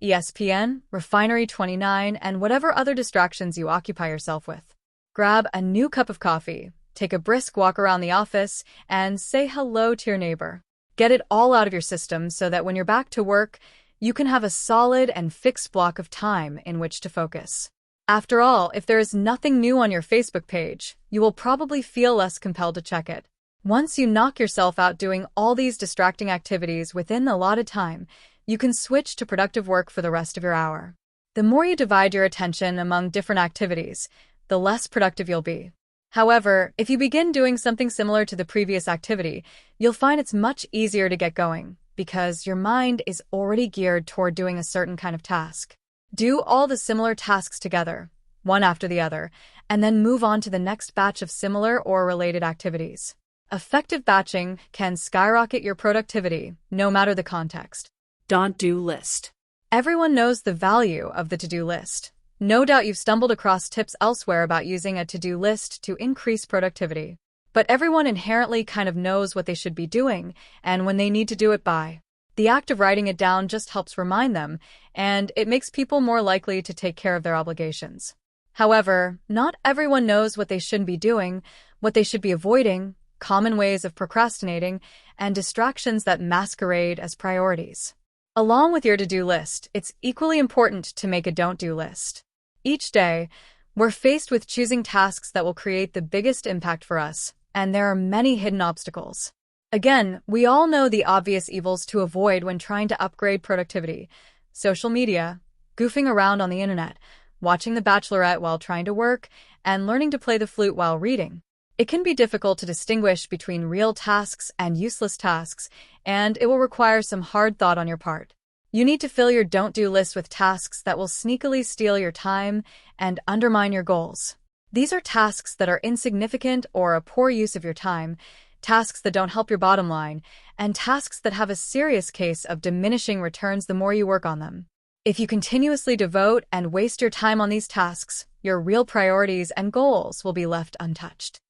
ESPN, Refinery29, and whatever other distractions you occupy yourself with. Grab a new cup of coffee, take a brisk walk around the office, and say hello to your neighbor. Get it all out of your system so that when you're back to work, you can have a solid and fixed block of time in which to focus. After all, if there is nothing new on your Facebook page, you will probably feel less compelled to check it. Once you knock yourself out doing all these distracting activities within the allotted time, you can switch to productive work for the rest of your hour. The more you divide your attention among different activities, the less productive you'll be. However, if you begin doing something similar to the previous activity, you'll find it's much easier to get going because your mind is already geared toward doing a certain kind of task. Do all the similar tasks together, one after the other, and then move on to the next batch of similar or related activities. Effective batching can skyrocket your productivity, no matter the context.
Don't-do list.
Everyone knows the value of the to-do list. No doubt you've stumbled across tips elsewhere about using a to-do list to increase productivity. But everyone inherently kind of knows what they should be doing and when they need to do it by. The act of writing it down just helps remind them, and it makes people more likely to take care of their obligations. However, not everyone knows what they shouldn't be doing, what they should be avoiding, common ways of procrastinating, and distractions that masquerade as priorities. Along with your to-do list, it's equally important to make a don't-do list. Each day, we're faced with choosing tasks that will create the biggest impact for us, and there are many hidden obstacles. Again, we all know the obvious evils to avoid when trying to upgrade productivity: social media, goofing around on the internet, watching The Bachelorette while trying to work, and learning to play the flute while reading. It can be difficult to distinguish between real tasks and useless tasks, and it will require some hard thought on your part. You need to fill your don't-do list with tasks that will sneakily steal your time and undermine your goals. These are tasks that are insignificant or a poor use of your time, tasks that don't help your bottom line, and tasks that have a serious case of diminishing returns the more you work on them. If you continuously devote and waste your time on these tasks, your real priorities and goals will be left untouched.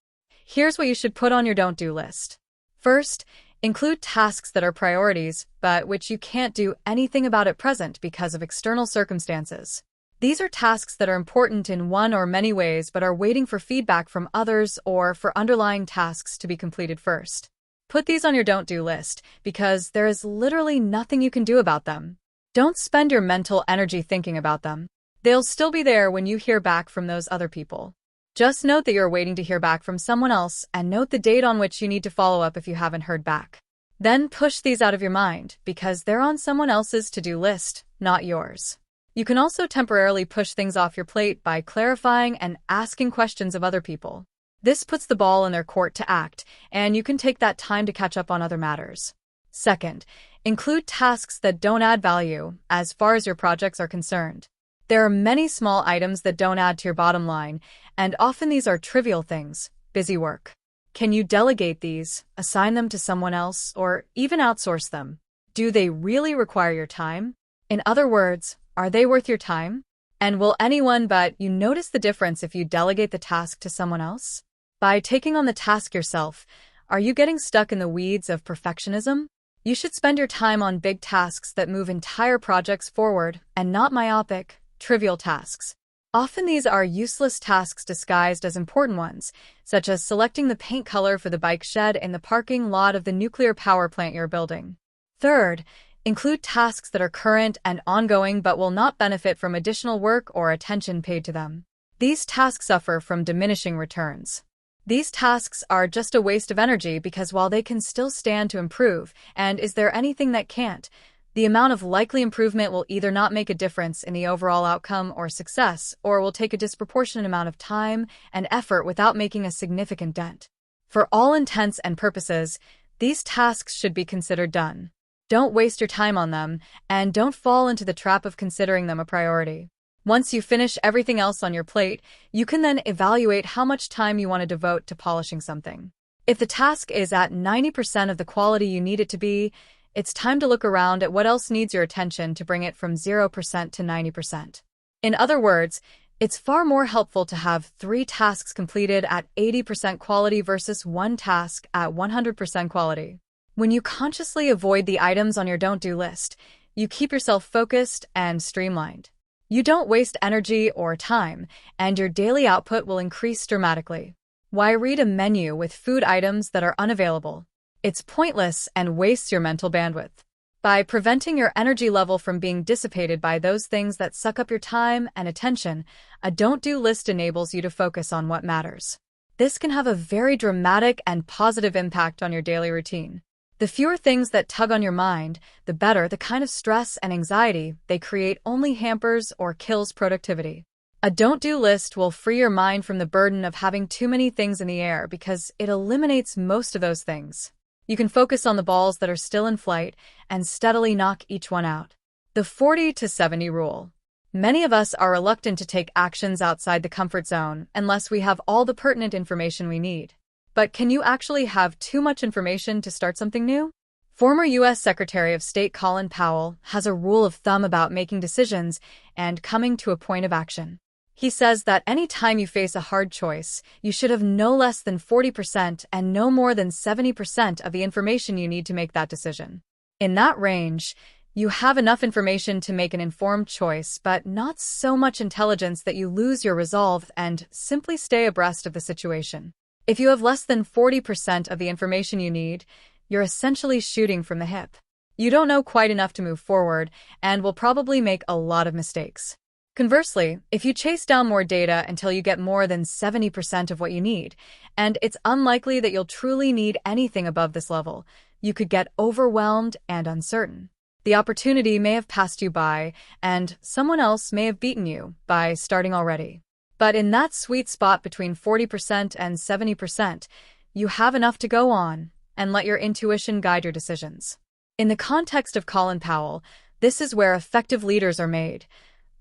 Here's what you should put on your don't-do list. First, include tasks that are priorities, but which you can't do anything about at present because of external circumstances. These are tasks that are important in one or many ways but are waiting for feedback from others or for underlying tasks to be completed first. Put these on your don't-do list because there is literally nothing you can do about them. Don't spend your mental energy thinking about them. They'll still be there when you hear back from those other people. Just note that you're waiting to hear back from someone else and note the date on which you need to follow up if you haven't heard back. Then push these out of your mind because they're on someone else's to-do list, not yours. You can also temporarily push things off your plate by clarifying and asking questions of other people. This puts the ball in their court to act, and you can take that time to catch up on other matters. Second, include tasks that don't add value as far as your projects are concerned. There are many small items that don't add to your bottom line, and often these are trivial things, busy work. Can you delegate these, assign them to someone else, or even outsource them? Do they really require your time? In other words, are they worth your time? And will anyone but you notice the difference if you delegate the task to someone else? By taking on the task yourself, are you getting stuck in the weeds of perfectionism? You should spend your time on big tasks that move entire projects forward and not myopic, trivial tasks. Often these are useless tasks disguised as important ones, such as selecting the paint color for the bike shed in the parking lot of the nuclear power plant you're building. Third, include tasks that are current and ongoing but will not benefit from additional work or attention paid to them. These tasks suffer from diminishing returns. These tasks are just a waste of energy because while they can still stand to improve, and is there anything that can't, the amount of likely improvement will either not make a difference in the overall outcome or success, or will take a disproportionate amount of time and effort without making a significant dent. For all intents and purposes, these tasks should be considered done. Don't waste your time on them, and don't fall into the trap of considering them a priority. Once you finish everything else on your plate, you can then evaluate how much time you want to devote to polishing something. If the task is at 90% of the quality you need it to be, it's time to look around at what else needs your attention to bring it from 0% to 90%. In other words, it's far more helpful to have 3 tasks completed at 80% quality versus 1 task at 100% quality. When you consciously avoid the items on your don't-do list, you keep yourself focused and streamlined. You don't waste energy or time, and your daily output will increase dramatically. Why read a menu with food items that are unavailable? It's pointless and wastes your mental bandwidth. By preventing your energy level from being dissipated by those things that suck up your time and attention, a don't-do list enables you to focus on what matters. This can have a very dramatic and positive impact on your daily routine. The fewer things that tug on your mind, the better. The kind of stress and anxiety they create only hampers or kills productivity. A don't-do list will free your mind from the burden of having too many things in the air because it eliminates most of those things. You can focus on the balls that are still in flight and steadily knock each one out. The 40 to 70 rule. Many of us are reluctant to take actions outside the comfort zone unless we have all the pertinent information we need. But can you actually have too much information to start something new? Former U.S. Secretary of State Colin Powell has a rule of thumb about making decisions and coming to a point of action. He says that any time you face a hard choice, you should have no less than 40% and no more than 70% of the information you need to make that decision. In that range, you have enough information to make an informed choice, but not so much intelligence that you lose your resolve and simply stay abreast of the situation. If you have less than 40% of the information you need, you're essentially shooting from the hip. You don't know quite enough to move forward and will probably make a lot of mistakes. Conversely, if you chase down more data until you get more than 70% of what you need, and it's unlikely that you'll truly need anything above this level, you could get overwhelmed and uncertain. The opportunity may have passed you by, and someone else may have beaten you by starting already. But in that sweet spot between 40% and 70%, you have enough to go on and let your intuition guide your decisions. In the context of Colin Powell, this is where effective leaders are made.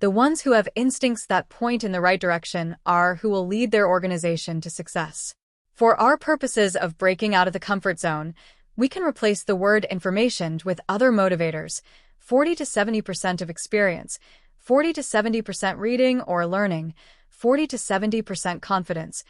The ones who have instincts that point in the right direction are who will lead their organization to success. For our purposes of breaking out of the comfort zone, we can replace the word information with other motivators: 40 to 70% of experience, 40 to 70% reading or learning, 40 to 70% confidence,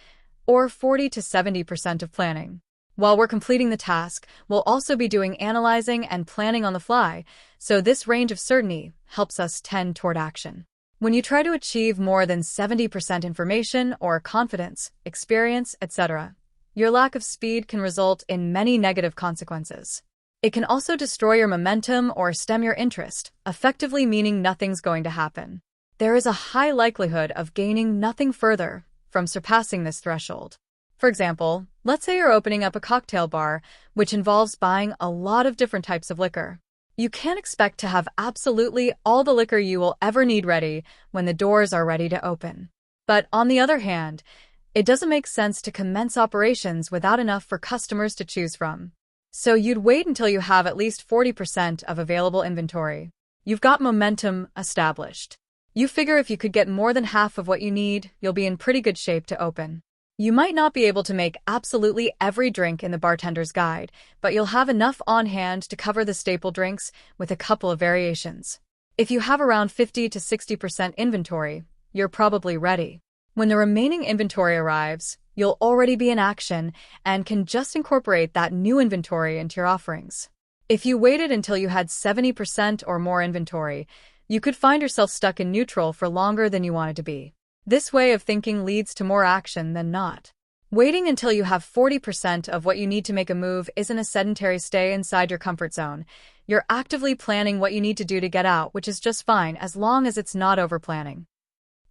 or 40 to 70% of planning. While we're completing the task, we'll also be doing analyzing and planning on the fly, so this range of certainty helps us tend toward action. When you try to achieve more than 70% information or confidence, experience, etc., your lack of speed can result in many negative consequences. It can also destroy your momentum or stem your interest, effectively meaning nothing's going to happen. There is a high likelihood of gaining nothing further from surpassing this threshold. For example, let's say you're opening up a cocktail bar, which involves buying a lot of different types of liquor. You can't expect to have absolutely all the liquor you will ever need ready when the doors are ready to open. But on the other hand, it doesn't make sense to commence operations without enough for customers to choose from. So you'd wait until you have at least 40% of available inventory. You've got momentum established. You figure if you could get more than half of what you need, you'll be in pretty good shape to open. You might not be able to make absolutely every drink in the bartender's guide, but you'll have enough on hand to cover the staple drinks with a couple of variations. If you have around 50 to 60% inventory, you're probably ready. When the remaining inventory arrives, you'll already be in action and can just incorporate that new inventory into your offerings. If you waited until you had 70% or more inventory, you could find yourself stuck in neutral for longer than you wanted to be. This way of thinking leads to more action than not. Waiting until you have 40% of what you need to make a move isn't a sedentary stay inside your comfort zone. You're actively planning what you need to do to get out, which is just fine as long as it's not over-planning.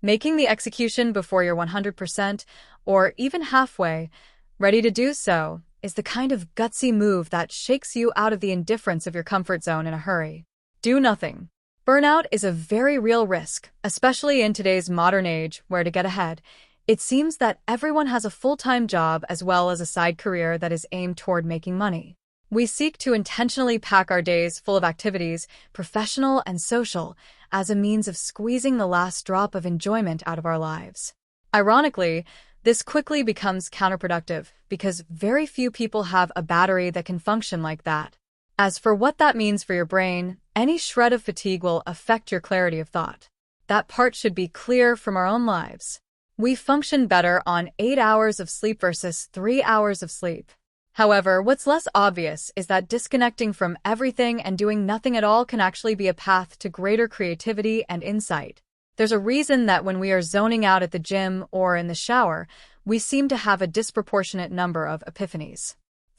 Making the execution before you're 100%, or even halfway, ready to do so, is the kind of gutsy move that shakes you out of the indifference of your comfort zone in a hurry. Do nothing. Burnout is a very real risk, especially in today's modern age where, to get ahead, it seems that everyone has a full-time job as well as a side career that is aimed toward making money. We seek to intentionally pack our days full of activities, professional and social, as a means of squeezing the last drop of enjoyment out of our lives. Ironically, this quickly becomes counterproductive because very few people have a battery that can function like that. As for what that means for your brain, any shred of fatigue will affect your clarity of thought. That part should be clear from our own lives. We function better on 8 hours of sleep versus 3 hours of sleep. However, what's less obvious is that disconnecting from everything and doing nothing at all can actually be a path to greater creativity and insight. There's a reason that when we are zoning out at the gym or in the shower, we seem to have a disproportionate number of epiphanies.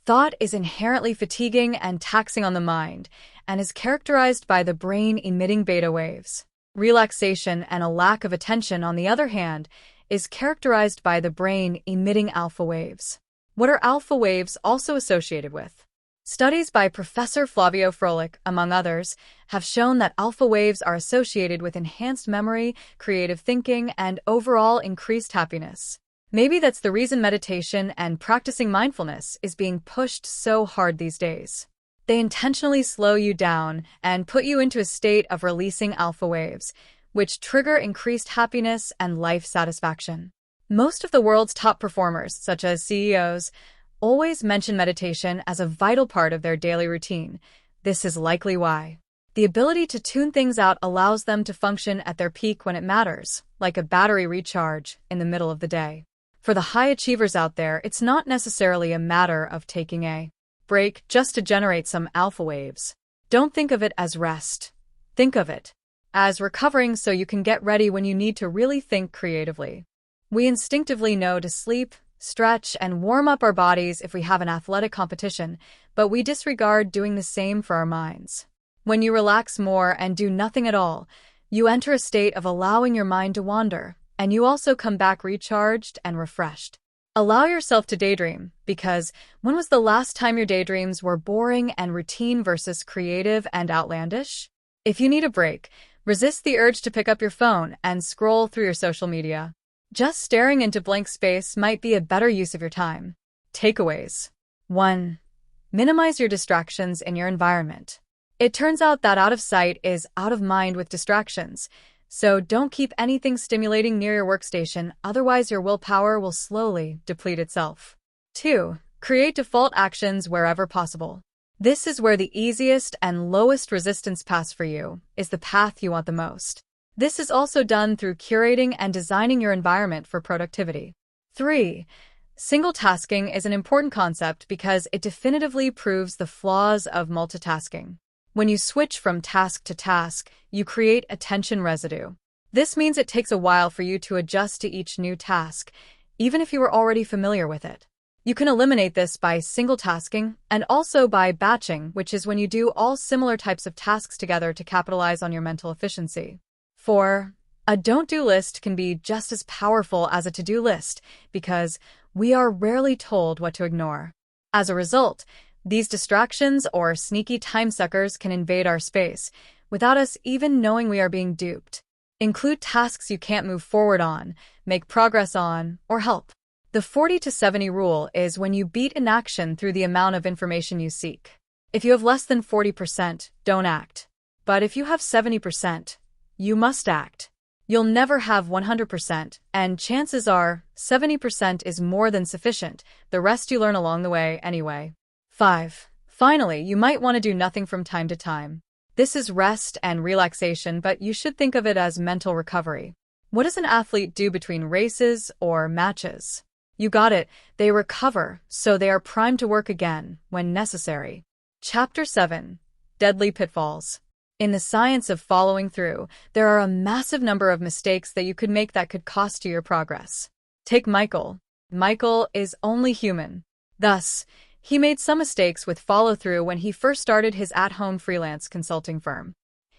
Thought is inherently fatiguing and taxing on the mind, and is characterized by the brain emitting beta waves. Relaxation and a lack of attention, on the other hand, is characterized by the brain emitting alpha waves. What are alpha waves also associated with? Studies by Professor Flavio Froelich, among others, have shown that alpha waves are associated with enhanced memory, creative thinking, and overall increased happiness. Maybe that's the reason meditation and practicing mindfulness is being pushed so hard these days. They intentionally slow you down and put you into a state of releasing alpha waves, which trigger increased happiness and life satisfaction. Most of the world's top performers, such as CEOs, always mention meditation as a vital part of their daily routine. This is likely why. The ability to tune things out allows them to function at their peak when it matters, like a battery recharge in the middle of the day. For the high achievers out there, it's not necessarily a matter of taking a break just to generate some alpha waves. Don't think of it as rest. Think of it as recovering so you can get ready when you need to really think creatively. We instinctively know to sleep, stretch, and warm up our bodies if we have an athletic competition, but we disregard doing the same for our minds. When you relax more and do nothing at all, you enter a state of allowing your mind to wander, and you also come back recharged and refreshed. Allow yourself to daydream, because when was the last time your daydreams were boring and routine versus creative and outlandish? If you need a break, resist the urge to pick up your phone and scroll through your social media. Just staring into blank space might be a better use of your time. Takeaways. 1. Minimize your distractions in your environment. It turns out that out of sight is out of mind with distractions, so don't keep anything stimulating near your workstation, otherwise your willpower will slowly deplete itself. 2. Create default actions wherever possible. This is where the easiest and lowest resistance path for you is the path you want the most. This is also done through curating and designing your environment for productivity. 3. Single tasking is an important concept because it definitively proves the flaws of multitasking. When you switch from task to task, you create attention residue. This means it takes a while for you to adjust to each new task, even if you were already familiar with it. You can eliminate this by single tasking and also by batching, which is when you do all similar types of tasks together to capitalize on your mental efficiency. 4. A don't-do list can be just as powerful as a to-do list because we are rarely told what to ignore. As a result, these distractions or sneaky time suckers can invade our space without us even knowing we are being duped. Include tasks you can't move forward on, make progress on, or help. The 40-70 rule is when you beat inaction through the amount of information you seek. If you have less than 40%, don't act. But if you have 70%, you must act. You'll never have 100%, and chances are 70% is more than sufficient. The rest you learn along the way anyway. 5. Finally, you might want to do nothing from time to time. This is rest and relaxation, but you should think of it as mental recovery. What does an athlete do between races or matches? You got it, they recover, so they are primed to work again when necessary. Chapter 7. Deadly Pitfalls. In the science of following through, there are a massive number of mistakes that you could make that could cost you your progress. Take Michael. Michael is only human. Thus, he made some mistakes with follow-through when he first started his at-home freelance consulting firm.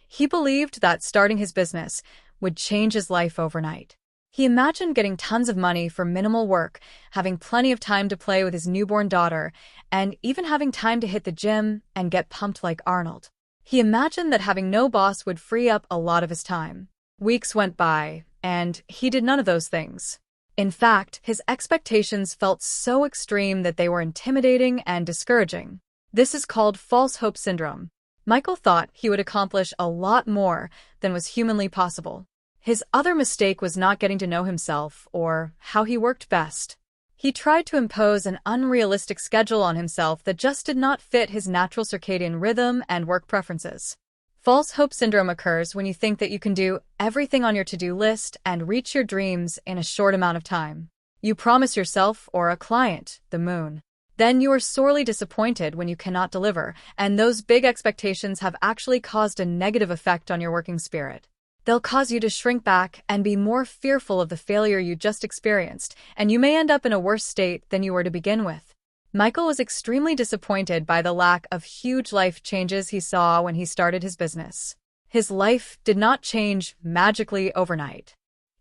He believed that starting his business would change his life overnight. He imagined getting tons of money for minimal work, having plenty of time to play with his newborn daughter, and even having time to hit the gym and get pumped like Arnold. He imagined that having no boss would free up a lot of his time. Weeks went by, and he did none of those things. In fact, his expectations felt so extreme that they were intimidating and discouraging. This is called false hope syndrome. Michael thought he would accomplish a lot more than was humanly possible. His other mistake was not getting to know himself or how he worked best. He tried to impose an unrealistic schedule on himself that just did not fit his natural circadian rhythm and work preferences. False hope syndrome occurs when you think that you can do everything on your to-do list and reach your dreams in a short amount of time. You promise yourself or a client the moon. Then you are sorely disappointed when you cannot deliver, and those big expectations have actually caused a negative effect on your working spirit. They'll cause you to shrink back and be more fearful of the failure you just experienced, and you may end up in a worse state than you were to begin with. Michael was extremely disappointed by the lack of huge life changes he saw when he started his business. His life did not change magically overnight.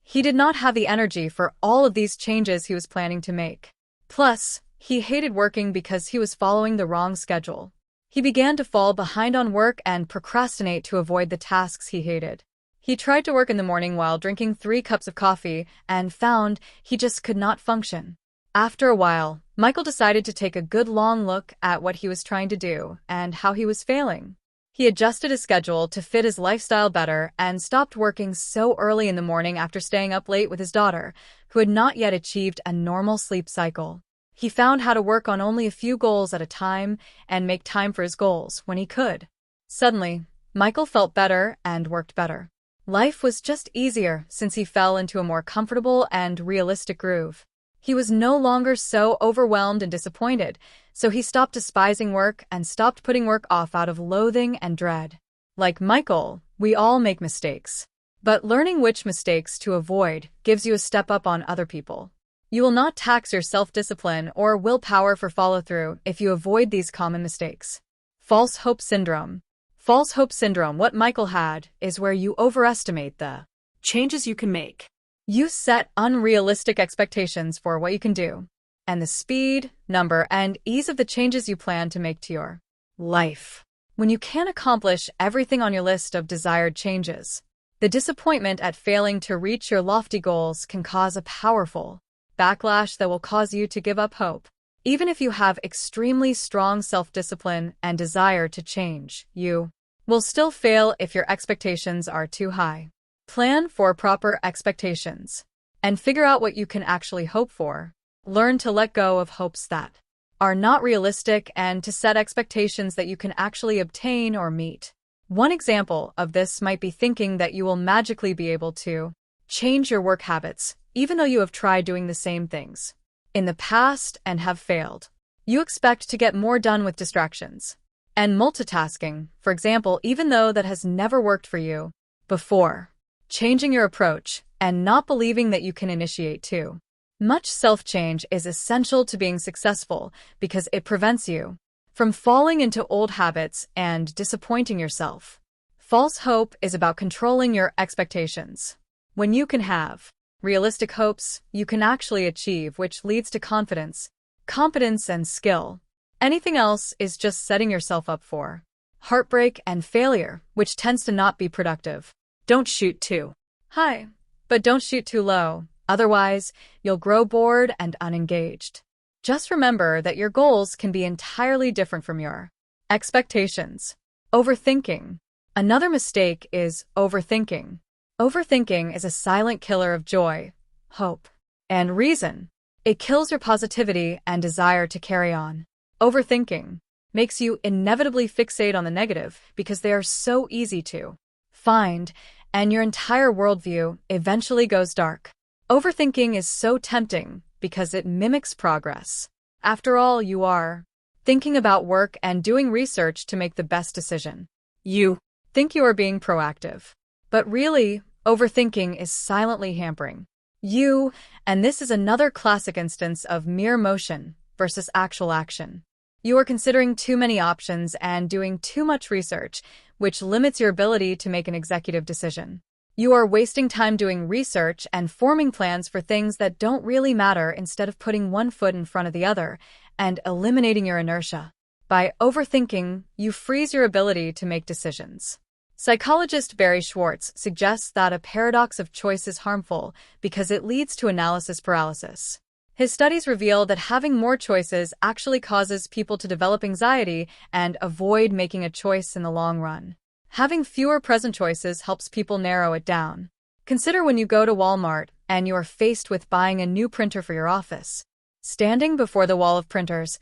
He did not have the energy for all of these changes he was planning to make. Plus, he hated working because he was following the wrong schedule. He began to fall behind on work and procrastinate to avoid the tasks he hated. He tried to work in the morning while drinking 3 cups of coffee and found he just could not function. After a while, Michael decided to take a good long look at what he was trying to do and how he was failing. He adjusted his schedule to fit his lifestyle better and stopped working so early in the morning after staying up late with his daughter, who had not yet achieved a normal sleep cycle. He found how to work on only a few goals at a time and make time for his goals when he could. Suddenly, Michael felt better and worked better. Life was just easier since he fell into a more comfortable and realistic groove. He was no longer so overwhelmed and disappointed, so he stopped despising work and stopped putting work off out of loathing and dread. Like Michael, we all make mistakes. But learning which mistakes to avoid gives you a step up on other people. You will not tax your self-discipline or willpower for follow-through if you avoid these common mistakes. False hope syndrome. False hope syndrome, what Michael had, is where you overestimate the
changes you can make.
You set unrealistic expectations for what you can do, and the speed, number, and ease of the changes you plan to make to your life. When you can't accomplish everything on your list of desired changes, the disappointment at failing to reach your lofty goals can cause a powerful backlash that will cause you to give up hope. Even if you have extremely strong self-discipline and desire to change, you will still fail if your expectations are too high. Plan for proper expectations and figure out what you can actually hope for. Learn to let go of hopes that are not realistic and to set expectations that you can actually obtain or meet. One example of this might be thinking that you will magically be able to change your work habits, even though you have tried doing the same things in the past and have failed. You expect to get more done with distractions and multitasking, for example, even though that has never worked for you before. Changing your approach and not believing that you can initiate too much self-change is essential to being successful because it prevents you from falling into old habits and disappointing yourself. False hope is about controlling your expectations. When you can have realistic hopes, you can actually achieve, which leads to confidence, competence, and skill. Anything else is just setting yourself up for heartbreak and failure, which tends to not be productive. Don't shoot too high, but don't shoot too low. Otherwise, you'll grow bored and unengaged. Just remember that your goals can be entirely different from your expectations. Overthinking. Another mistake is overthinking. Overthinking is a silent killer of joy, hope, and reason. It kills your positivity and desire to carry on. Overthinking makes you inevitably fixate on the negative because they are so easy to find, and your entire worldview eventually goes dark. Overthinking is so tempting because it mimics progress. After all, you are thinking about work and doing research to make the best decision you think you are being proactive. But really, overthinking is silently hampering you, and this is another classic instance of mere motion versus actual action. You are considering too many options and doing too much research, which limits your ability to make an executive decision. You are wasting time doing research and forming plans for things that don't really matter instead of putting one foot in front of the other and eliminating your inertia. By overthinking, you freeze your ability to make decisions. Psychologist Barry Schwartz suggests that a paradox of choice is harmful because it leads to analysis paralysis. His studies reveal that having more choices actually causes people to develop anxiety and avoid making a choice in the long run. Having fewer present choices helps people narrow it down. Consider when you go to Walmart and you are faced with buying a new printer for your office. Standing before the wall of printers,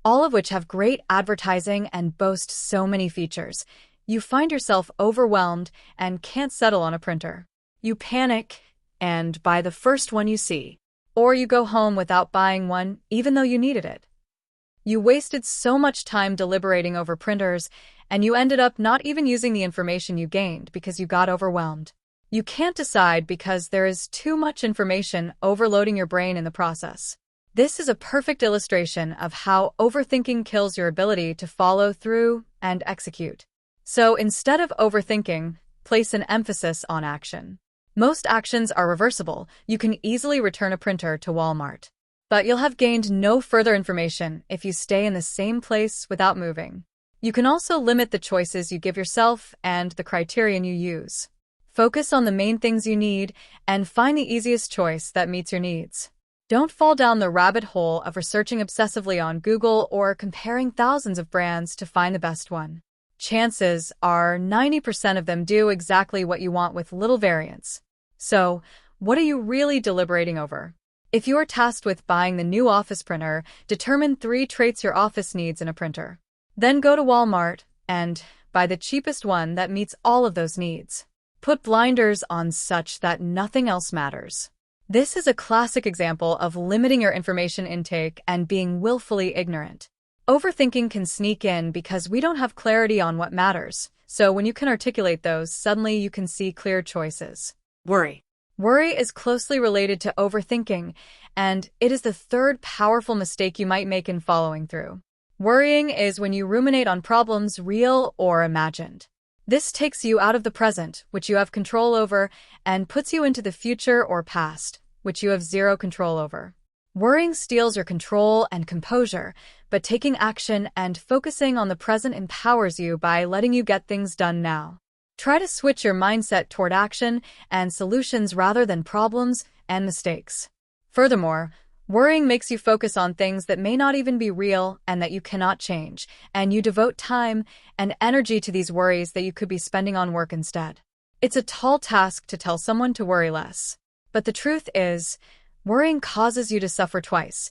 all of which have great advertising and boast so many features, you find yourself overwhelmed and can't settle on a printer. You panic and buy the first one you see. Or you go home without buying one, even though you needed it. You wasted so much time deliberating over printers, and you ended up not even using the information you gained because you got overwhelmed. You can't decide because there is too much information overloading your brain in the process. This is a perfect illustration of how overthinking kills your ability to follow through and execute. So instead of overthinking, place an emphasis on action. Most actions are reversible. You can easily return a printer to Walmart. But you'll have gained no further information if you stay in the same place without moving. You can also limit the choices you give yourself and the criterion you use. Focus on the main things you need and find the easiest choice that meets your needs. Don't fall down the rabbit hole of researching obsessively on Google or comparing thousands of brands to find the best one. Chances are 90% of them do exactly what you want with little variance. So, what are you really deliberating over? If you are tasked with buying the new office printer, determine 3 traits your office needs in a printer. Then go to Walmart and buy the cheapest one that meets all of those needs. Put blinders on such that nothing else matters. This is a classic example of limiting your information intake and being willfully ignorant. Overthinking can sneak in because we don't have clarity on what matters, so when you can articulate those, suddenly you can see clear choices.
Worry.
Worry is closely related to overthinking, and it is the third powerful mistake you might make in following through. Worrying is when you ruminate on problems, real or imagined. This takes you out of the present, which you have control over, and puts you into the future or past, which you have zero control over. Worrying steals your control and composure, but taking action and focusing on the present empowers you by letting you get things done now. Try to switch your mindset toward action and solutions rather than problems and mistakes. Furthermore, worrying makes you focus on things that may not even be real and that you cannot change, and you devote time and energy to these worries that you could be spending on work instead. It's a tall task to tell someone to worry less. But the truth is, worrying causes you to suffer twice,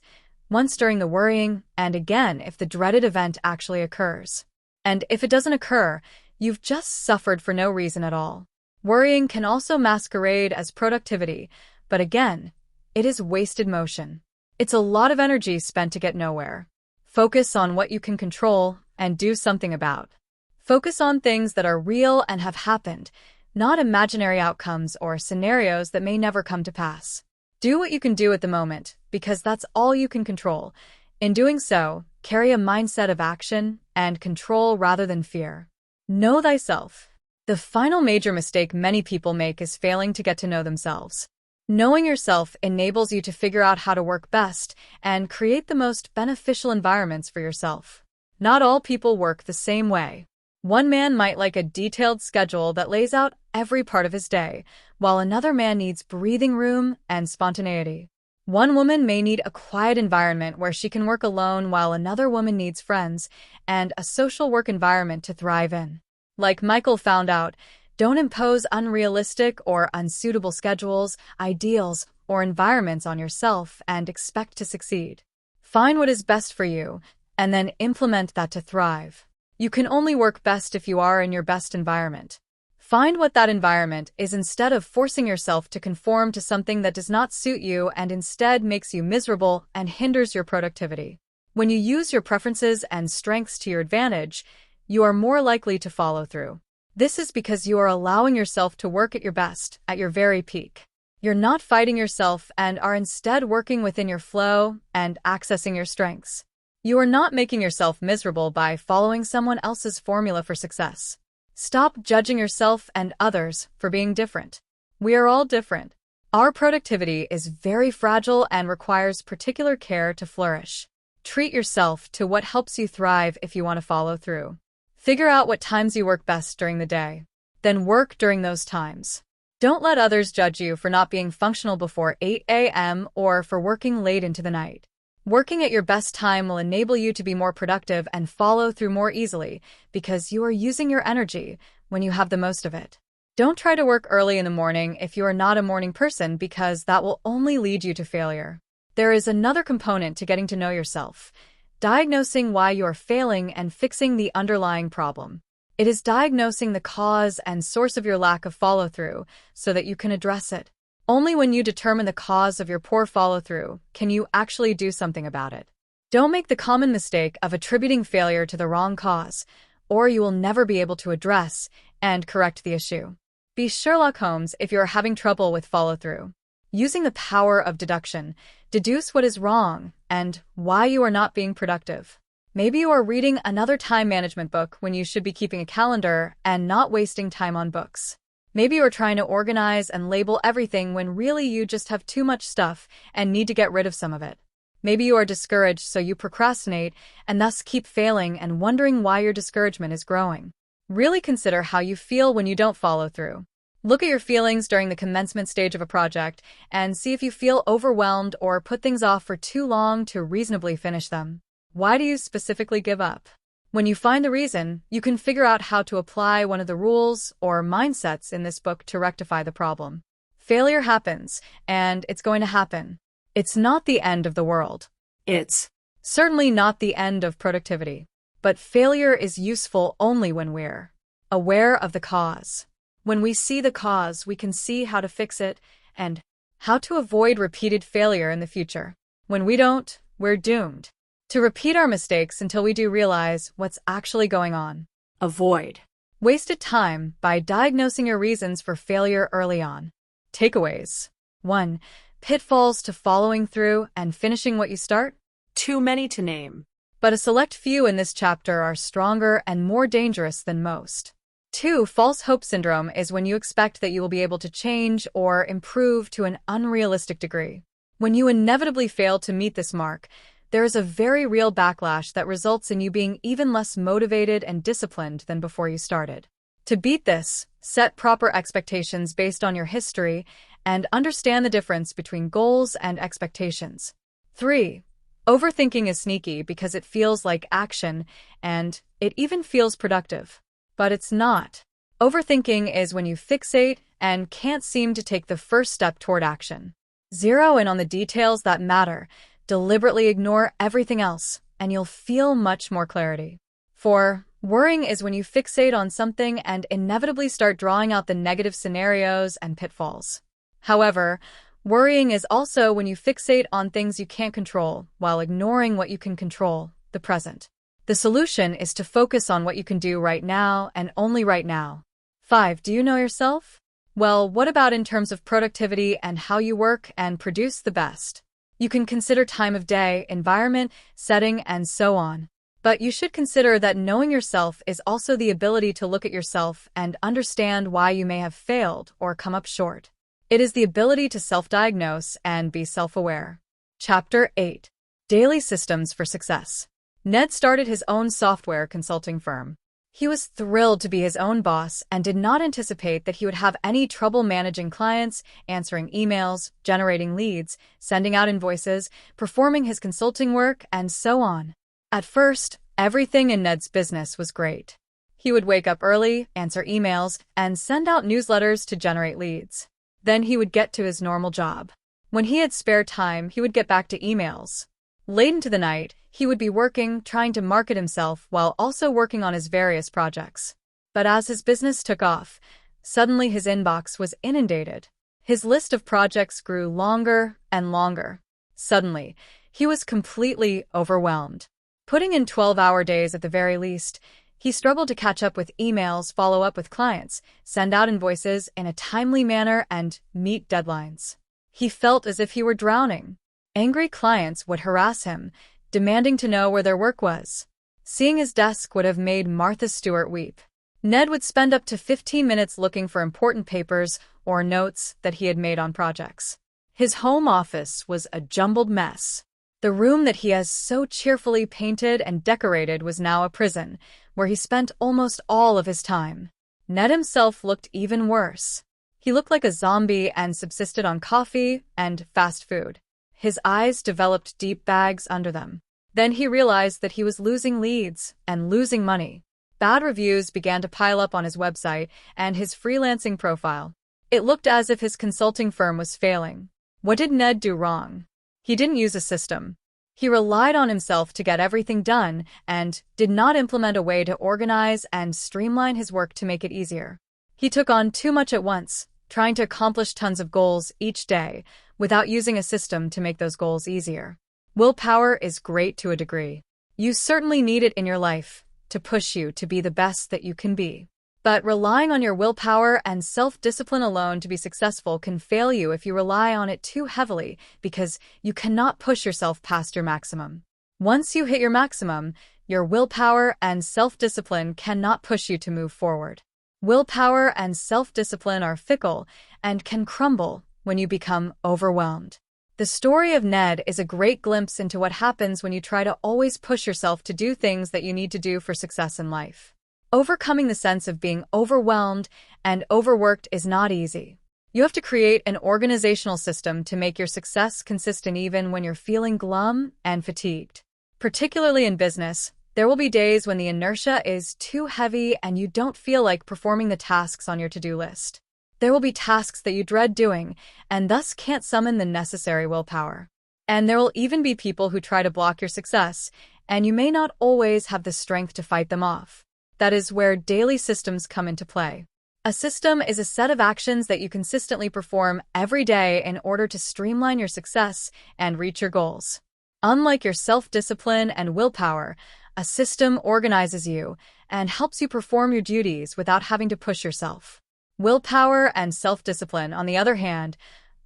once during the worrying and again if the dreaded event actually occurs. And if it doesn't occur, you've just suffered for no reason at all. Worrying can also masquerade as productivity, but again, it is wasted motion. It's a lot of energy spent to get nowhere. Focus on what you can control and do something about. Focus on things that are real and have happened, not imaginary outcomes or scenarios that may never come to pass. Do what you can do at the moment, because that's all you can control. In doing so, carry a mindset of action and control rather than fear. Know thyself. The final major mistake many people make is failing to get to know themselves. Knowing yourself enables you to figure out how to work best and create the most beneficial environments for yourself. Not all people work the same way. One man might like a detailed schedule that lays out every part of his day, while another man needs breathing room and spontaneity. One woman may need a quiet environment where she can work alone, while another woman needs friends and a social work environment to thrive in. Like Michael found out, don't impose unrealistic or unsuitable schedules, ideals, or environments on yourself and expect to succeed. Find what is best for you, and then implement that to thrive. You can only work best if you are in your best environment. Find what that environment is instead of forcing yourself to conform to something that does not suit you and instead makes you miserable and hinders your productivity. When you use your preferences and strengths to your advantage, you are more likely to follow through. This is because you are allowing yourself to work at your best, at your very peak. You're not fighting yourself and are instead working within your flow and accessing your strengths. You are not making yourself miserable by following someone else's formula for success. Stop judging yourself and others for being different. We are all different. Our productivity is very fragile and requires particular care to flourish. Treat yourself to what helps you thrive if you want to follow through. Figure out what times you work best during the day. Then work during those times. Don't let others judge you for not being functional before 8 a.m. or for working late into the night. Working at your best time will enable you to be more productive and follow through more easily because you are using your energy when you have the most of it. Don't try to work early in the morning if you are not a morning person because that will only lead you to failure. There is another component to getting to know yourself: diagnosing why you are failing and fixing the underlying problem. It is diagnosing the cause and source of your lack of follow-through so that you can address it. Only when you determine the cause of your poor follow-through can you actually do something about it. Don't make the common mistake of attributing failure to the wrong cause, or you will never be able to address and correct the issue. Be Sherlock Holmes if you are having trouble with follow-through. Using the power of deduction, deduce what is wrong and why you are not being productive. Maybe you are reading another time management book when you should be keeping a calendar and not wasting time on books. Maybe you are trying to organize and label everything when really you just have too much stuff and need to get rid of some of it. Maybe you are discouraged so you procrastinate and thus keep failing and wondering why your discouragement is growing. Really consider how you feel when you don't follow through. Look at your feelings during the commencement stage of a project and see if you feel overwhelmed or put things off for too long to reasonably finish them. Why do you specifically give up? When you find the reason, you can figure out how to apply one of the rules or mindsets in this book to rectify the problem. Failure happens, and it's going to happen. It's not the end of the world.
It's
certainly not the end of productivity. But failure is useful only when we're aware of the cause. When we see the cause, we can see how to fix it and how to avoid repeated failure in the future. When we don't, we're doomed to repeat our mistakes until we do realize what's actually going on.
avoid
Wasted time by diagnosing your reasons for failure early on. Takeaways. 1. Pitfalls to following through and finishing what you start.
too many to name.
But a select few in this chapter are stronger and more dangerous than most. 2. False hope syndrome is when you expect that you will be able to change or improve to an unrealistic degree. When you inevitably fail to meet this mark, there is a very real backlash that results in you being even less motivated and disciplined than before you started. To beat this, set proper expectations based on your history and understand the difference between goals and expectations. 3. Overthinking is sneaky because it feels like action and it even feels productive. But it's not. Overthinking is when you fixate and can't seem to take the first step toward action. Zero in on the details that matter, deliberately ignore everything else, and you'll feel much more clarity. 4. Worrying is when you fixate on something and inevitably start drawing out the negative scenarios and pitfalls. However, worrying is also when you fixate on things you can't control while ignoring what you can control, the present. The solution is to focus on what you can do right now and only right now. 5. Do you know yourself? Well, what about in terms of productivity and how you work and produce the best? You can consider time of day, environment, setting, and so on. But you should consider that knowing yourself is also the ability to look at yourself and understand why you may have failed or come up short. It is the ability to self-diagnose and be self-aware. Chapter 8. Daily Systems for Success. Ned started his own software consulting firm. He was thrilled to be his own boss and did not anticipate that he would have any trouble managing clients, answering emails, generating leads, sending out invoices, performing his consulting work, and so on. At first, everything in Ned's business was great. He would wake up early, answer emails, and send out newsletters to generate leads. Then he would get to his normal job. When he had spare time, he would get back to emails. Late into the night, he would be working, trying to market himself while also working on his various projects. But as his business took off, suddenly his inbox was inundated. His list of projects grew longer and longer. Suddenly, he was completely overwhelmed. Putting in 12-hour days at the very least, He struggled to catch up with emails, follow up with clients, send out invoices in a timely manner, and meet deadlines. He felt as if he were drowning. Angry clients would harass him, demanding to know where their work was. Seeing his desk would have made Martha Stewart weep. Ned would spend up to 15 minutes looking for important papers or notes that he had made on projects. His home office was a jumbled mess. The room that he has so cheerfully painted and decorated was now a prison, where he spent almost all of his time. Ned himself looked even worse. He looked like a zombie and subsisted on coffee and fast food. His eyes developed deep bags under them. Then he realized that he was losing leads and losing money. Bad reviews began to pile up on his website and his freelancing profile. It looked as if his consulting firm was failing. What did Ned do wrong? He didn't use a system. He relied on himself to get everything done and did not implement a way to organize and streamline his work to make it easier. He took on too much at once, trying to accomplish tons of goals each day without using a system to make those goals easier. Willpower is great to a degree. You certainly need it in your life to push you to be the best that you can be. But relying on your willpower and self-discipline alone to be successful can fail you if you rely on it too heavily, because you cannot push yourself past your maximum. Once you hit your maximum, your willpower and self-discipline cannot push you to move forward. Willpower and self-discipline are fickle and can crumble when you become overwhelmed. The story of Ned is a great glimpse into what happens when you try to always push yourself to do things that you need to do for success in life. Overcoming the sense of being overwhelmed and overworked is not easy. You have to create an organizational system to make your success consistent even when you're feeling glum and fatigued. Particularly in business, there will be days when the inertia is too heavy and you don't feel like performing the tasks on your to-do list. There will be tasks that you dread doing and thus can't summon the necessary willpower. And there will even be people who try to block your success, and you may not always have the strength to fight them off. That is where daily systems come into play. A system is a set of actions that you consistently perform every day in order to streamline your success and reach your goals. Unlike your self-discipline and willpower, a system organizes you and helps you perform your duties without having to push yourself. Willpower and self-discipline, on the other hand,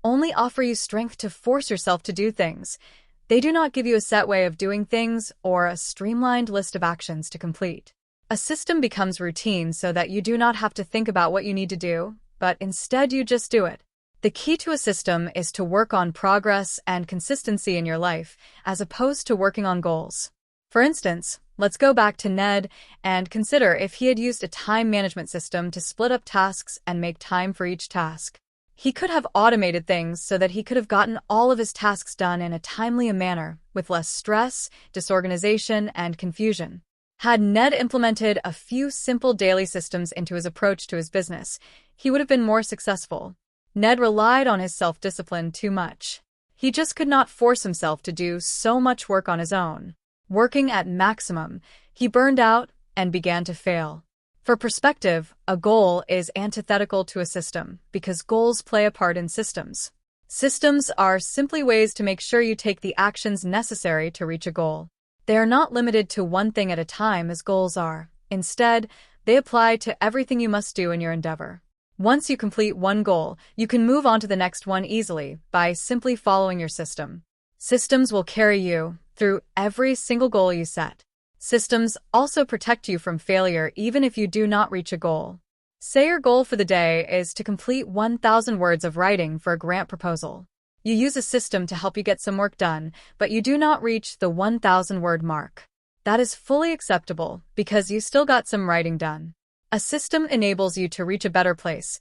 only offer you strength to force yourself to do things. They do not give you a set way of doing things or a streamlined list of actions to complete. A system becomes routine so that you do not have to think about what you need to do, but instead you just do it. The key to a system is to work on progress and consistency in your life, as opposed to working on goals. For instance, let's go back to Ned and consider if he had used a time management system to split up tasks and make time for each task. He could have automated things so that he could have gotten all of his tasks done in a timely manner, with less stress, disorganization, and confusion. Had Ned implemented a few simple daily systems into his approach to his business, he would have been more successful. Ned relied on his self-discipline too much. He just could not force himself to do so much work on his own. Working at maximum, he burned out and began to fail. For perspective, a goal is antithetical to a system because goals play a part in systems. Systems are simply ways to make sure you take the actions necessary to reach a goal. They are not limited to one thing at a time as goals are. Instead, they apply to everything you must do in your endeavor. Once you complete one goal, you can move on to the next one easily by simply following your system. Systems will carry you through every single goal you set. Systems also protect you from failure even if you do not reach a goal. Say your goal for the day is to complete 1,000 words of writing for a grant proposal. You use a system to help you get some work done, but you do not reach the 1,000-word mark. That is fully acceptable because you still got some writing done. A system enables you to reach a better place,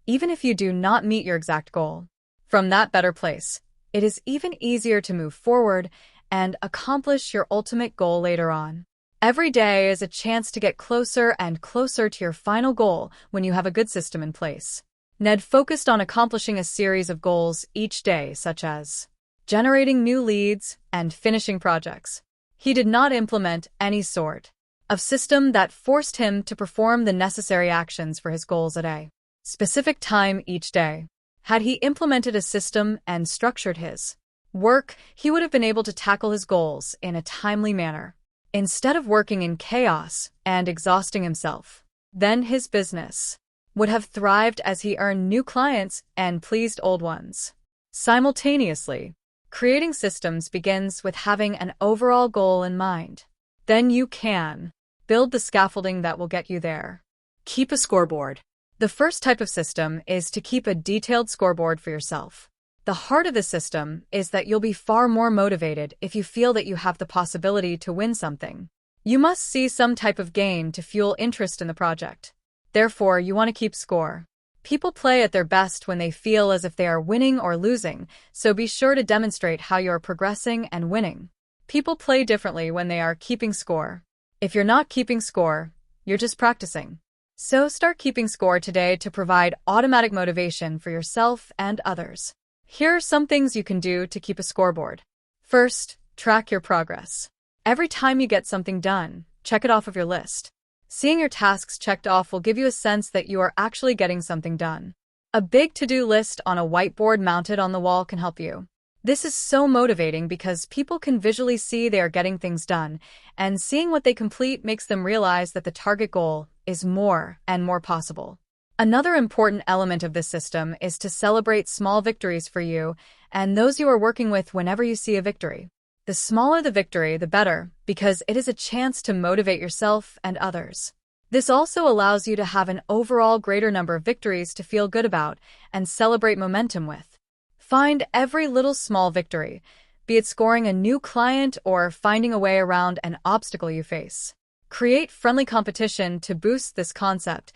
even if you do not meet your exact goal. From that better place, it is even easier to move forward and accomplish your ultimate goal later on. Every day is a chance to get closer and closer to your final goal when you have a good system in place. Ned focused on accomplishing a series of goals each day, such as generating new leads and finishing projects. He did not implement any sort of system that forced him to perform the necessary actions for his goals at a specific time each day. Had he implemented a system and structured his work, he would have been able to tackle his goals in a timely manner. instead of working in chaos and exhausting himself. Then his business would have thrived as he earned new clients and pleased old ones. Simultaneously, creating systems begins with having an overall goal in mind. Then you can build the scaffolding that will get you there.
Keep a scoreboard.
The first type of system is to keep a detailed scoreboard for yourself. The heart of the system is that you'll be far more motivated if you feel that you have the possibility to win something. You must see some type of gain to fuel interest in the project. Therefore, you want to keep score. People play at their best when they feel as if they are winning or losing, so be sure to demonstrate how you are progressing and winning. People play differently when they are keeping score. If you're not keeping score, you're just practicing. So start keeping score today to provide automatic motivation for yourself and others. Here are some things you can do to keep a scoreboard. First, track your progress. Every time you get something done, check it off of your list. Seeing your tasks checked off will give you a sense that you are actually getting something done. A big to-do list on a whiteboard mounted on the wall can help you. This is so motivating because people can visually see they are getting things done, and seeing what they complete makes them realize that the target goal is more and more possible. Another important element of this system is to celebrate small victories for you and those you are working with whenever you see a victory. The smaller the victory, the better, because it is a chance to motivate yourself and others. This also allows you to have an overall greater number of victories to feel good about and celebrate momentum with. Find every little small victory, be it scoring a new client or finding a way around an obstacle you face. Create friendly competition to boost this concept,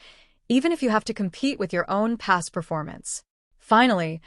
even if you have to compete with your own past performance. Finally,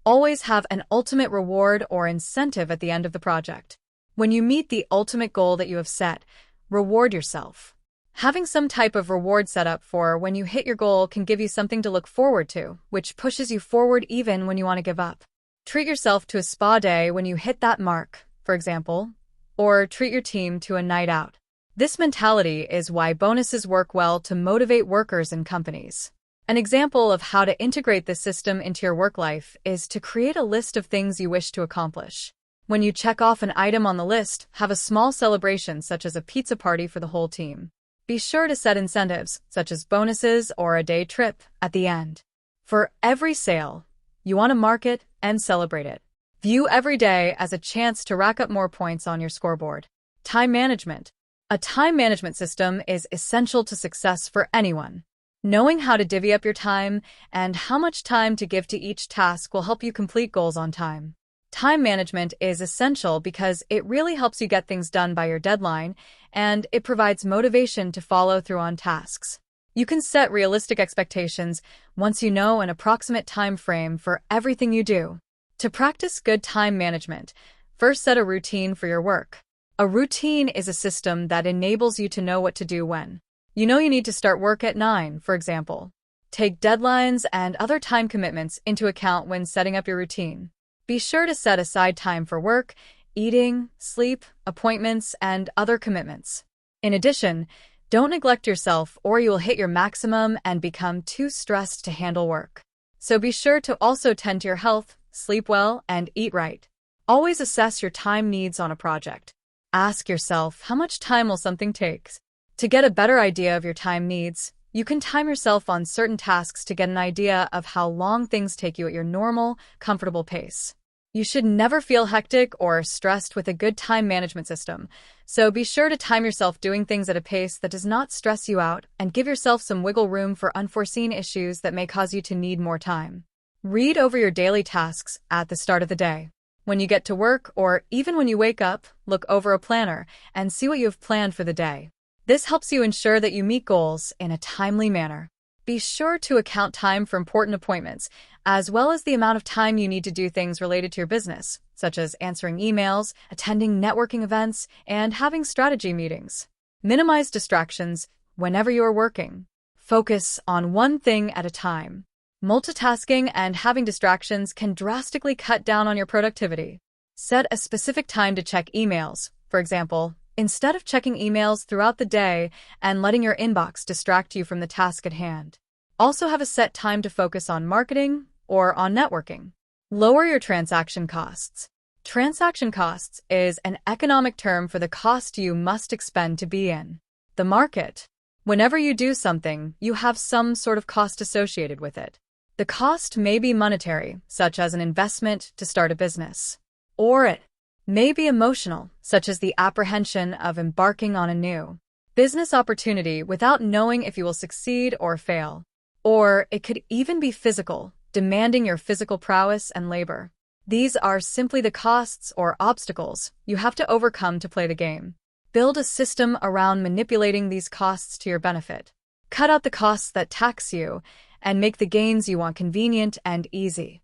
always have an ultimate reward or incentive at the end of the project. When you meet the ultimate goal that you have set, reward yourself. Having some type of reward set up for when you hit your goal can give you something to look forward to, which pushes you forward even when you want to give up. Treat yourself to a spa day when you hit that mark, for example, or treat your team to a night out. This mentality is why bonuses work well to motivate workers in companies. An example of how to integrate this system into your work life is to create a list of things you wish to accomplish. When you check off an item on the list, have a small celebration such as a pizza party for the whole team. Be sure to set incentives, such as bonuses or a day trip, at the end. For every sale, you want to mark it and celebrate it. View every day as a chance to rack up more points on your scoreboard. Time management. A time management system is essential to success for anyone. Knowing how to divvy up your time and how much time to give to each task will help you complete goals on time. Time management is essential because it really helps you get things done by your deadline, and it provides motivation to follow through on tasks. You can set realistic expectations once you know an approximate time frame for everything you do. To practice good time management, first set a routine for your work. A routine is a system that enables you to know what to do when. You know you need to start work at 9, for example. Take deadlines and other time commitments into account when setting up your routine. Be sure to set aside time for work, eating, sleep, appointments, and other commitments. In addition, don't neglect yourself or you will hit your maximum and become too stressed to handle work. So be sure to also tend to your health, sleep well, and eat right. Always assess your time needs on a project. Ask yourself, how much time will something take? To get a better idea of your time needs, you can time yourself on certain tasks to get an idea of how long things take you at your normal, comfortable pace. You should never feel hectic or stressed with a good time management system, so be sure to time yourself doing things at a pace that does not stress you out and give yourself some wiggle room for unforeseen issues that may cause you to need more time. Read over your daily tasks at the start of the day. When you get to work or even when you wake up, look over a planner and see what you have planned for the day. This helps you ensure that you meet goals in a timely manner. Be sure to account time for important appointments, as well as the amount of time you need to do things related to your business, such as answering emails, attending networking events, and having strategy meetings. Minimize distractions whenever you are working. Focus on one thing at a time. Multitasking and having distractions can drastically cut down on your productivity. Set a specific time to check emails, for example, instead of checking emails throughout the day and letting your inbox distract you from the task at hand. Also have a set time to focus on marketing or on networking. Lower your transaction costs. Transaction costs is an economic term for the cost you must expend to be in the market. Whenever you do something, you have some sort of cost associated with it. The cost may be monetary, such as an investment to start a business, or it may be emotional, such as the apprehension of embarking on a new business opportunity without knowing if you will succeed or fail. Or it could even be physical, demanding your physical prowess and labor. These are simply the costs or obstacles you have to overcome to play the game. Build a system around manipulating these costs to your benefit. Cut out the costs that tax you and make the gains you want convenient and easy.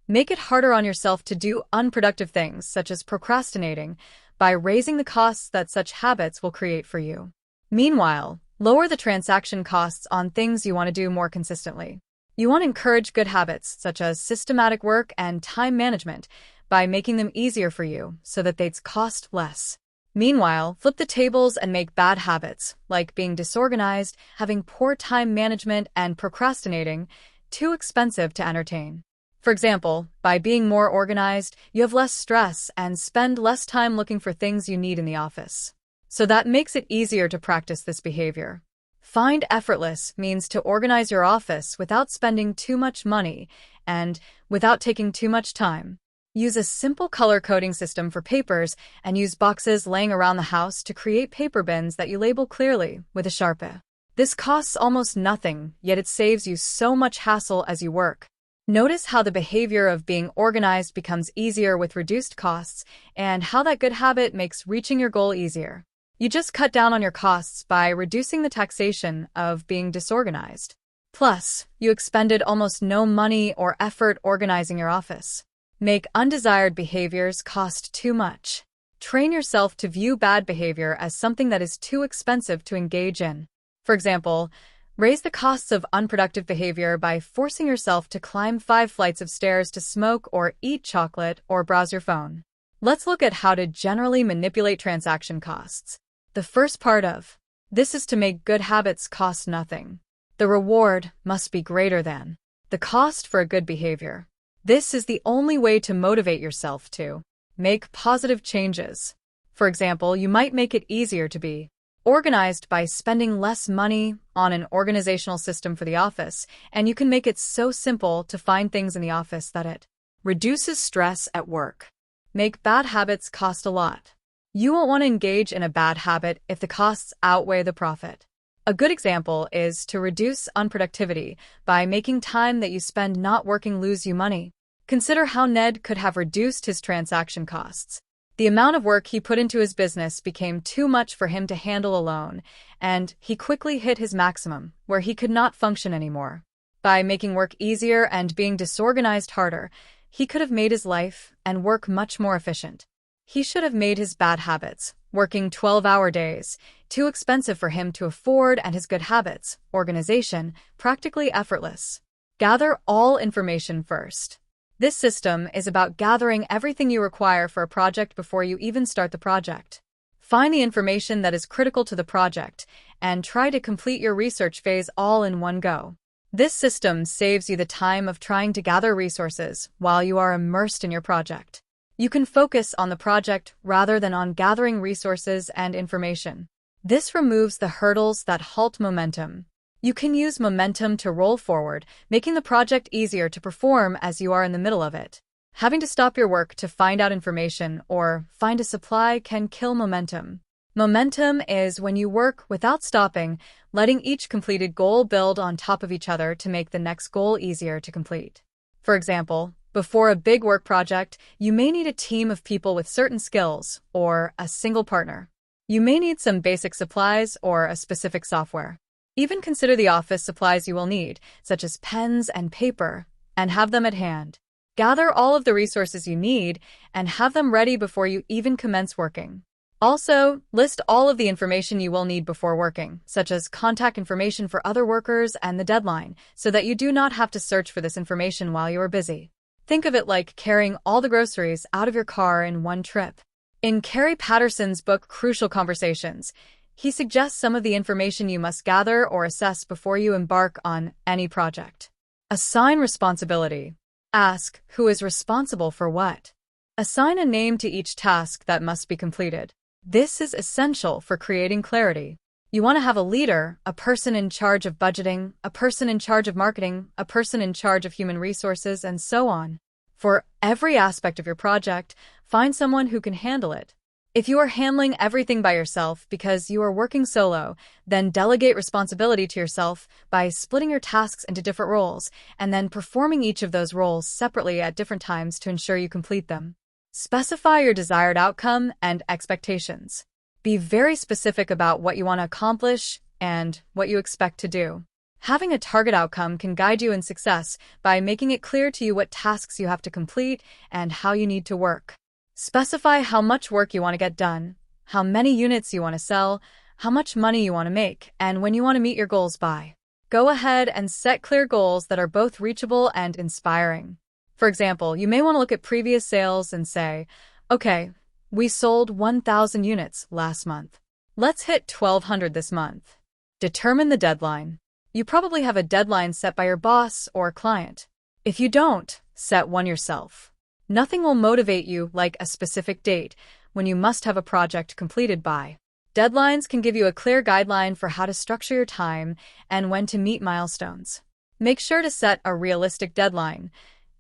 Make it harder on yourself to do unproductive things, such as procrastinating, by raising the costs that such habits will create for you. Meanwhile, lower the transaction costs on things you want to do more consistently. You want to encourage good habits, such as systematic work and time management, by making them easier for you so that they cost less. Meanwhile, flip the tables and make bad habits, like being disorganized, having poor time management, and procrastinating, too expensive to entertain. For example, by being more organized, you have less stress and spend less time looking for things you need in the office. So that makes it easier to practice this behavior. Find effortless means to organize your office without spending too much money and without taking too much time. Use a simple color coding system for papers and use boxes laying around the house to create paper bins that you label clearly with a Sharpie. This costs almost nothing, yet it saves you so much hassle as you work. Notice how the behavior of being organized becomes easier with reduced costs and how that good habit makes reaching your goal easier. You just cut down on your costs by reducing the taxation of being disorganized. Plus, you expended almost no money or effort organizing your office. Make undesired behaviors cost too much. Train yourself to view bad behavior as something that is too expensive to engage in. For example, raise the costs of unproductive behavior by forcing yourself to climb 5 flights of stairs to smoke or eat chocolate or browse your phone. Let's look at how to generally manipulate transaction costs. The first part of this is to make good habits cost nothing. The reward must be greater than the cost for a good behavior. This is the only way to motivate yourself to make positive changes. For example, you might make it easier to be organized by spending less money on an organizational system for the office, and you can make it so simple to find things in the office that it reduces stress at work. Make bad habits cost a lot. You won't want to engage in a bad habit if the costs outweigh the profit. A good example is to reduce unproductivity by making time that you spend not working lose you money. Consider how Ned could have reduced his transaction costs. The amount of work he put into his business became too much for him to handle alone, and he quickly hit his maximum, where he could not function anymore. By making work easier and being disorganized harder, he could have made his life and work much more efficient. He should have made his bad habits, working 12-hour days, too expensive for him to afford, and his good habits, organization, practically effortless. Gather all information first. This system is about gathering everything you require for a project before you even start the project. Find the information that is critical to the project and try to complete your research phase all in one go. This system saves you the time of trying to gather resources while you are immersed in your project. You can focus on the project rather than on gathering resources and information. This removes the hurdles that halt momentum. You can use momentum to roll forward, making the project easier to perform as you are in the middle of it. Having to stop your work to find out information or find a supply can kill momentum. Momentum is when you work without stopping, letting each completed goal build on top of each other to make the next goal easier to complete. For example, before a big work project, you may need a team of people with certain skills or a single partner. You may need some basic supplies or a specific software. Even consider the office supplies you will need, such as pens and paper, and have them at hand. Gather all of the resources you need and have them ready before you even commence working. Also, list all of the information you will need before working, such as contact information for other workers and the deadline, so that you do not have to search for this information while you are busy. Think of it like carrying all the groceries out of your car in one trip. In Carrie Patterson's book Crucial Conversations, he suggests some of the information you must gather or assess before you embark on any project. Assign responsibility. Ask who is responsible for what. Assign a name to each task that must be completed. This is essential for creating clarity. You want to have a leader, a person in charge of budgeting, a person in charge of marketing, a person in charge of human resources, and so on. For every aspect of your project, find someone who can handle it. If you are handling everything by yourself because you are working solo, then delegate responsibility to yourself by splitting your tasks into different roles and then performing each of those roles separately at different times to ensure you complete them. Specify your desired outcome and expectations. Be very specific about what you want to accomplish and what you expect to do. Having a target outcome can guide you in success by making it clear to you what tasks you have to complete and how you need to work. Specify how much work you want to get done, how many units you want to sell, how much money you want to make, and when you want to meet your goals by. Go ahead and set clear goals that are both reachable and inspiring. For example, you may want to look at previous sales and say, okay, we sold 1,000 units last month. Let's hit 1,200 this month. Determine the deadline. You probably have a deadline set by your boss or client. If you don't, set one yourself. Nothing will motivate you like a specific date when you must have a project completed by. Deadlines can give you a clear guideline for how to structure your time and when to meet milestones. Make sure to set a realistic deadline.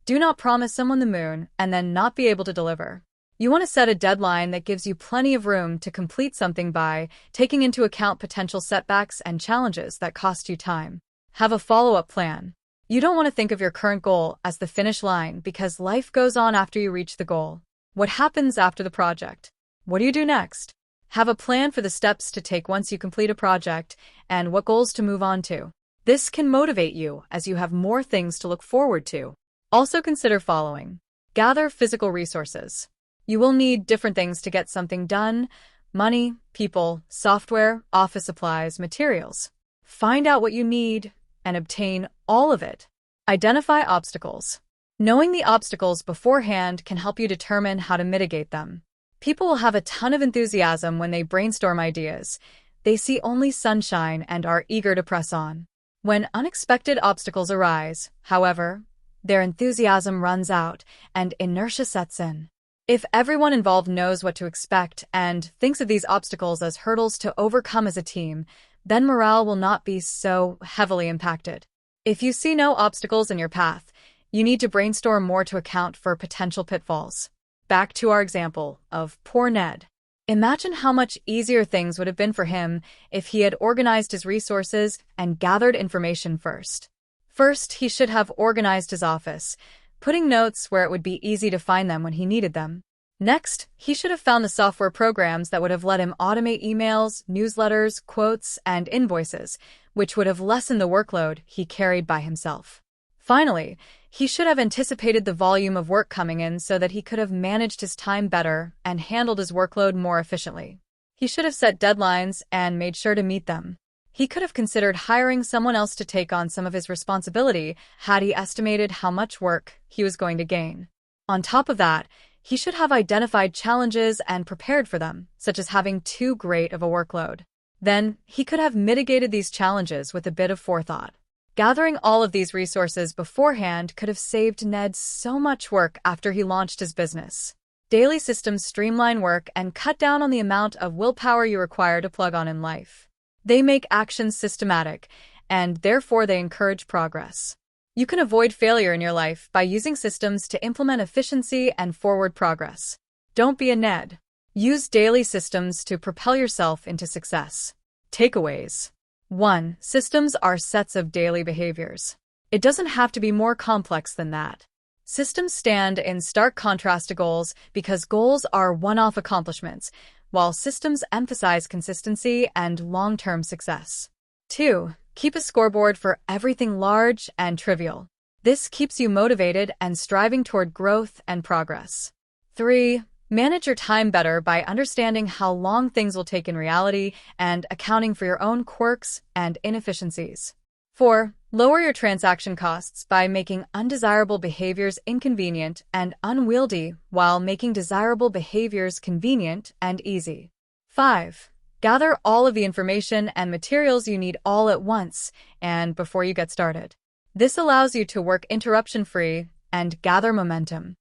Do not promise someone the moon and then not be able to deliver. You want to set a deadline that gives you plenty of room to complete something by taking into account potential setbacks and challenges that cost you time. Have a follow-up plan. You don't want to think of your current goal as the finish line because life goes on after you reach the goal. What happens after the project? What do you do next? Have a plan for the steps to take once you complete a project and what goals to move on to. This can motivate you as you have more things to look forward to. Also consider following. Gather physical resources. You will need different things to get something done: money, people, software, office supplies, materials. Find out what you need and obtain all of it. Identify obstacles. Knowing the obstacles beforehand can help you determine how to mitigate them. People will have a ton of enthusiasm when they brainstorm ideas. They see only sunshine and are eager to press on. When unexpected obstacles arise, however, their enthusiasm runs out and inertia sets in. If everyone involved knows what to expect and thinks of these obstacles as hurdles to overcome as a team, then morale will not be so heavily impacted. If you see no obstacles in your path, you need to brainstorm more to account for potential pitfalls. Back to our example of poor Ned. Imagine how much easier things would have been for him if he had organized his resources and gathered information first. First, he should have organized his office, putting notes where it would be easy to find them when he needed them. Next, he should have found the software programs that would have let him automate emails, newsletters, quotes, and invoices, which would have lessened the workload he carried by himself. Finally, he should have anticipated the volume of work coming in so that he could have managed his time better and handled his workload more efficiently. He should have set deadlines and made sure to meet them. He could have considered hiring someone else to take on some of his responsibility had he estimated how much work he was going to gain. On top of that, he should have identified challenges and prepared for them, such as having too great of a workload. Then, he could have mitigated these challenges with a bit of forethought. Gathering all of these resources beforehand could have saved Ned so much work after he launched his business. Daily systems streamline work and cut down on the amount of willpower you require to plug on in life. They make actions systematic, and therefore they encourage progress. You can avoid failure in your life by using systems to implement efficiency and forward progress. Don't be a Ned. Use daily systems to propel yourself into success. Takeaways. 1. Systems are sets of daily behaviors. It doesn't have to be more complex than that. Systems stand in stark contrast to goals because goals are one-off accomplishments, while systems emphasize consistency and long-term success. 2. Keep a scoreboard for everything large and trivial. This keeps you motivated and striving toward growth and progress. 3. Manage your time better by understanding how long things will take in reality and accounting for your own quirks and inefficiencies. 4. Lower your transaction costs by making undesirable behaviors inconvenient and unwieldy while making desirable behaviors convenient and easy. 5. Gather all of the information and materials you need all at once and before you get started. This allows you to work interruption-free and gather momentum.